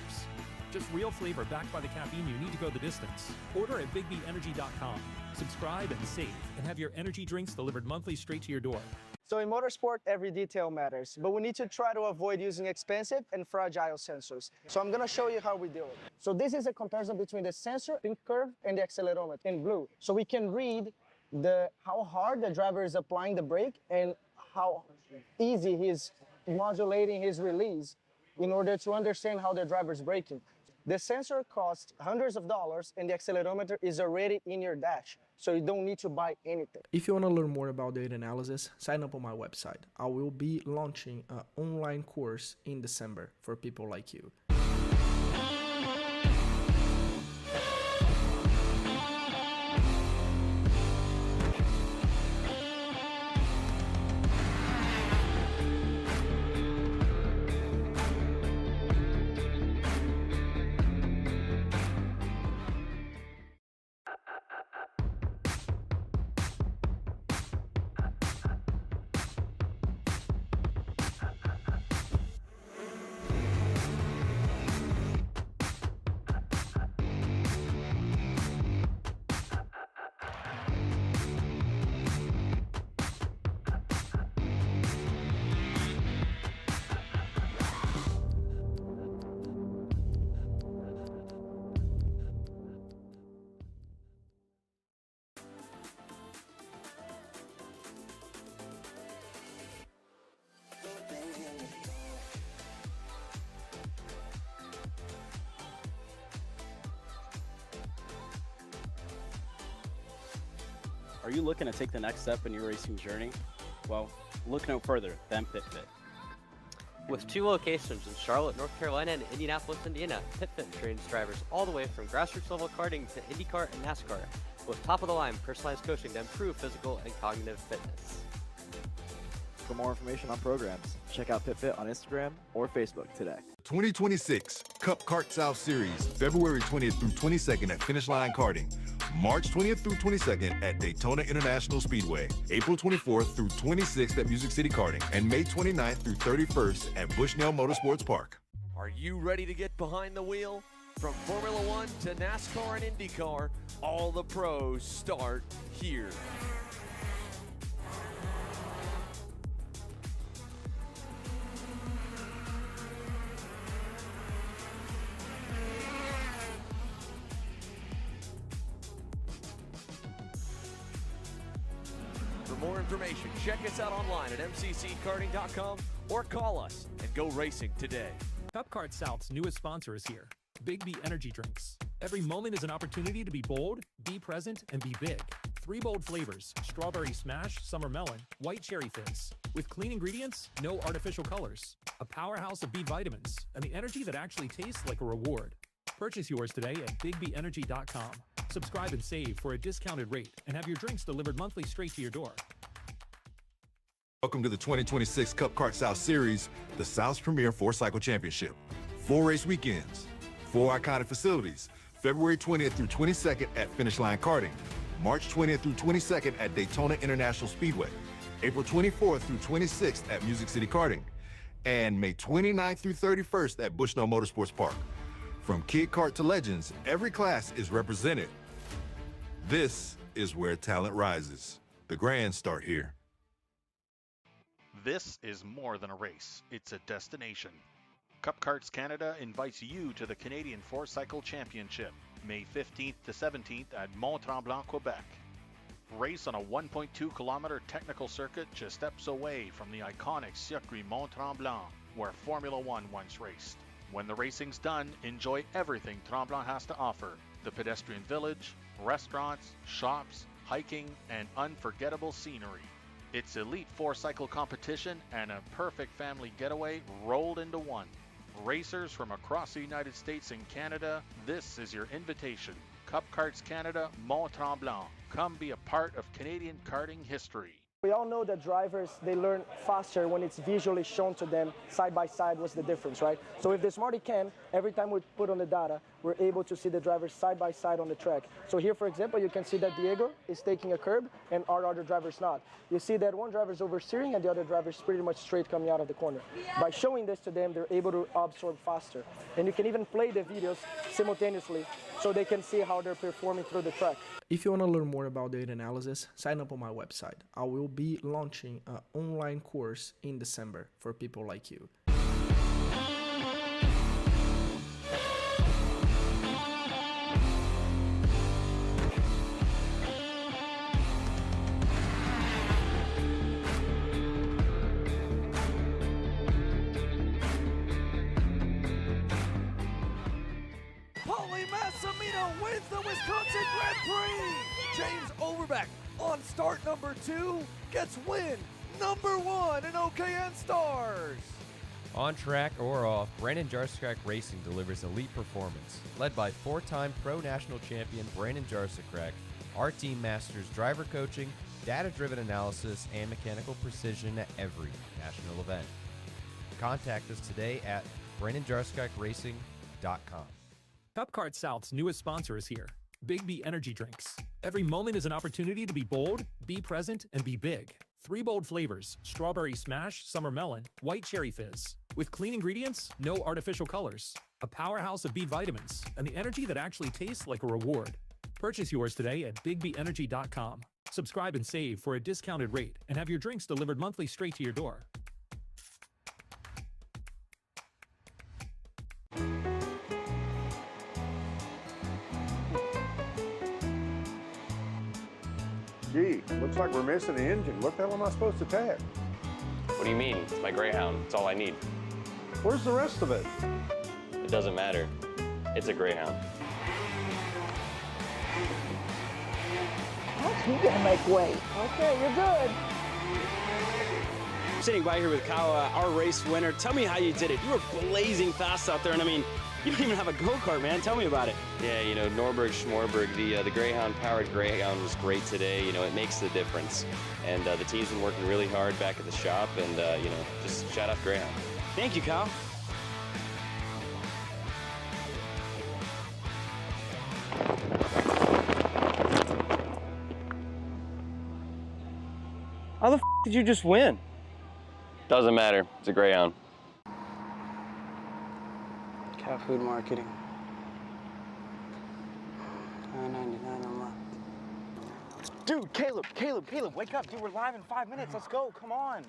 S7: Just real flavor backed by the caffeine you need to go the distance. Order at BigBenergy.com. Subscribe and save, and have your energy drinks delivered monthly straight to your door.
S3: So in motorsport, every detail matters, but we need to try to avoid using expensive and fragile sensors. So I'm gonna show you how we do it. So this is a comparison between the sensor in curve and the accelerometer in blue. So we can read how hard the driver is applying the brake and how easy he's modulating his release in order to understand how the driver's braking. The sensor costs hundreds of dollars and the accelerometer is already in your dash, so you don't need to buy anything.
S4: If you want to learn more about data analysis, sign up on my website. I will be launching an online course in December for people like you.
S1: Are you looking to take the next step in your racing journey? Well, look no further than PitFit.
S21: With 2 locations in Charlotte, North Carolina and Indianapolis, Indiana, PitFit trains drivers all the way from grassroots level karting to IndyCar and NASCAR, with top-of-the-line personalized coaching to improve physical and cognitive fitness.
S22: For more information on programs, check out PitFit on Instagram or Facebook today.
S18: 2026 Cup Kart South Series, February 20th through 22nd at Finish Line Karting. March 20th through 22nd at Daytona International Speedway. April 24th through 26th at Music City Karting. And May 29th through 31st at Bushnell Motorsports Park.
S5: Are you ready to get behind the wheel? From Formula One to NASCAR and IndyCar, all the pros start here. For more information, check us out online at mcckarting.com or call us and go racing today.
S7: Cup Kart South's newest sponsor is here. Big B Energy Drinks. Every moment is an opportunity to be bold, be present, and be big. 3 bold flavors: strawberry smash, summer melon, white cherry fizz. With clean ingredients, no artificial colors. A powerhouse of B vitamins, and the energy that actually tastes like a reward. Purchase yours today at bigbenergy.com. Subscribe and save for a discounted rate, and have your drinks delivered monthly straight to your door.
S18: Welcome to the 2026 Cup Kart South Series, the South's premier 4-cycle championship. 4 race weekends, 4 iconic facilities. February 20th through 22nd at Finish Line Karting. March 20th through 22nd at Daytona International Speedway. April 24th through 26th at Music City Karting. And May 29th through 31st at Bushnell Motorsports Park. From kid kart to legends, every class is represented. This is where talent rises. The grands start here.
S13: This is more than a race, it's a destination. Cup Karts Canada invites you to the Canadian 4-Cycle Championship, May 15th to 17th at Mont-Tremblant, Quebec. Race on a 1.2-kilometer technical circuit just steps away from the iconic Circuit Mont-Tremblant, where Formula One once raced. When the racing's done, enjoy everything Tremblant has to offer: the pedestrian village, restaurants, shops, hiking, and unforgettable scenery. It's elite 4-cycle competition and a perfect family getaway rolled into one. Racers from across the United States and Canada, this is your invitation. Cup Karts Canada, Mont-Tremblant. Come be a part of Canadian karting history.
S3: We all know that drivers, they learn faster when it's visually shown to them side by side what's the difference, right? So if the Smarty can, every time we put on the data, we're able to see the drivers side by side on the track. So here, for example, you can see that Diego is taking a curb and our other driver's not. You see that one driver's oversteering and the other driver's pretty much straight coming out of the corner. By showing this to them, they're able to absorb faster. And you can even play the videos simultaneously so they can see how they're performing through the track.
S4: If you want to learn more about data analysis, sign up on my website. I will be launching an online course in December for people like you.
S5: Wins the Wisconsin Grand Prix. James Overbeck on start number 2 gets win number 1 in OKN Stars.
S6: On track or off, Brandon Jarsakrak Racing delivers elite performance. Led by 4-time Pro National Champion Brandon Jarsakrak, our team masters driver coaching, data-driven analysis, and mechanical precision at every national event. Contact us today at BrandonJarsakracRacing.com.
S7: Cup Kart South's newest sponsor is here. Big B Energy Drinks. Every moment is an opportunity to be bold, be present, and be big. 3 bold flavors: strawberry smash, summer melon, white cherry fizz. With clean ingredients, no artificial colors. A powerhouse of B vitamins, and the energy that actually tastes like a reward. Purchase yours today at bigbenergy.com. Subscribe and save for a discounted rate, and have your drinks delivered monthly straight to your door.
S8: Gee, looks like we're missing the engine. What the hell am I supposed to tag?
S9: What do you mean? It's my Greyhound. It's all I need.
S8: Where's the rest of it?
S9: It doesn't matter. It's a Greyhound.
S3: You gotta make way. Okay, you're good.
S10: I'm sitting by here with Kyle, our race winner. Tell me how you did it. You were blazing fast out there, and I mean, you don't even have a go-kart, man. Tell me about it.
S9: Yeah, you know, Norberg Schmorberg, the Greyhound-powered Greyhound was great today. You know, it makes the difference. And the team's been working really hard back at the shop, and, you know, just shout out Greyhound.
S10: Thank you, Kyle. How the f did you just win?
S9: Doesn't matter. It's a Greyhound.
S10: Cat food marketing. $9.99 unlocked.
S11: Dude, Caleb, wake up. Dude, we're live in 5 minutes. Let's go. Come on.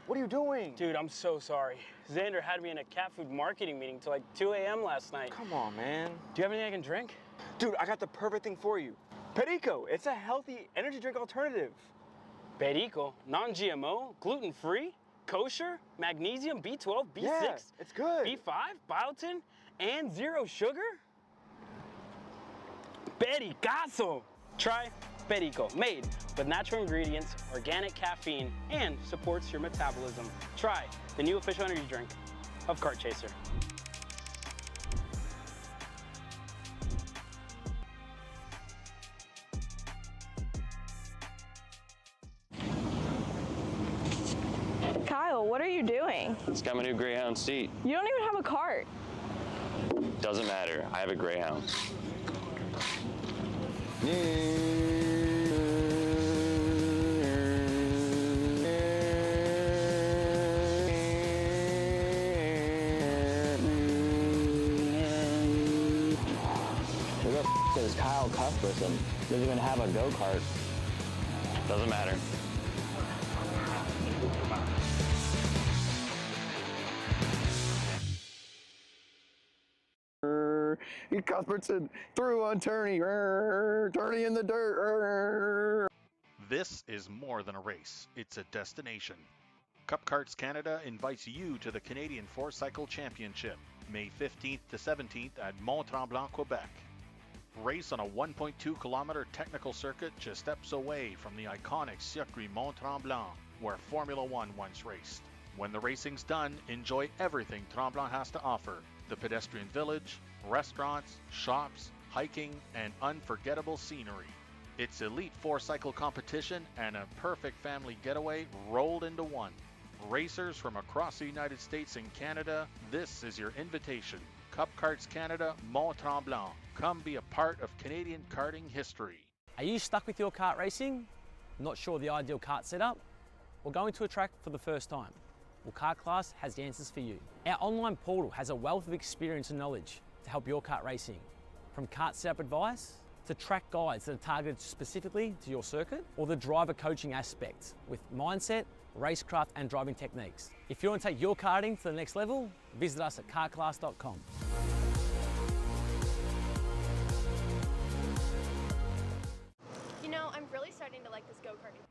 S11: What are you doing?
S10: Dude, I'm so sorry. Xander had me in a cat food marketing meeting till like 2 a.m. last night.
S11: Come on, man.
S10: Do you have anything I can drink?
S11: Dude, I got the perfect thing for you. Perico, it's a healthy energy drink alternative.
S10: Perico, non-GMO, gluten-free, kosher, magnesium, B12, B6,
S11: Yeah, it's good.
S10: B5, biotin, and 0 sugar? Pericazo! Try Perico, made with natural ingredients, organic caffeine, and supports your metabolism. Try the new official energy drink of Kart Chaser.
S12: Kyle, what are you doing?
S9: It's got my new Greyhound seat.
S12: You don't even have a cart.
S9: Doesn't matter. I have a Greyhound.
S14: Who the f is Kyle Cuthbertson? Doesn't even have a go-kart.
S9: Doesn't matter.
S11: Cuthbertson threw on Turney. Turney in the dirt.
S13: This is more than a race, it's a destination. Cup Karts Canada invites you to the Canadian 4-Cycle Championship, May 15th to 17th at Mont-Tremblant, Quebec. Race on a 1.2 kilometer technical circuit just steps away from the iconic Circuit Mont-Tremblant, where Formula One once raced. When the racing's done, enjoy everything Tremblant has to offer: the pedestrian village, restaurants, shops, hiking, and unforgettable scenery. It's elite 4-cycle competition and a perfect family getaway rolled into one. Racers from across the United States and Canada, this is your invitation. Cup Karts Canada, Mont-Tremblant. Come be a part of Canadian karting history.
S15: Are you stuck with your kart racing? Not sure the ideal kart setup? Or going to a track for the first time? Well, Kart Class has the answers for you. Our online portal has a wealth of experience and knowledge to help your kart racing. From kart setup advice to track guides that are targeted specifically to your circuit, or the driver coaching aspect with mindset, racecraft, and driving techniques. If you want to take your karting to the next level, visit us at kartclass.com.
S12: You know, I'm really starting to like this go-karting.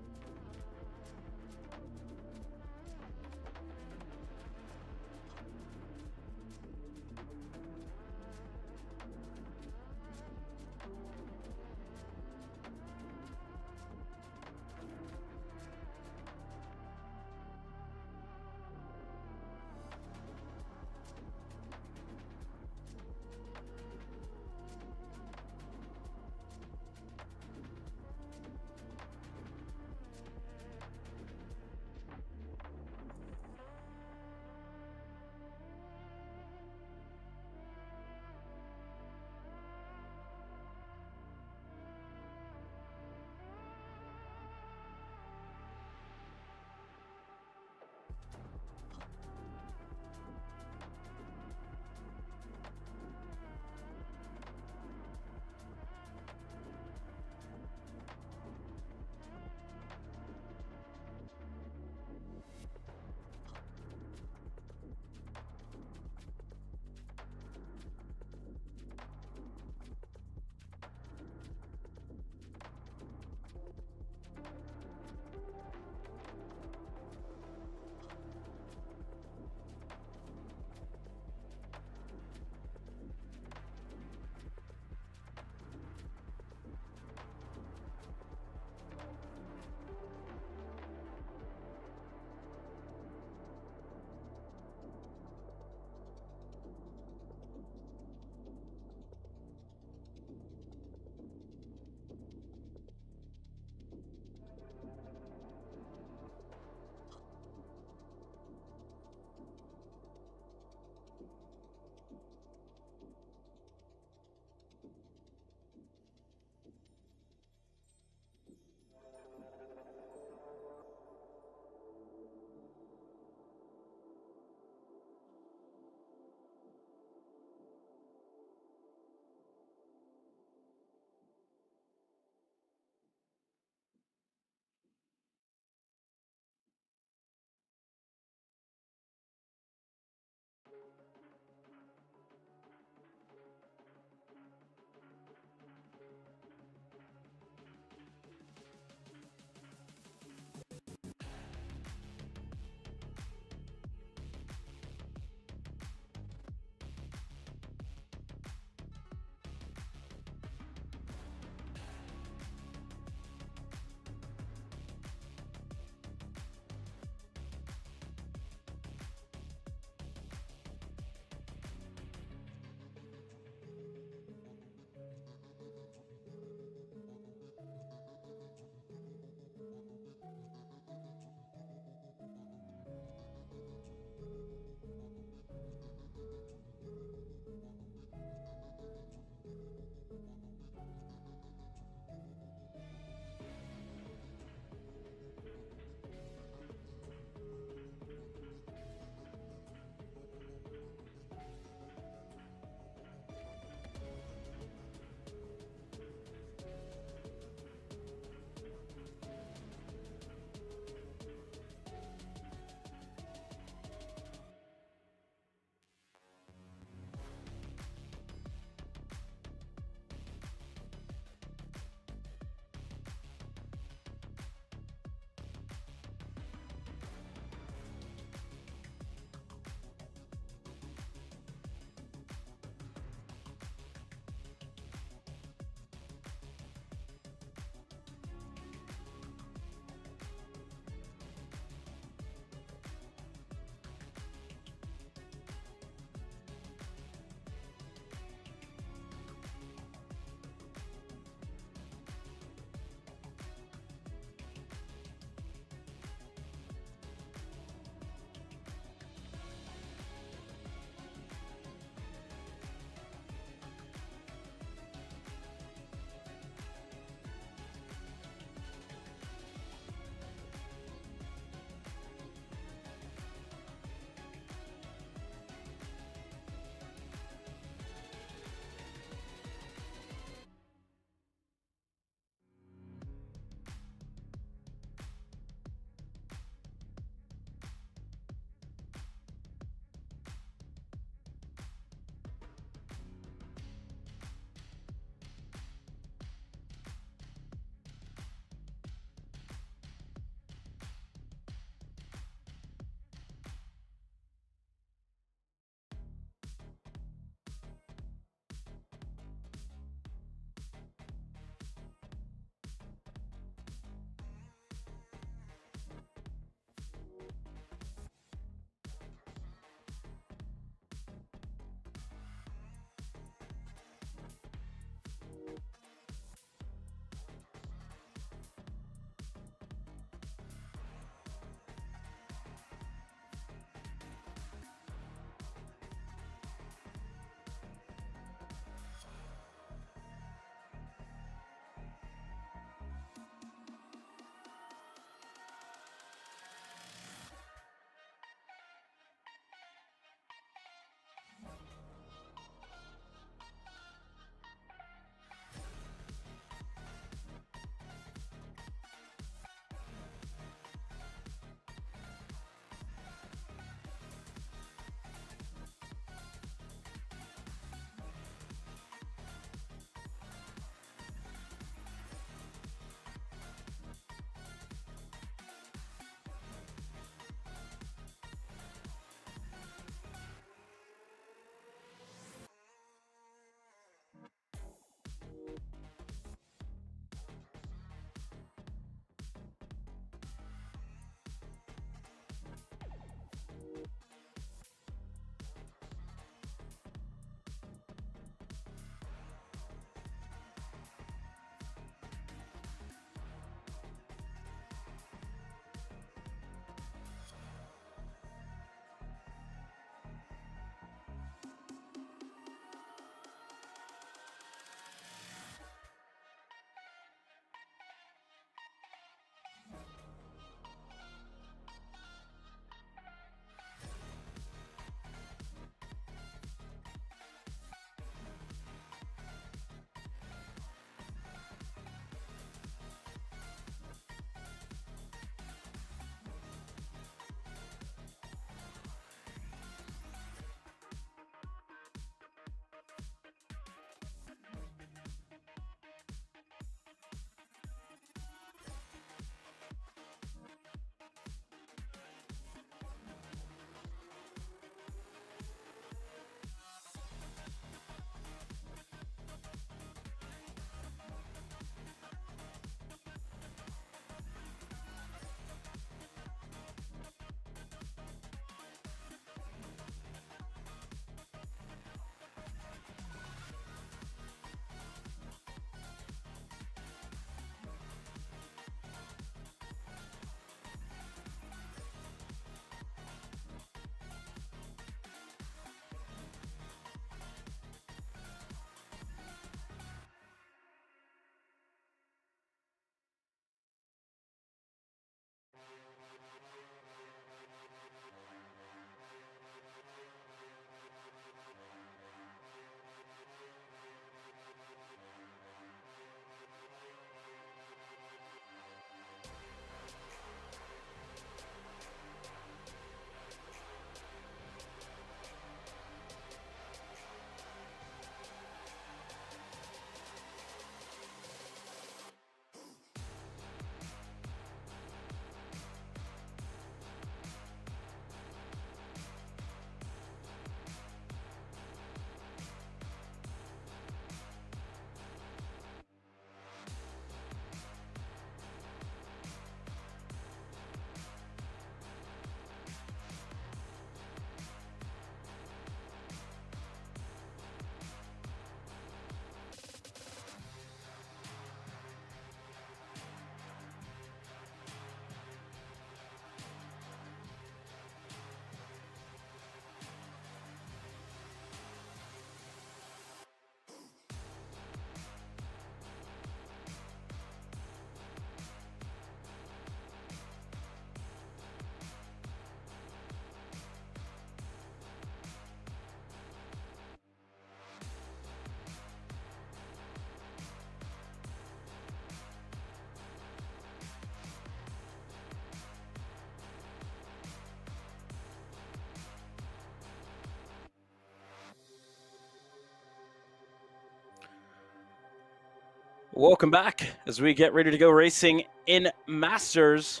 S1: Welcome back as we get ready to go racing in Masters.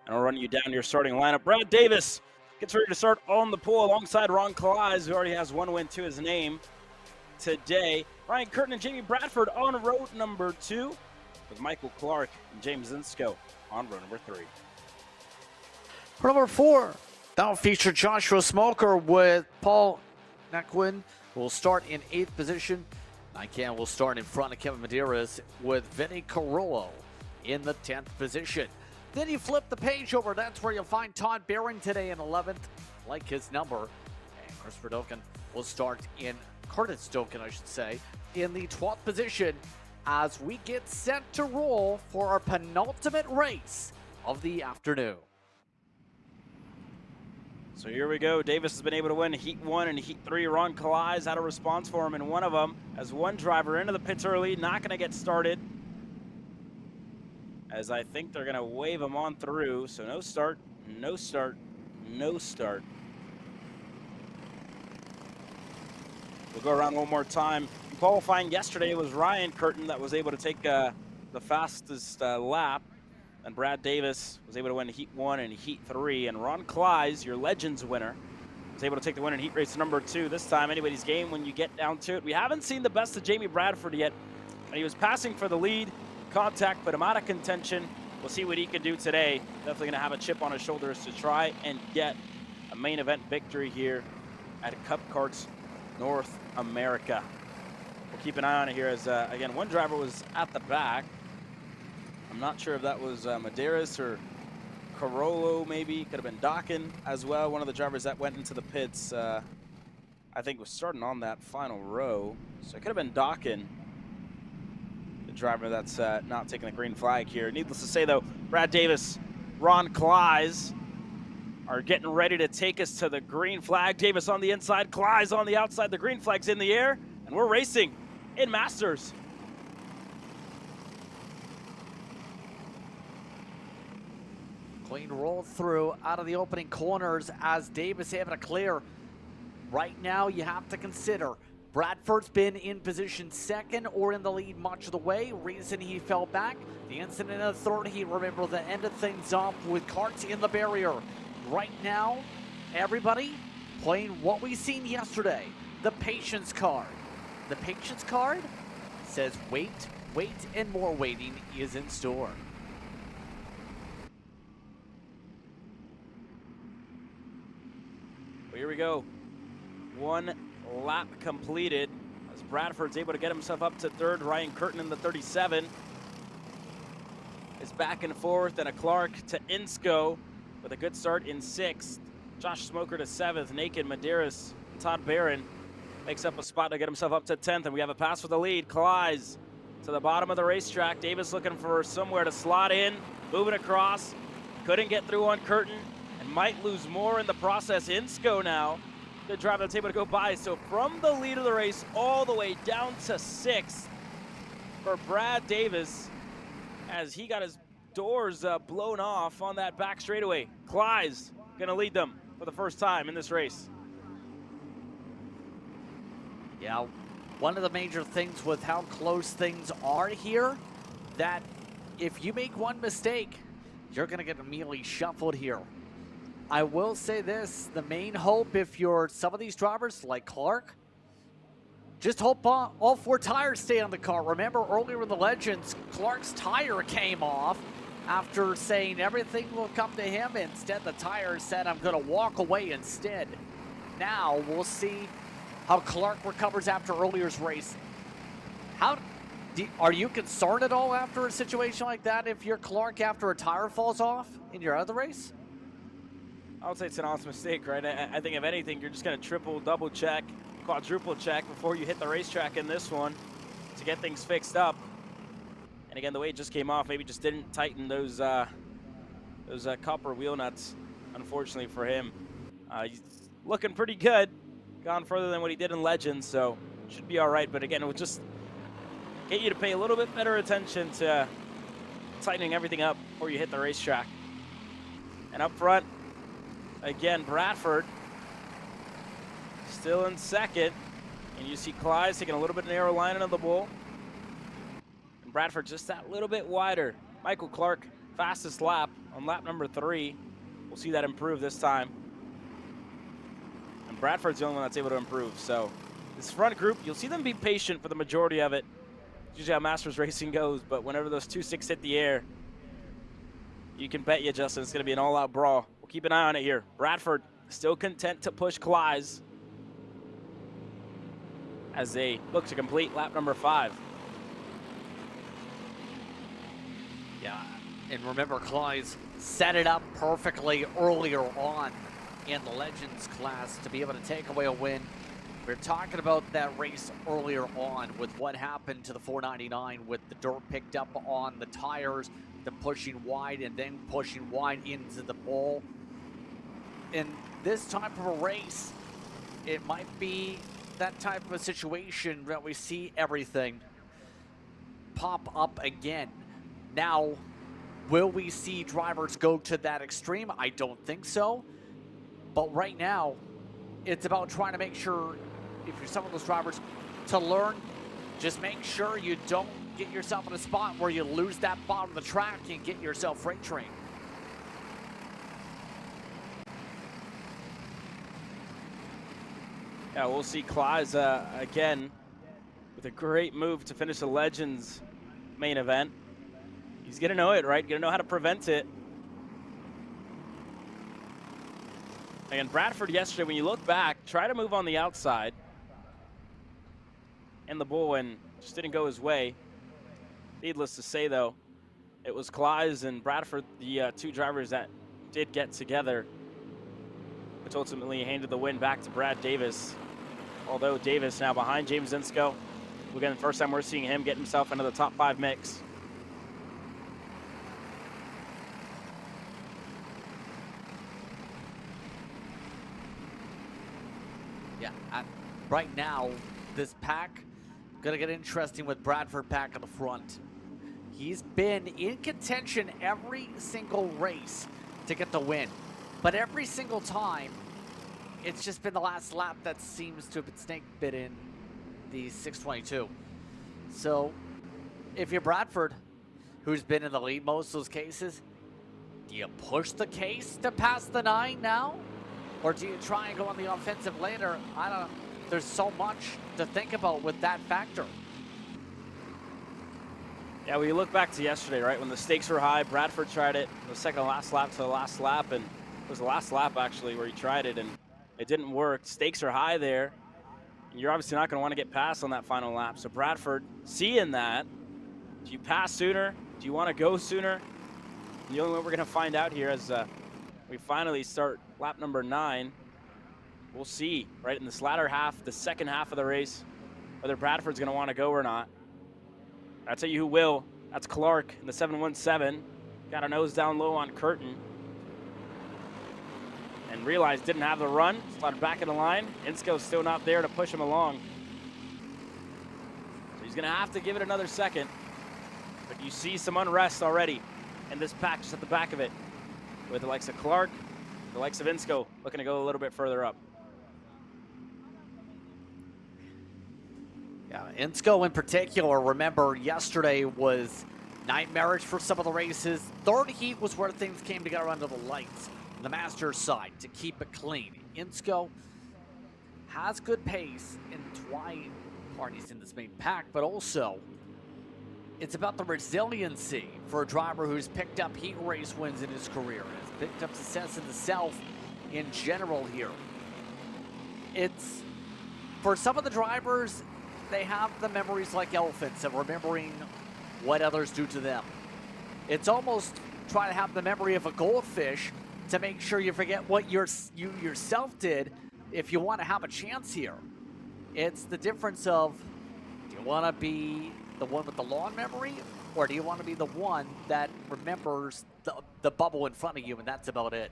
S1: And I'll run you down your starting lineup. Brad Davis gets ready to start on the pole alongside Ron Kalisz, who already has one win to his name today. Ryan Curtin and Jamie Bradford on row number 2, with Michael Clark and James Zinsko on row number 3.
S2: For number 4, that will feature Joshua Smoker with Paul Naquin, who will start in 8th position. Nikan will start in front of Kevin Medeiros with Vinny Carollo in the 10th position. Then you flip the page over. That's where you'll find Todd Barron today in 11th, like his number. And Christopher Doken will start in, Curtis Doken, I should say, in the 12th position as we get set to roll for our penultimate race of the afternoon.
S1: So here we go. Davis has been able to win Heat 1 and Heat 3. Ron Kalisz had a response for him in one of them as one driver into the pits early, not going to get started, as I think they're going to wave him on through. So no start, no start, no start. We'll go around one more time. In qualifying yesterday, it was Ryan Curtin that was able to take the fastest lap. And Brad Davis was able to win Heat 1 and Heat 3. And Ron Kalisz, your Legends winner, was able to take the win in Heat Race number 2. This time, anybody's game when you get down to it. We haven't seen the best of Jamie Bradford yet. And he was passing for the lead. Contact put him out of contention. We'll see what he can do today. Definitely going to have a chip on his shoulders to try and get a main event victory here at Cup Karts North America. We'll keep an eye on it here as, again, one driver was at the back. I'm not sure if that was Medeiros or Carollo, maybe. Could have been Dokken as well. One of the drivers that went into the pits, I think, was starting on that final row. So it could have been Dokken, the driver that's not taking the green flag here. Needless to say, though, Brad Davis, Ron Kalisz are getting ready to take us to the green flag. Davis on the inside, Kalisz on the outside. The green flag's in the air, and we're racing in Masters.
S2: Clean roll through out of the opening corners as Davis able to clear. Right now, you have to consider Bradford's been in position 2nd or in the lead much of the way. Reason he fell back, the incident in the 3rd heat, remember, that ended things off with karts in the barrier. Right now, everybody playing what we seen yesterday, the patience card. The patience card says wait, wait, and more waiting is in store.
S1: Here we go. One lap completed as Bradford's able to get himself up to 3rd. Ryan Curtin in the 37 is back and forth, and a Clark to Insko with a good start in 6th. Josh Smoker to 7th. Naked Medeiros and Todd Barron makes up a spot to get himself up to 10th, and we have a pass for the lead. Kalisz to the bottom of the racetrack. Davis looking for somewhere to slot in, moving across. Couldn't get through on Curtin, and might lose more in the process. Insko now, the driver that's able to go by. So from the lead of the race all the way down to 6th for Brad Davis, as he got his doors blown off on that back straightaway. Kalisz gonna lead them for the first time in this race.
S2: Yeah, one of the major things with how close things are here, that if you make one mistake, you're gonna get immediately shuffled here. I will say this, the main hope if you're some of these drivers like Clark, just hope all 4 tires stay on the car. Remember earlier in the Legends, Clark's tire came off after saying everything will come to him. Instead, the tire said, I'm gonna walk away instead. Now we'll see how Clark recovers after earlier's race. Are you concerned at all after a situation like that if you're Clark after a tire falls off in your other race?
S1: I would say it's an honest mistake, right? I think if anything, you're just going to triple, double check, quadruple check before you hit the racetrack in this one to get things fixed up. And again, the way it just came off, maybe just didn't tighten those copper wheel nuts, unfortunately for him. He's looking pretty good, gone further than what he did in Legends, so should be all right. But again, it would just get you to pay a little bit better attention to tightening everything up before you hit the racetrack. And up front, again, Bradford still in 2nd. And you see Kalisz taking a little bit narrow line into the bull. Bradford just that little bit wider. Michael Clark, fastest lap on lap number 3. We'll see that improve this time. And Bradford's the only one that's able to improve. So this front group, you'll see them be patient for the majority of it. It's usually how Masters racing goes, but whenever those 2.6 hit the air, you can bet you, Justin, it's going to be an all-out brawl. We'll keep an eye on it here. Bradford still content to push Clize as they look to complete lap number 5.
S2: Yeah, and remember, Clize set it up perfectly earlier on in the Legends class to be able to take away a win. We were talking about that race earlier on with what happened to the 499 with the dirt picked up on the tires, the pushing wide and then pushing wide into the bowl. In this type of a race, it might be that type of a situation that we see everything pop up again. Now, will we see drivers go to that extreme? I don't think so. But right now, it's about trying to make sure, if you're some of those drivers, to learn, just make sure you don't get yourself in a spot where you lose that bottom of the track and get yourself freight trained.
S1: Yeah, we'll see Clize again with a great move to finish the Legends main event. He's going to know it, right? Going to know how to prevent it. Again, Bradford yesterday, when you look back, try to move on the outside. And the bull and just didn't go his way. Needless to say, though, it was Clize and Bradford, the two drivers that did get together, which ultimately handed the win back to Brad Davis. Although Davis now behind James Insko. Again, the first time we're seeing him get himself into the top 5 mix.
S2: Yeah, right now, this pack gonna get interesting with Bradford pack on the front. He's been in contention every single race to get the win, but every single time, it's just been the last lap that seems to have been snake bit in the 622. So, if you're Bradford, who's been in the lead most of those cases, do you push the case to pass the 9 now? Or do you try and go on the offensive later? I don't know. There's so much to think about with that factor.
S1: Yeah, when you look back to yesterday, right, when the stakes were high, Bradford tried it the second last lap to the last lap, and it was the last lap, actually, where he tried it, and it didn't work. Stakes are high there, and you're obviously not going to want to get past on that final lap. So Bradford, seeing that, do you pass sooner? Do you want to go sooner? And the only way we're going to find out here as we finally start lap number 9, we'll see, right, in this latter half, the second half of the race, whether Bradford's going to want to go or not. I'll tell you who will. That's Clark in the 717. Got a nose down low on Curtin. And realized didn't have the run. Slotted back in the line. Insko's still not there to push him along. So he's going to have to give it another second. But you see some unrest already in this pack just at the back of it. With the likes of Clark, the likes of Insko looking to go a little bit further up.
S2: Yeah, Insko in particular, remember yesterday was nightmarish for some of the races. Third heat was where things came together under the lights. The Masters side to keep it clean. Insko has good pace in why parties in this main pack, but also it's about the resiliency for a driver who's picked up heat race wins in his career, has picked up success in the South in general here. It's, for some of the drivers, they have the memories like elephants of remembering what others do to them. It's almost try to have the memory of a goldfish to make sure you forget what you yourself did if you want to have a chance here. It's the difference of, do you want to be the one with the long memory, or do you want to be the one that remembers the bubble in front of you, and that's about it?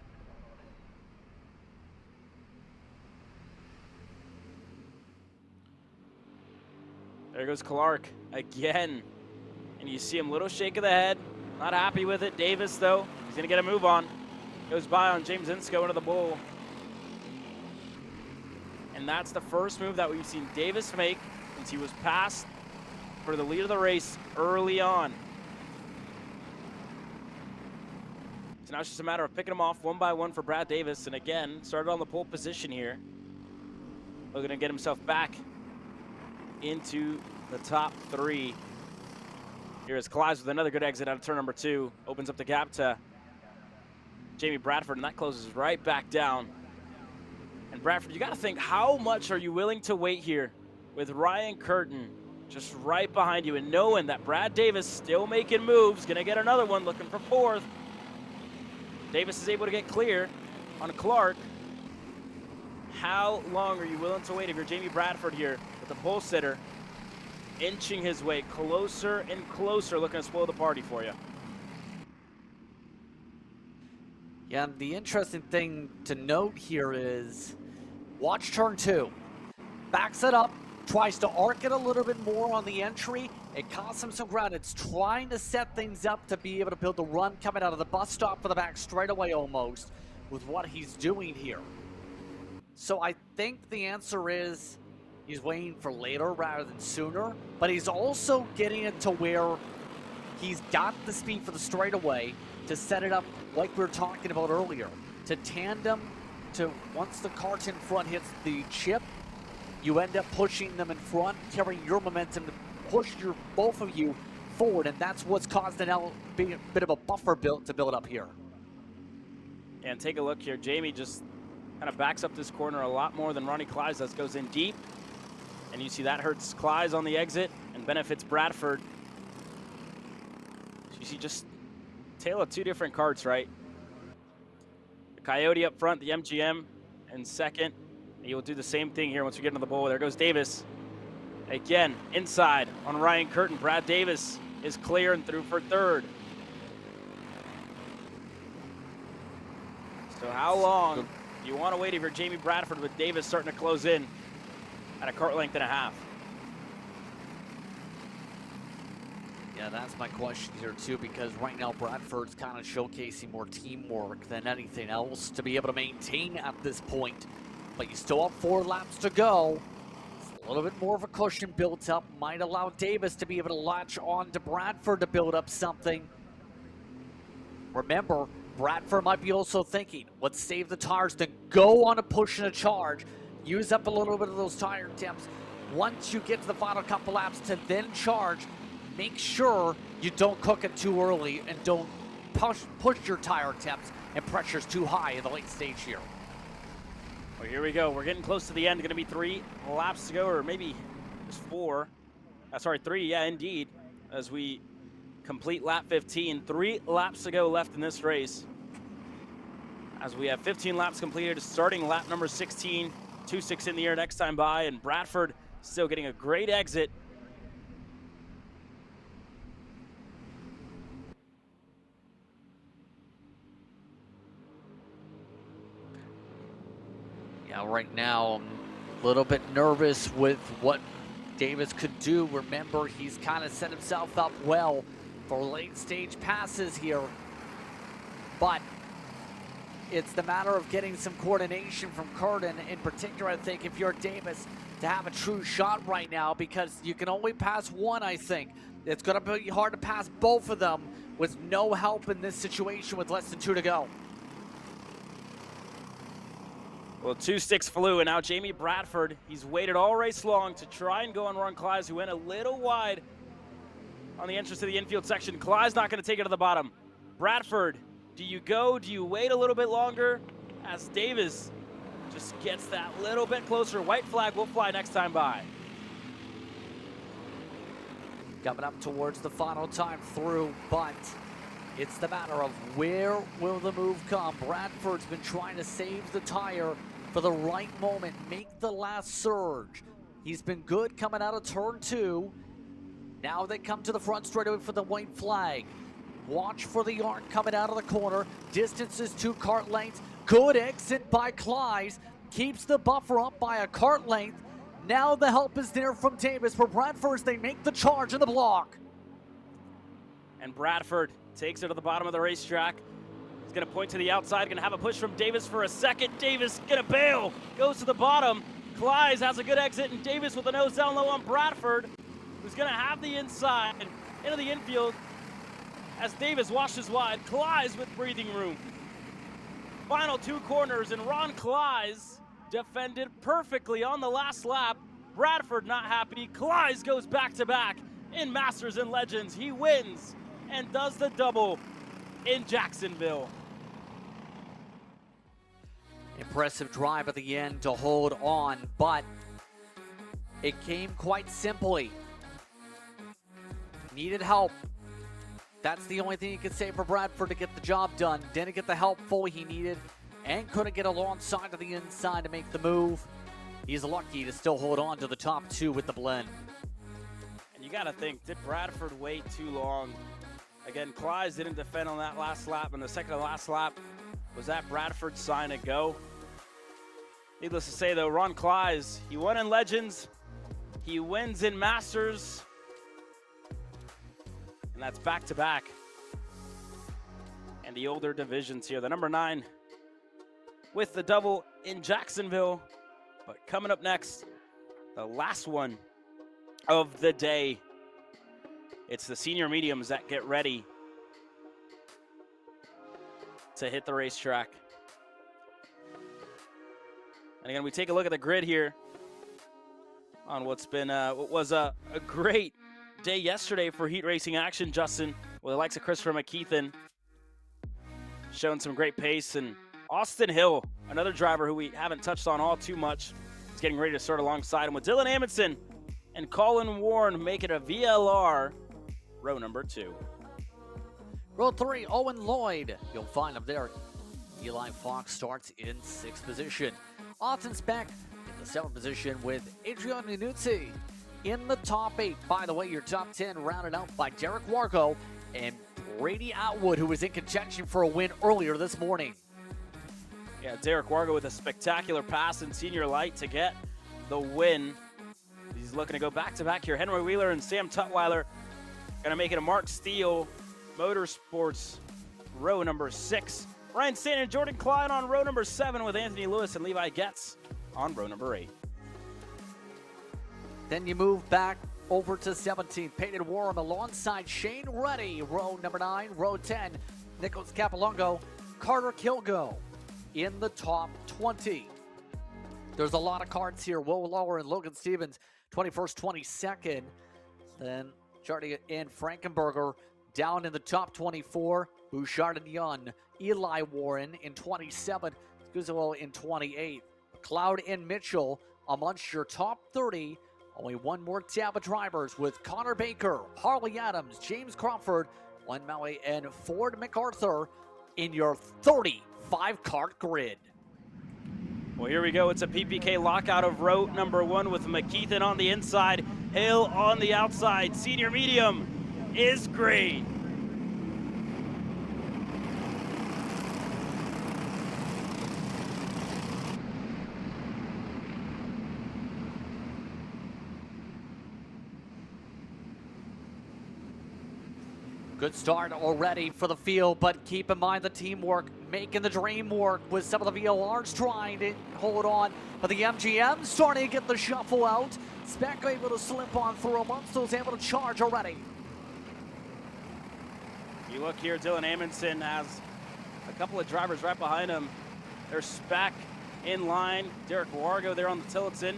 S1: There goes Clark again. And you see him a little shake of the head. Not happy with it. Davis, though, he's going to get a move on. Goes by on James Insko into the bull. And that's the first move that we've seen Davis make since he was passed for the lead of the race early on. So now it's just a matter of picking them off one by one for Brad Davis. And again, started on the pole position here. Looking to get himself back into the top 3. Here's Clives with another good exit out of turn number 2. Opens up the gap to Jamie Bradford, and that closes right back down. And Bradford, you got to think, how much are you willing to wait here with Ryan Curtin just right behind you, and knowing that Brad Davis still making moves, going to get another one, looking for 4th. Davis is able to get clear on Clark. How long are you willing to wait if you're Jamie Bradford here with the pole sitter inching his way closer and closer, looking to spoil the party for you?
S2: Yeah, and the interesting thing to note here is watch turn 2. Backs it up, tries to arc it a little bit more on the entry. It costs him some ground. It's trying to set things up to be able to build the run coming out of the bus stop for the back straightaway almost with what he's doing here. So I think the answer is he's waiting for later rather than sooner, but he's also getting it to where he's got the speed for the straightaway to set it up like we were talking about earlier, to tandem to once the cart in front hits the chip, you end up pushing them in front, carrying your momentum to push both of you forward, and that's what's caused a bit of a buffer to build up here.
S1: And take a look here. Jamie just kind of backs up this corner a lot more than Ronnie Clives does. Goes in deep, and you see that hurts Clives on the exit and benefits Bradford. So you see just tale of 2 different carts, right? The Coyote up front, the MGM in second. He will do the same thing here once we get into the bowl. There goes Davis. Again, inside on Ryan Curtin. Brad Davis is clear and through for 3rd. So how long do you want to wait if you're Jamie Bradford with Davis starting to close in at a cart length and a half?
S2: Yeah, that's my question here too, because right now Bradford's kind of showcasing more teamwork than anything else to be able to maintain at this point. But you still have 4 laps to go. It's a little bit more of a cushion built up. Might allow Davis to be able to latch on to Bradford to build up something. Remember, Bradford might be also thinking, let's save the tires to go on a push and a charge. Use up a little bit of those tire temps. Once you get to the final couple laps to then charge, make sure you don't cook it too early and don't push your tire temps and pressures too high in the late stage here.
S1: Well, here we go. We're getting close to the end. Going to be 3 laps to go, or maybe just 4. Sorry, 3. Yeah, indeed. As we complete lap 15. 3 laps to go left in this race. As we have 15 laps completed, starting lap number 16. 2-6 in the air next time by, and Bradford still getting a great exit.
S2: Yeah, right now I'm a little bit nervous with what Davis could do. Remember, he's kind of set himself up well for late stage passes here, but it's the matter of getting some coordination from Curtin in particular. I think if you're Davis, to have a true shot right now, because you can only pass one. I think it's going to be hard to pass both of them with no help in this situation with less than 2 to go.
S1: Well, 2 sticks flew, and now Jamie Bradford, he's waited all race long to try and go on Ron Clives, who went a little wide on the entrance to the infield section. Clives not going to take it to the bottom. Bradford, do you go? Do you wait a little bit longer? As Davis just gets that little bit closer. White flag will fly next time by.
S2: Coming up towards the final time through, but it's the matter of where will the move come. Bradford's been trying to save the tire for the right moment, make the last surge. He's been good coming out of turn 2. Now they come to the front straightaway for the white flag. Watch for the arc coming out of the corner. Distance is 2 cart lengths. Good exit by Clives. Keeps the buffer up by a cart length. Now the help is there from Davis for Bradford as they make the charge in the block.
S1: And Bradford takes it to the bottom of the racetrack. He's going to point to the outside, going to have a push from Davis for a second. Davis going to bail, goes to the bottom. Clives has a good exit, and Davis with a nose down low on Bradford, who's going to have the inside. into the infield as Davis washes wide. Klyes with breathing room. Final 2 corners, and Ron Klyes defended perfectly on the last lap. Bradford not happy. Klyes goes back-to-back in Masters and Legends. He wins and does the double in Jacksonville.
S2: Impressive drive at the end to hold on, but it came quite simply. Needed help. That's the only thing you could say for Bradford to get the job done. Didn't get the help fully he needed and couldn't get alongside to the inside to make the move. He's lucky to still hold on to the top 2 with the blend.
S1: And you got to think, did Bradford wait too long? Again, Klyes didn't defend on that last lap, and the second to last lap was that Bradford's sign to go. Needless to say, though, Ron Klyes, he won in Legends, he wins in Masters, and that's back-to-back. And the older divisions here, the number 9 with the double in Jacksonville. But coming up next, the last one of the day. It's the senior mediums that get ready to hit the racetrack. And again, we take a look at the grid here on what's been what was a great day yesterday for heat racing action, Justin, with the likes of Christopher McKeithen showing some great pace, and Austin Hill, another driver who we haven't touched on all too much, is getting ready to start alongside him with Dylan Amundsen and Colin Warren making a VLR row number 2.
S2: Row 3, Owen Lloyd. You'll find him there. Eli Fox starts in 6th position. Austin Speck in the 7th position with Adriano Nunzi in the top 8. By the way, your top 10 rounded out by Derek Wargo and Brady Atwood, who was in contention for a win earlier this morning.
S1: Yeah, Derek Wargo with a spectacular pass in senior light to get the win. He's looking to go back-to-back here. Henry Wheeler and Sam Tutwiler going to make it a Mark Steele Motorsports row number 6. Ryan Stanton and Jordan Klein on row number 7 with Anthony Lewis and Levi Getz on row number 8.
S2: Then you move back over to 17. Peyton Warren alongside Shane Reddy. Row number 9. Row 10. Nicholas Capolongo, Carter Kilgo in the top 20. There's a lot of cards here. Will Lower and Logan Stevens, 21st, 22nd. Then Jardy and Frankenberger down in the top 24. Bouchard and Young. Eli Warren in 27th. Guzzo in 28th. McLeod and Mitchell amongst your top 30. Only one more tab of drivers with Connor Baker, Harley Adams, James Crawford, Len Maui, and Ford MacArthur in your 35-cart grid.
S1: Well, here we go. It's a PPK lockout of row number 1 with McKeithen on the inside, Hill on the outside. Senior medium is great.
S2: Good start already for the field, but keep in mind the teamwork, making the dream work with some of the VLRs trying to hold on. But the MGM starting to get the shuffle out. Speck able to slip on through. Munstle's able to charge already.
S1: You look here, Dylan Amundsen has a couple of drivers right behind him. There's Speck in line. Derek Wargo there on the Tillotson.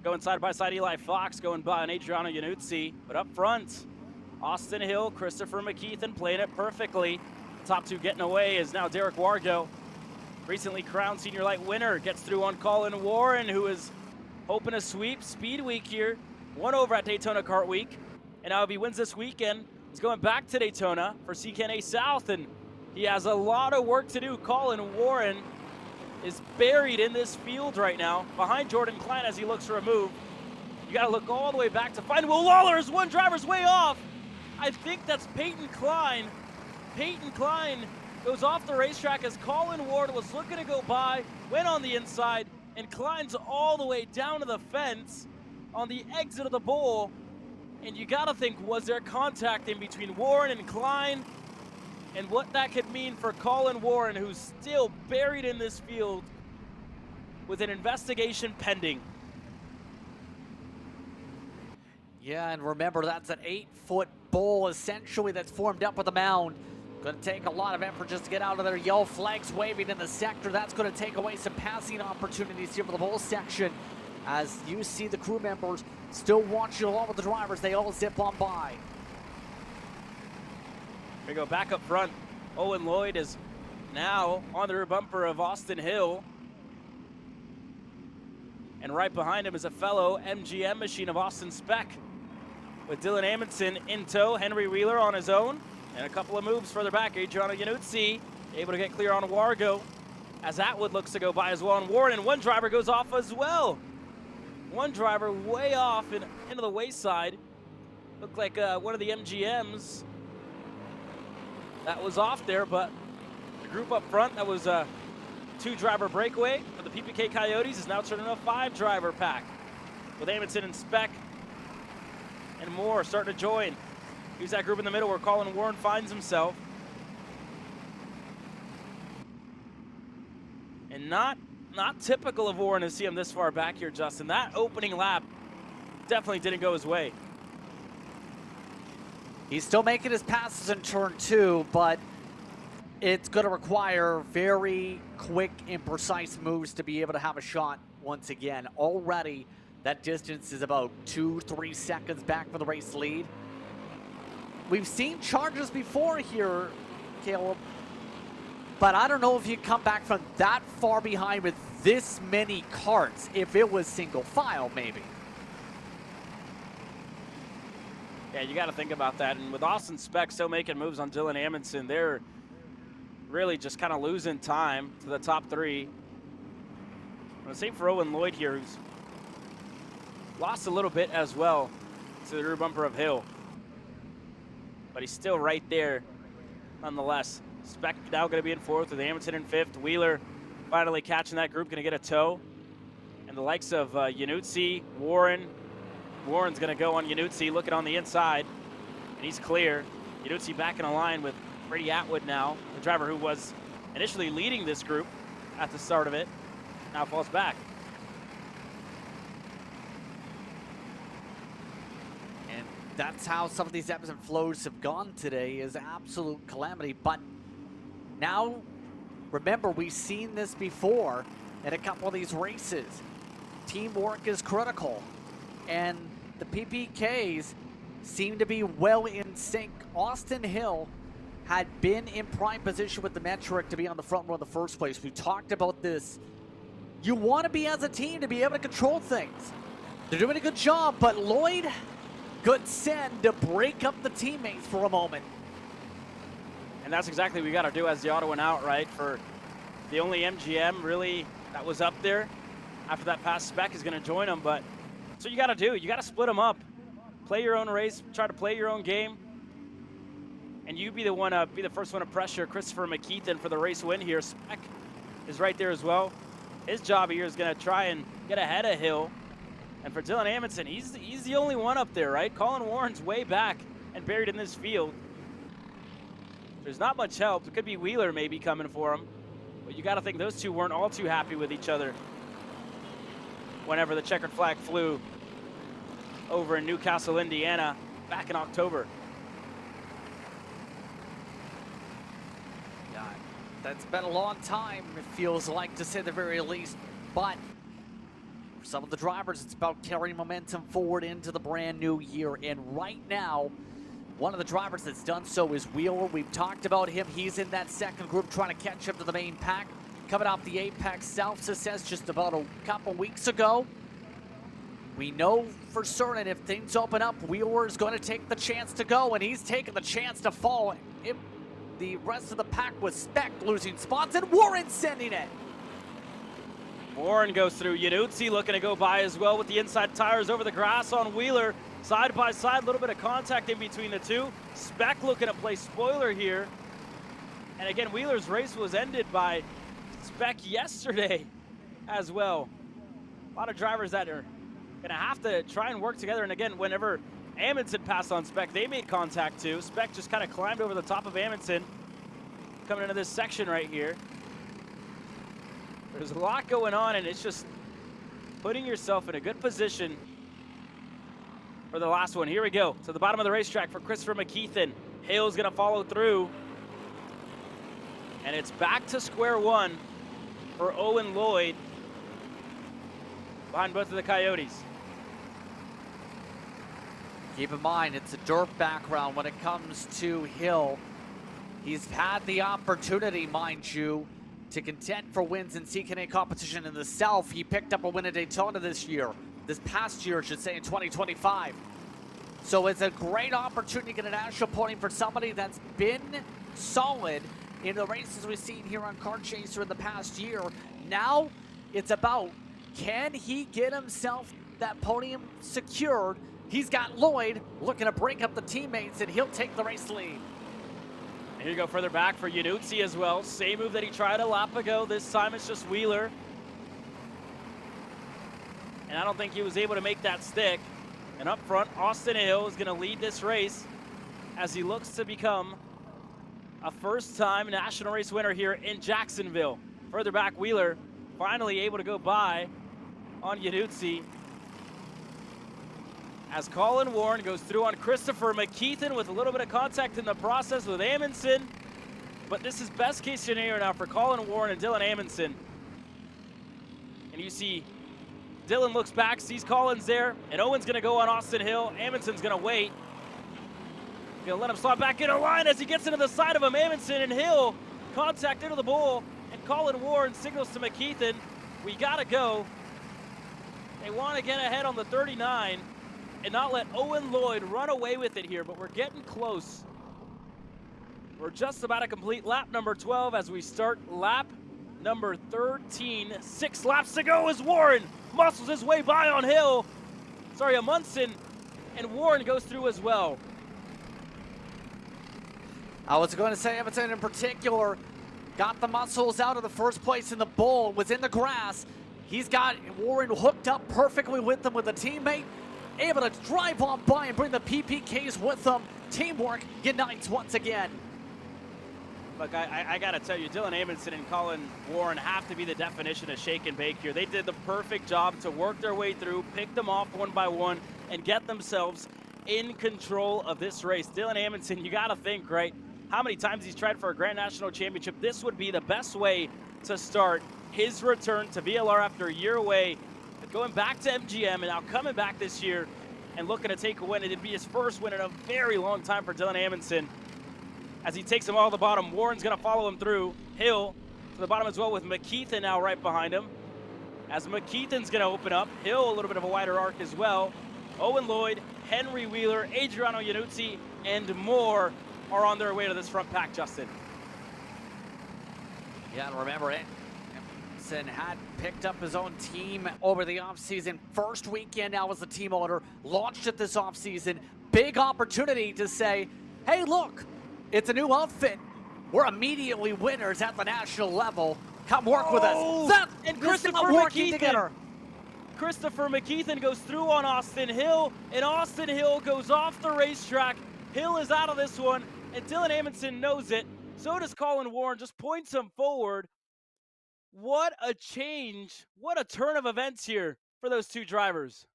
S1: Going side by side, Eli Fox going by on Adriano Iannuzzi. But up front, Austin Hill, Christopher McKeithen playing it perfectly. Top 2 getting away is now Derek Wargo. Recently crowned senior light winner, gets through on Colin Warren, who is hoping to sweep Speed Week here. Won over at Daytona Kart Week. And now if he wins this weekend, he's going back to Daytona for CKNA South, and he has a lot of work to do. Colin Warren is buried in this field right now, behind Jordan Klein as he looks for a move. You gotta look all the way back to find Will Lawler as one driver's way off. I think that's Peyton Klein. Peyton Klein goes off the racetrack as Colin Ward was looking to go by, went on the inside, and Klein's all the way down to the fence on the exit of the bowl. And you gotta think, was there contact in between Warren and Klein? And what that could mean for Colin Warren, who's still buried in this field with an investigation pending.
S2: Yeah, and remember, that's an 8-foot bowl essentially that's formed up with the mound. Going to take a lot of effort just to get out of there. Yellow flags waving in the sector. That's going to take away some passing opportunities here for the bowl section. As you see the crew members still watching along with the drivers, they all zip on by.
S1: Here we go, back up front. Owen Lloyd is now on the rear bumper of Austin Hill. And right behind him is a fellow MGM machine of Austin Speck, with Dylan Amundsen in tow, Henry Wheeler on his own, and a couple of moves further back. Adriano Iannuzzi able to get clear on Wargo, as Atwood looks to go by as well. And Warren, and one driver goes off as well. One driver way off and into the wayside. Looked like one of the MGMs that was off there, but the group up front, that was a 2-driver breakaway for the PPK Coyotes, is now turning a 5-driver pack, with Amundsen and Speck and more starting to join. Here's that group in the middle where Colin Warren finds himself. And not typical of Warren to see him this far back here, Justin. That opening lap definitely didn't go his way.
S2: He's still making his passes in turn 2, but it's going to require very quick and precise moves to be able to have a shot once again. Already, that distance is about 2-3 seconds back for the race lead. We've seen charges before here, Caleb, but I don't know if you come back from that far behind with this many carts. If it was single file, maybe.
S1: Yeah, you got to think about that. And with Austin Speck still making moves on Dylan Amundsen, they're really just kind of losing time to the top 3. And the same for Owen Lloyd here, who's lost a little bit as well to the rear bumper of Hill. But he's still right there nonetheless. Speck now going to be in 4th with Amundsen in 5th. Wheeler finally catching that group, going to get a tow. And the likes of Iannuzzi, Warren. Warren's going to go on Iannuzzi, looking on the inside, and he's clear. Iannuzzi back in a line with Brady Atwood now, the driver who was initially leading this group at the start of it, now falls back.
S2: And that's how some of these ebbs and flows have gone today, is absolute calamity. But now, remember, we've seen this before in a couple of these races. Teamwork is critical, and the PPKs seem to be well in sync. Austin Hill had been in prime position with the metric to be on the front row in the first place. We talked about this. You want to be as a team to be able to control things. They're doing a good job, but Lloyd, good send to break up the teammates for a moment.
S1: And that's exactly what we got to do as the auto went out, right? For the only MGM really that was up there after that pass, Speck is going to join them, but that's what you got to do. You got to split them up. Play your own race, try to play your own game, and you be the first one to pressure Christopher McKeithen for the race win here. Speck is right there as well. His job here is going to try and get ahead of Hill. And for Dylan Amundsen, he's the only one up there, right? Colin Warren's way back and buried in this field. There's not much help. It could be Wheeler maybe coming for him, but you got to think those two weren't all too happy with each other whenever the checkered flag flew over in Newcastle, Indiana, back in October.
S2: Yeah, that's been a long time, it feels like, to say the very least. But for some of the drivers, it's about carrying momentum forward into the brand new year. And right now, one of the drivers that's done so is Wheeler. We've talked about him. He's in that second group trying to catch up to the main pack. Coming off the Apex South success just about a couple weeks ago. We know for certain if things open up, Wheeler is going to take the chance to go, and he's taking the chance to fall. If the rest of the pack was Speck losing spots, and Warren sending it.
S1: Warren goes through. Iannuzzi looking to go by as well with the inside tires over the grass on Wheeler. Side by side, a little bit of contact in between the two. Speck looking to play spoiler here. And again, Wheeler's race was ended by Speck yesterday as well. A lot of drivers that are going to have to try and work together. And again, whenever Amundsen passed on Speck, they made contact too. Speck just kind of climbed over the top of Amundsen coming into this section right here. There's a lot going on, and it's just putting yourself in a good position for the last one. Here we go to the bottom of the racetrack for Christopher McKeithen. Hale's going to follow through. And it's back to square one for Owen Lloyd behind both of the Coyotes.
S2: Keep in mind, it's a dirt background when it comes to Hill. He's had the opportunity, mind you, to contend for wins in CKNA competition in the South. He picked up a win at Daytona this past year, I should say, in 2025. So it's a great opportunity to get a national podium for somebody that's been solid in the races we've seen here on Kart Chaser in the past year. Now it's about, can he get himself that podium secured? He's got Lloyd looking to break up the teammates, and he'll take the race lead.
S1: And here you go further back for Yanutzi as well. Same move that he tried a lap ago. This time it's just Wheeler. And I don't think he was able to make that stick. And up front, Austin Hill is going to lead this race as he looks to become a first-time national race winner here in Jacksonville. Further back, Wheeler finally able to go by on Yanutzi as Colin Warren goes through on Christopher McKeithen with a little bit of contact in the process with Amundsen. But this is best case scenario now for Colin Warren and Dylan Amundsen. And you see Dylan looks back, sees Collins there, and Owen's gonna go on Austin Hill. Amundsen's gonna wait. Gonna let him slide back into line as he gets into the side of him. Amundsen and Hill contact into the bull, and Colin Warren signals to McKeithen, we gotta go. They wanna get ahead on the 39 and not let Owen Lloyd run away with it here, but we're getting close. We're just about to complete lap number 12 as we start lap number 13. 6 laps to go as Warren muscles his way by on Hill. Sorry, Amundsen, and Warren goes through as well.
S2: I was going to say Amundsen in particular got the muscles out of the first place in the bull, was in the grass. He's got Warren hooked up perfectly with them with a teammate, able to drive on by and bring the PPKs with them. Teamwork unites once again.
S1: Look, I got to tell you, Dylan Amundsen and Colin Warren have to be the definition of shake and bake here. They did the perfect job to work their way through, pick them off one by one, and get themselves in control of this race. Dylan Amundsen, you got to think, right, how many times he's tried for a Grand National Championship. This would be the best way to start his return to VLR after a year away, going back to MGM and now coming back this year and looking to take a win. It'd be his first win in a very long time for Dylan Amundsen. As he takes him all to the bottom, Warren's going to follow him through. Hill to the bottom as well with McKeithen now right behind him. As McKeithen's going to open up, Hill a little bit of a wider arc as well. Owen Lloyd, Henry Wheeler, Adriano Yanuzzi, and more are on their way to this front pack, Justin.
S2: Yeah, and remember it. Amundsen had picked up his own team over the offseason. First weekend now as the team owner, launched it this offseason. Big opportunity to say, hey, look, it's a new outfit. We're immediately winners at the national level. Come work with us. That
S1: and
S2: this is
S1: Christopher
S2: working
S1: McKeithen.
S2: together.
S1: Christopher McKeithen goes through on Austin Hill, and Austin Hill goes off the racetrack. Hill is out of this one, and Dylan Amundsen knows it. So does Colin Warren, just points him forward. What a change. What a turn of events here for those two drivers.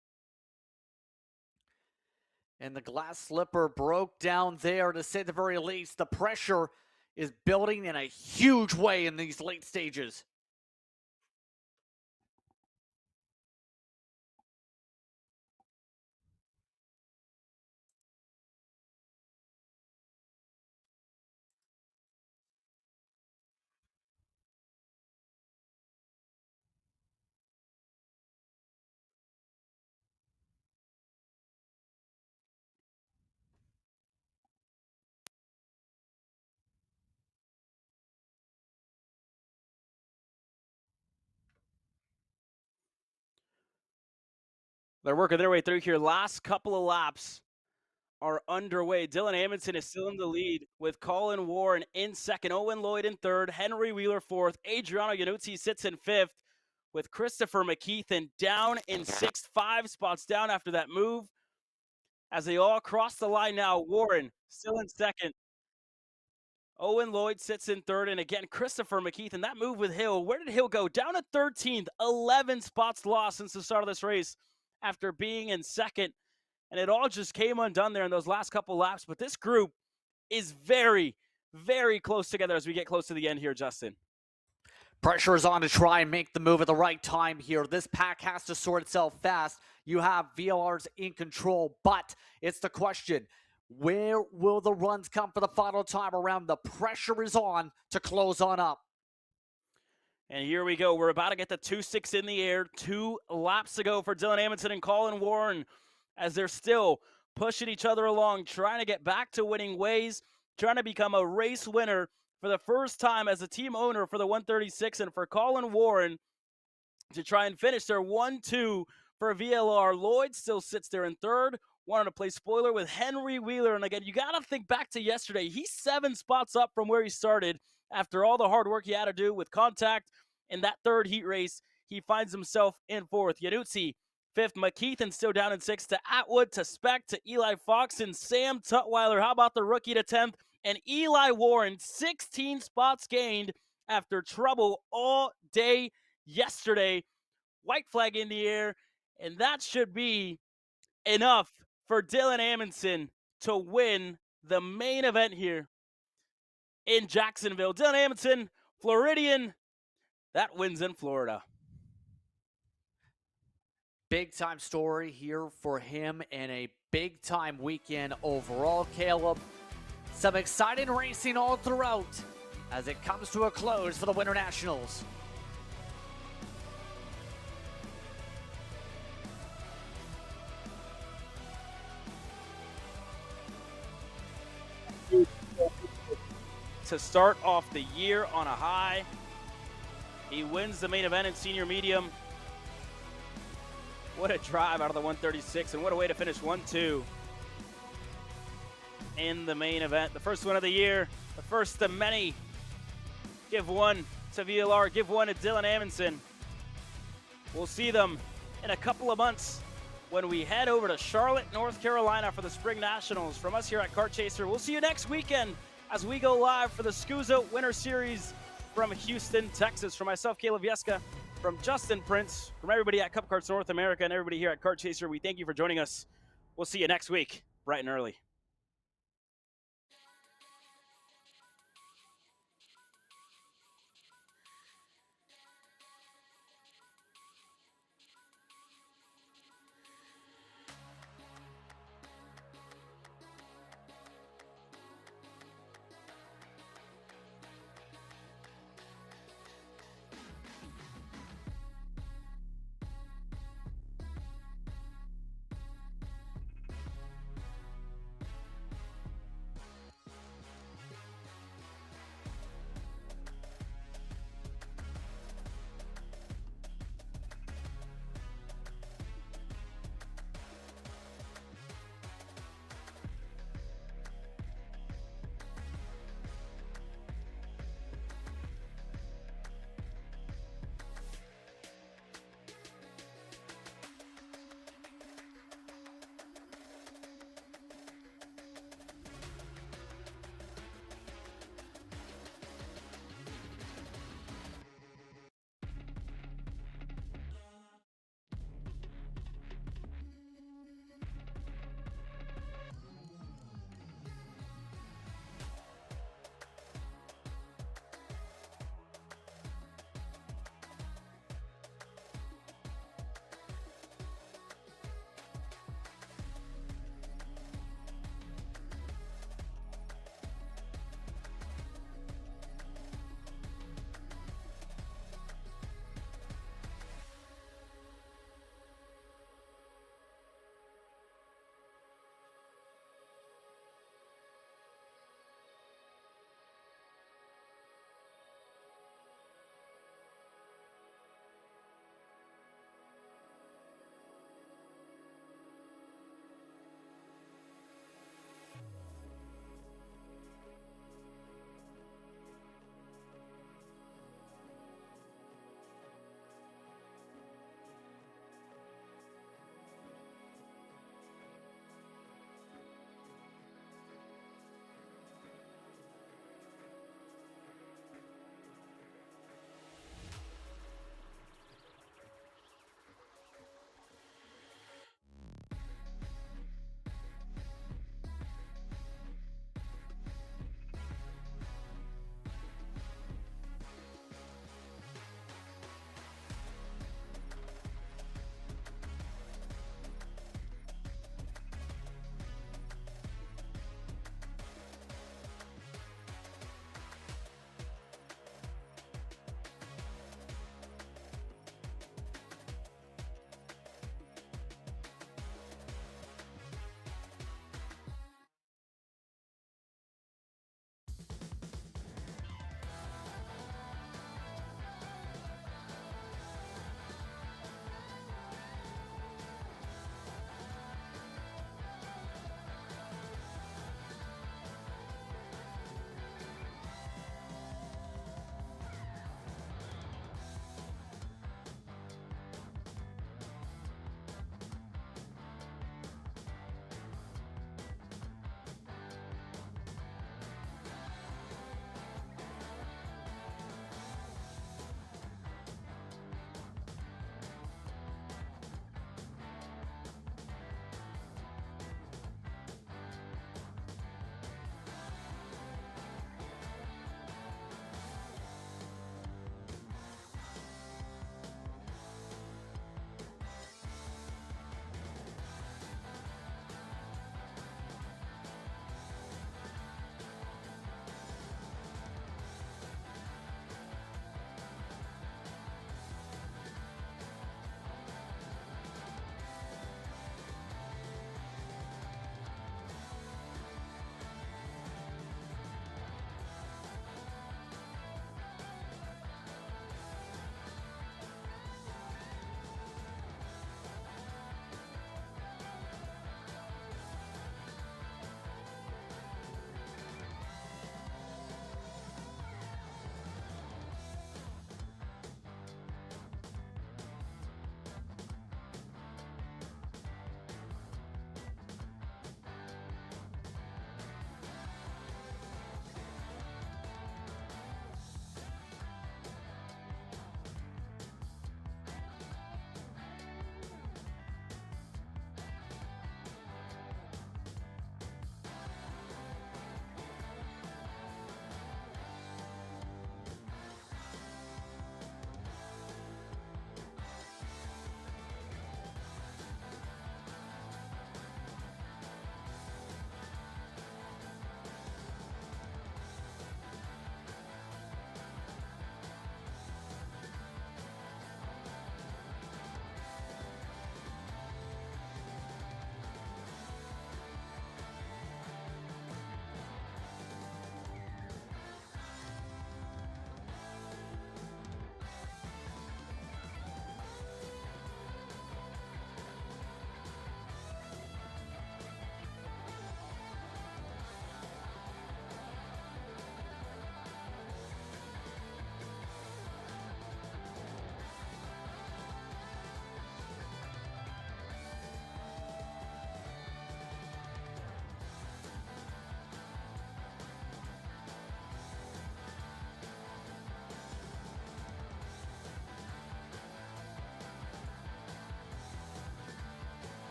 S2: And the glass slipper broke down there, to say the very least. The pressure is building in a huge way in these late stages.
S1: They're working their way through here. Last couple of laps are underway. Dylan Amundsen is still in the lead with Colin Warren in second, Owen Lloyd in third, Henry Wheeler fourth, Adriano Yanuzzi sits in fifth, with Christopher McKeithen down in sixth, 5 spots down after that move. As they all cross the line now, Warren still in second. Owen Lloyd sits in third, and again, Christopher McKeithen. That move with Hill, where did Hill go? Down at 13th, 11 spots lost since the start of this race after being in second. and it all just came undone there in those last couple laps. But this group is very, very close together as we get close to the end here, Justin.
S2: Pressure is on to try and make the move at the right time here. This pack has to sort itself fast. You have VLRs in control, but it's the question, where will the runs come for the final time around? The pressure is on to close on up.
S1: And here we go. We're about to get the 2-6 in the air. 2 laps to go for Dylan Amundsen and Colin Warren as they're still pushing each other along, trying to get back to winning ways, trying to become a race winner for the first time as a team owner for the 136, and for Colin Warren to try and finish their 1-2 for VLR. Lloyd still sits there in third, wanted to play spoiler with Henry Wheeler. And again, you got to think back to yesterday. He's 7 spots up from where he started after all the hard work he had to do with contact in that third heat race. He finds himself in fourth. Yanutzi, fifth. McKeithen still down in sixth, to Atwood, to Speck, to Eli Fox, and Sam Tutwiler. How about the rookie to 10th? And Eli Warren, 16 spots gained after trouble all day yesterday. White flag in the air, and that should be enough for Dylan Amundsen to win the main event here in Jacksonville. Dylan Amundsen, Floridian, that wins in Florida.
S2: Big time story here for him and a big time weekend overall, Caleb. Some exciting racing all throughout as it comes to a close for the Winter Nationals.
S1: To start off the year on a high, he wins the main event in senior medium. What a drive out of the 136, and what a way to finish 1-2 in the main event. The first one of the year, the first of many. Give one to VLR, give one to Dylan Amundsen. We'll see them in a couple of months when we head over to Charlotte, North Carolina for the Spring Nationals. From us here at Kart Chaser, we'll see you next weekend as we go live for the SCUSA Winter Series from Houston, Texas. For myself, Caleb Yeska, from Justin Prince, from everybody at Cup Karts North America, and everybody here at Kart Chaser, we thank you for joining us. We'll see you next week, bright and early.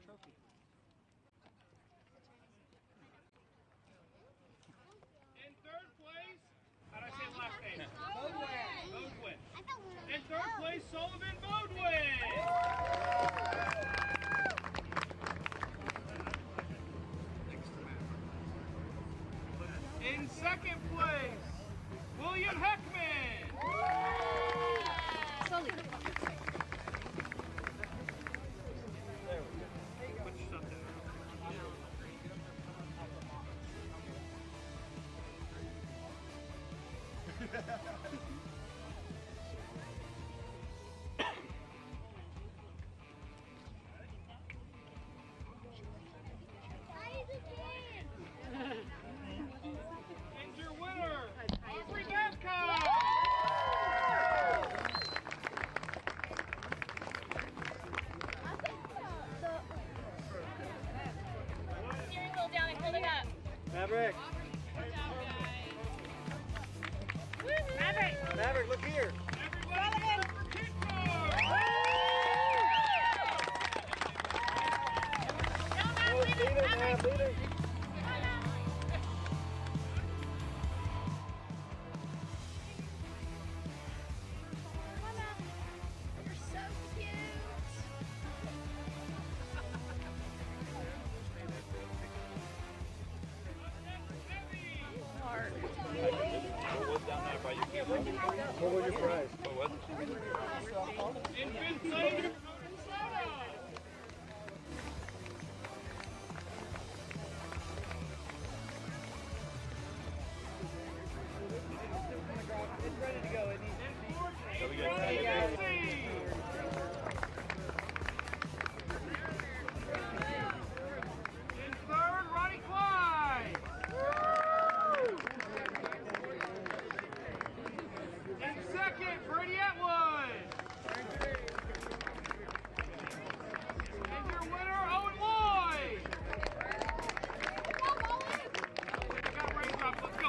S10: trophy.
S16: In third place, how do I say the last name? Bodwin. In third place, Sullivan Bodwin. In second place, William Heckman.
S12: Sully.
S16: Put your stuff down. And your winner, Aubrey Babcock.
S12: Steering wheel down and hold it up.
S11: Maverick.
S12: Good job, guys.
S11: Maverick. Maverick, look here. Lead it, Mav, lead it.
S12: You're so cute. Hard.
S11: What was your prize?
S16: In fifth place,
S11: It's ready to go, isn't it?
S16: In third, Ronnie Clyde. In second, Brady Atwood. And your winner, Owen Lloyd. I got a raindrop. Let's go.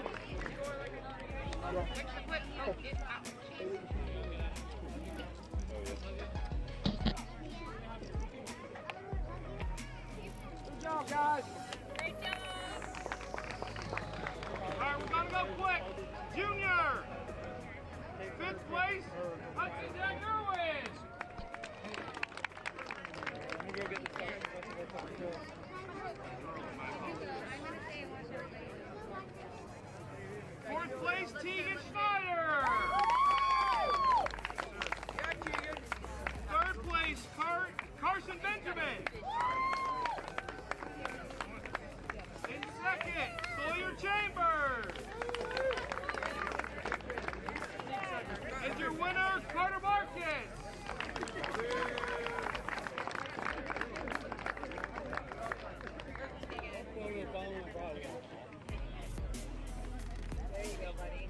S11: Good job, guys.
S12: Great job.
S16: All right, we're gonna go quick. Junior. Fifth place, Hudson Jack Irwin. Fourth place, Tegan Schneider. Third place, Carson Benjamin. In second, Sawyer Chambers. And your winner, Carter Marcus.
S11: There you go, buddy.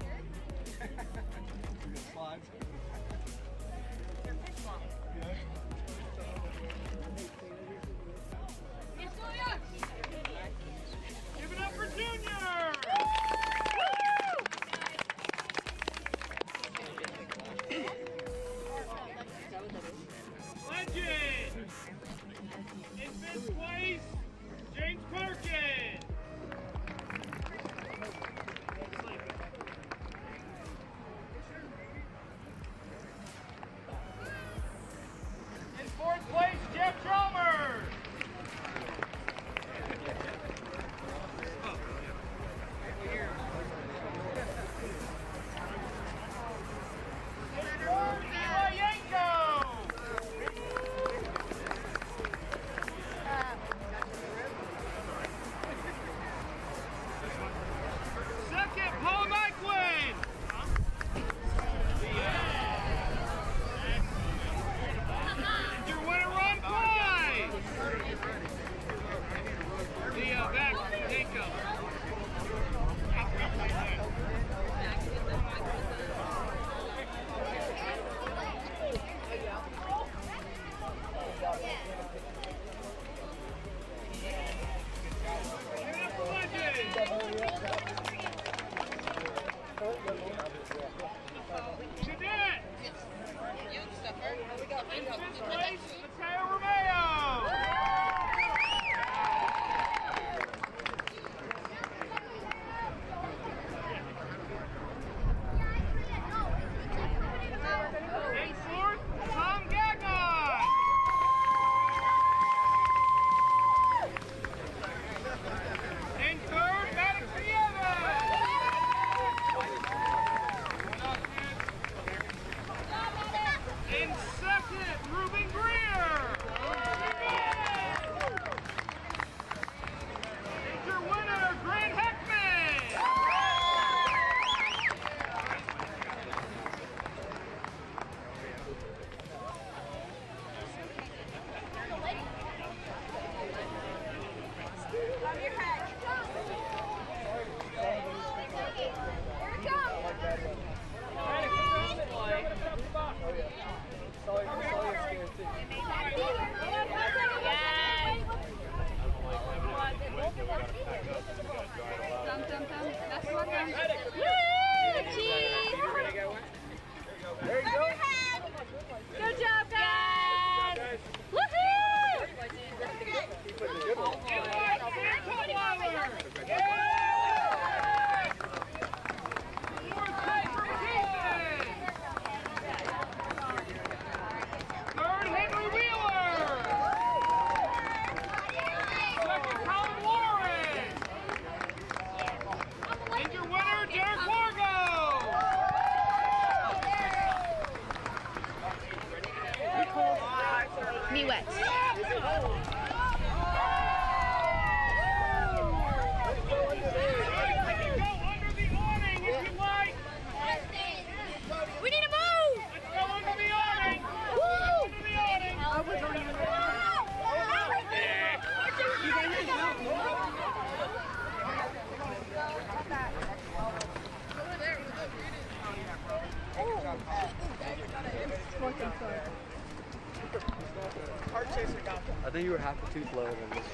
S17: think you were half a tooth lower than this.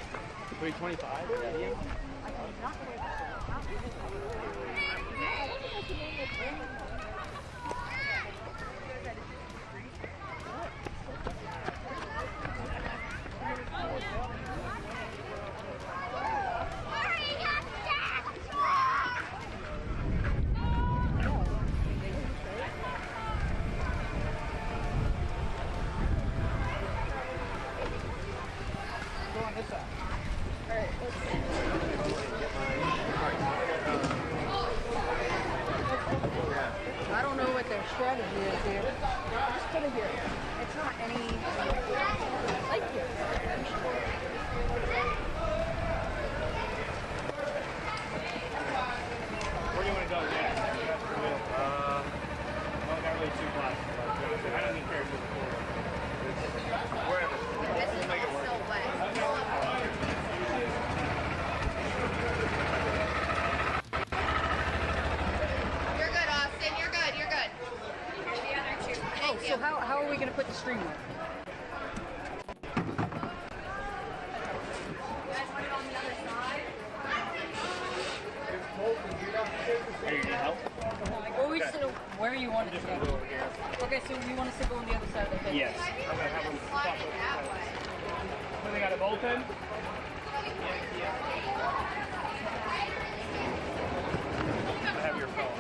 S17: 325? Yeah.
S19: I don't know what their strategy is here. Just put it here. It's not any. Thank you.
S16: Where do you want to go, Dan? Well, not really too flat. I don't even care if it's cool. Wherever. We'll make it work.
S19: You're good, Austin. You're good. You're good. The other two. Thank you. So how are we going to put the string on?
S16: Hey, you need help?
S19: Or we sit where you want it to go. Okay, so we want to sit on the other side of the pit.
S16: Yes. I'm going to have them swap over. So they got a bullpen? I have your phone.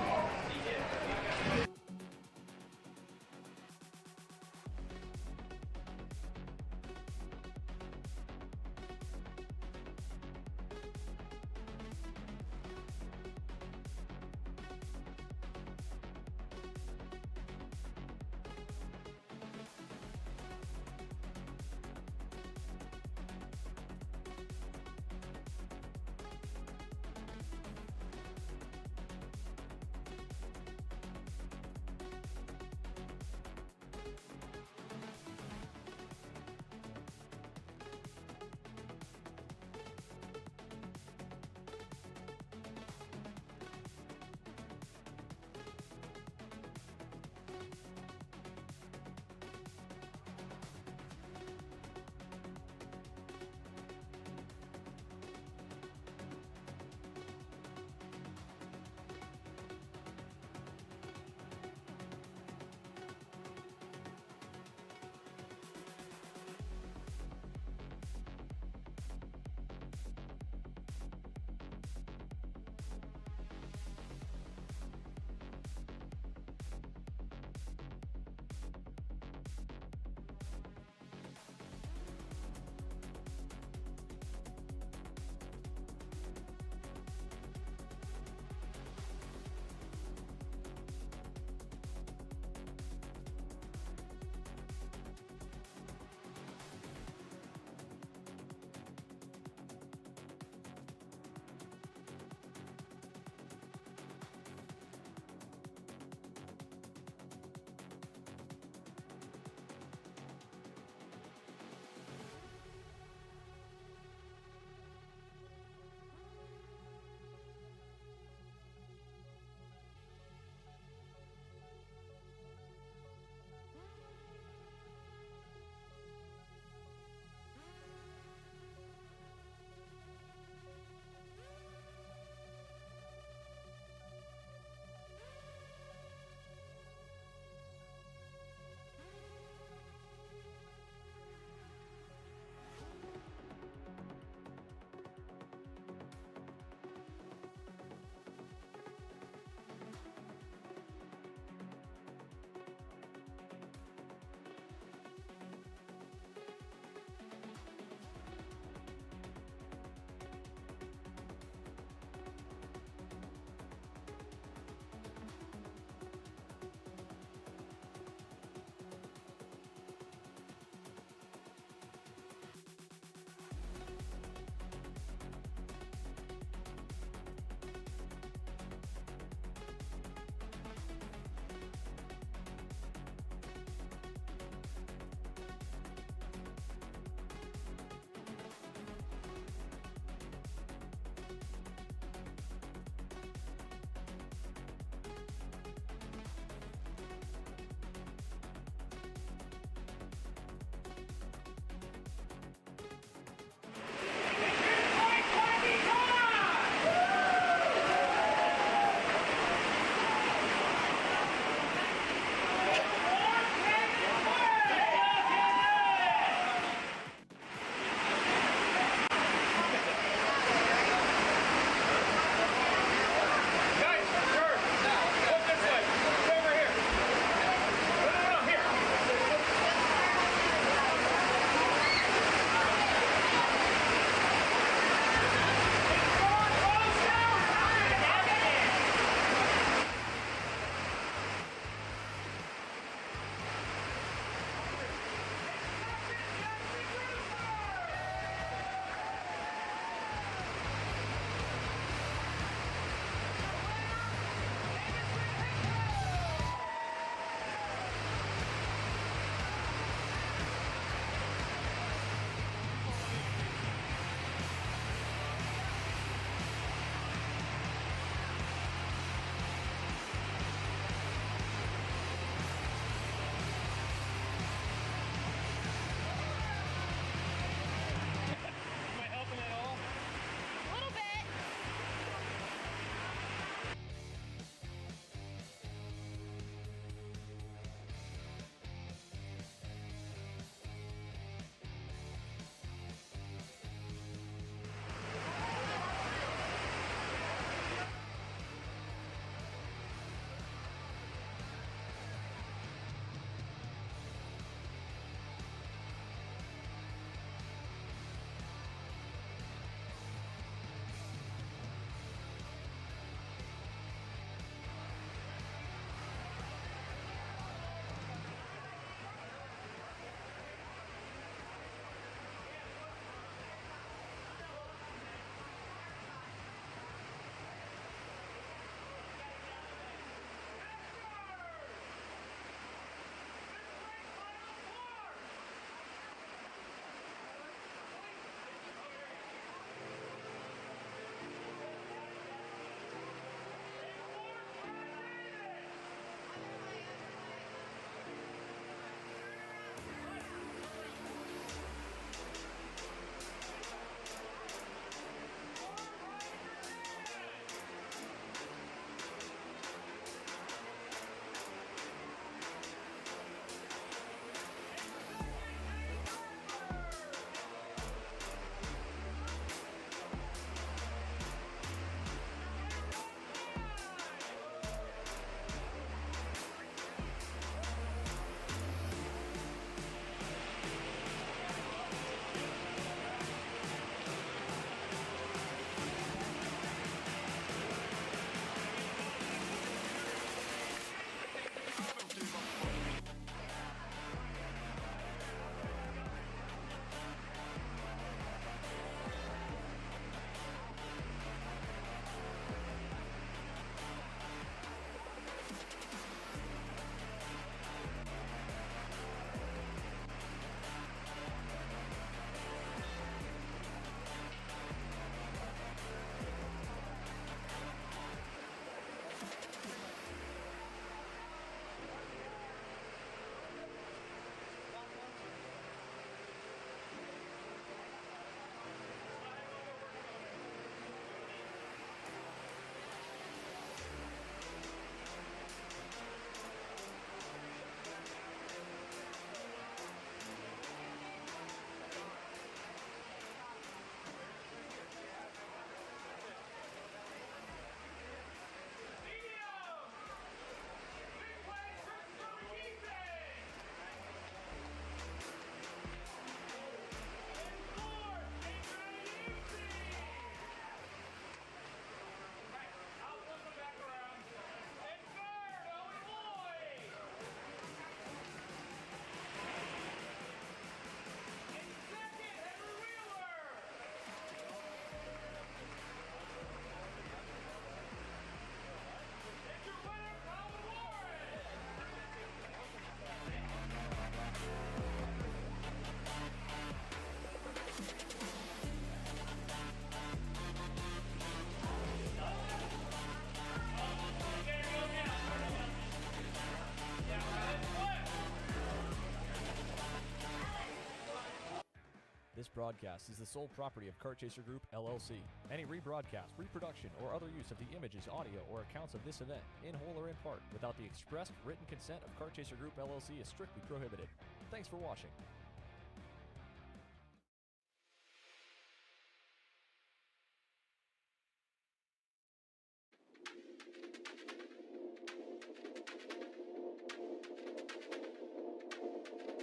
S7: This broadcast is the sole property of Kart Chaser Group, LLC. Any rebroadcast, reproduction, or other use of the images, audio, or accounts of this event, in whole or in part, without the expressed written consent of Kart Chaser Group, LLC is strictly prohibited. Thanks for watching.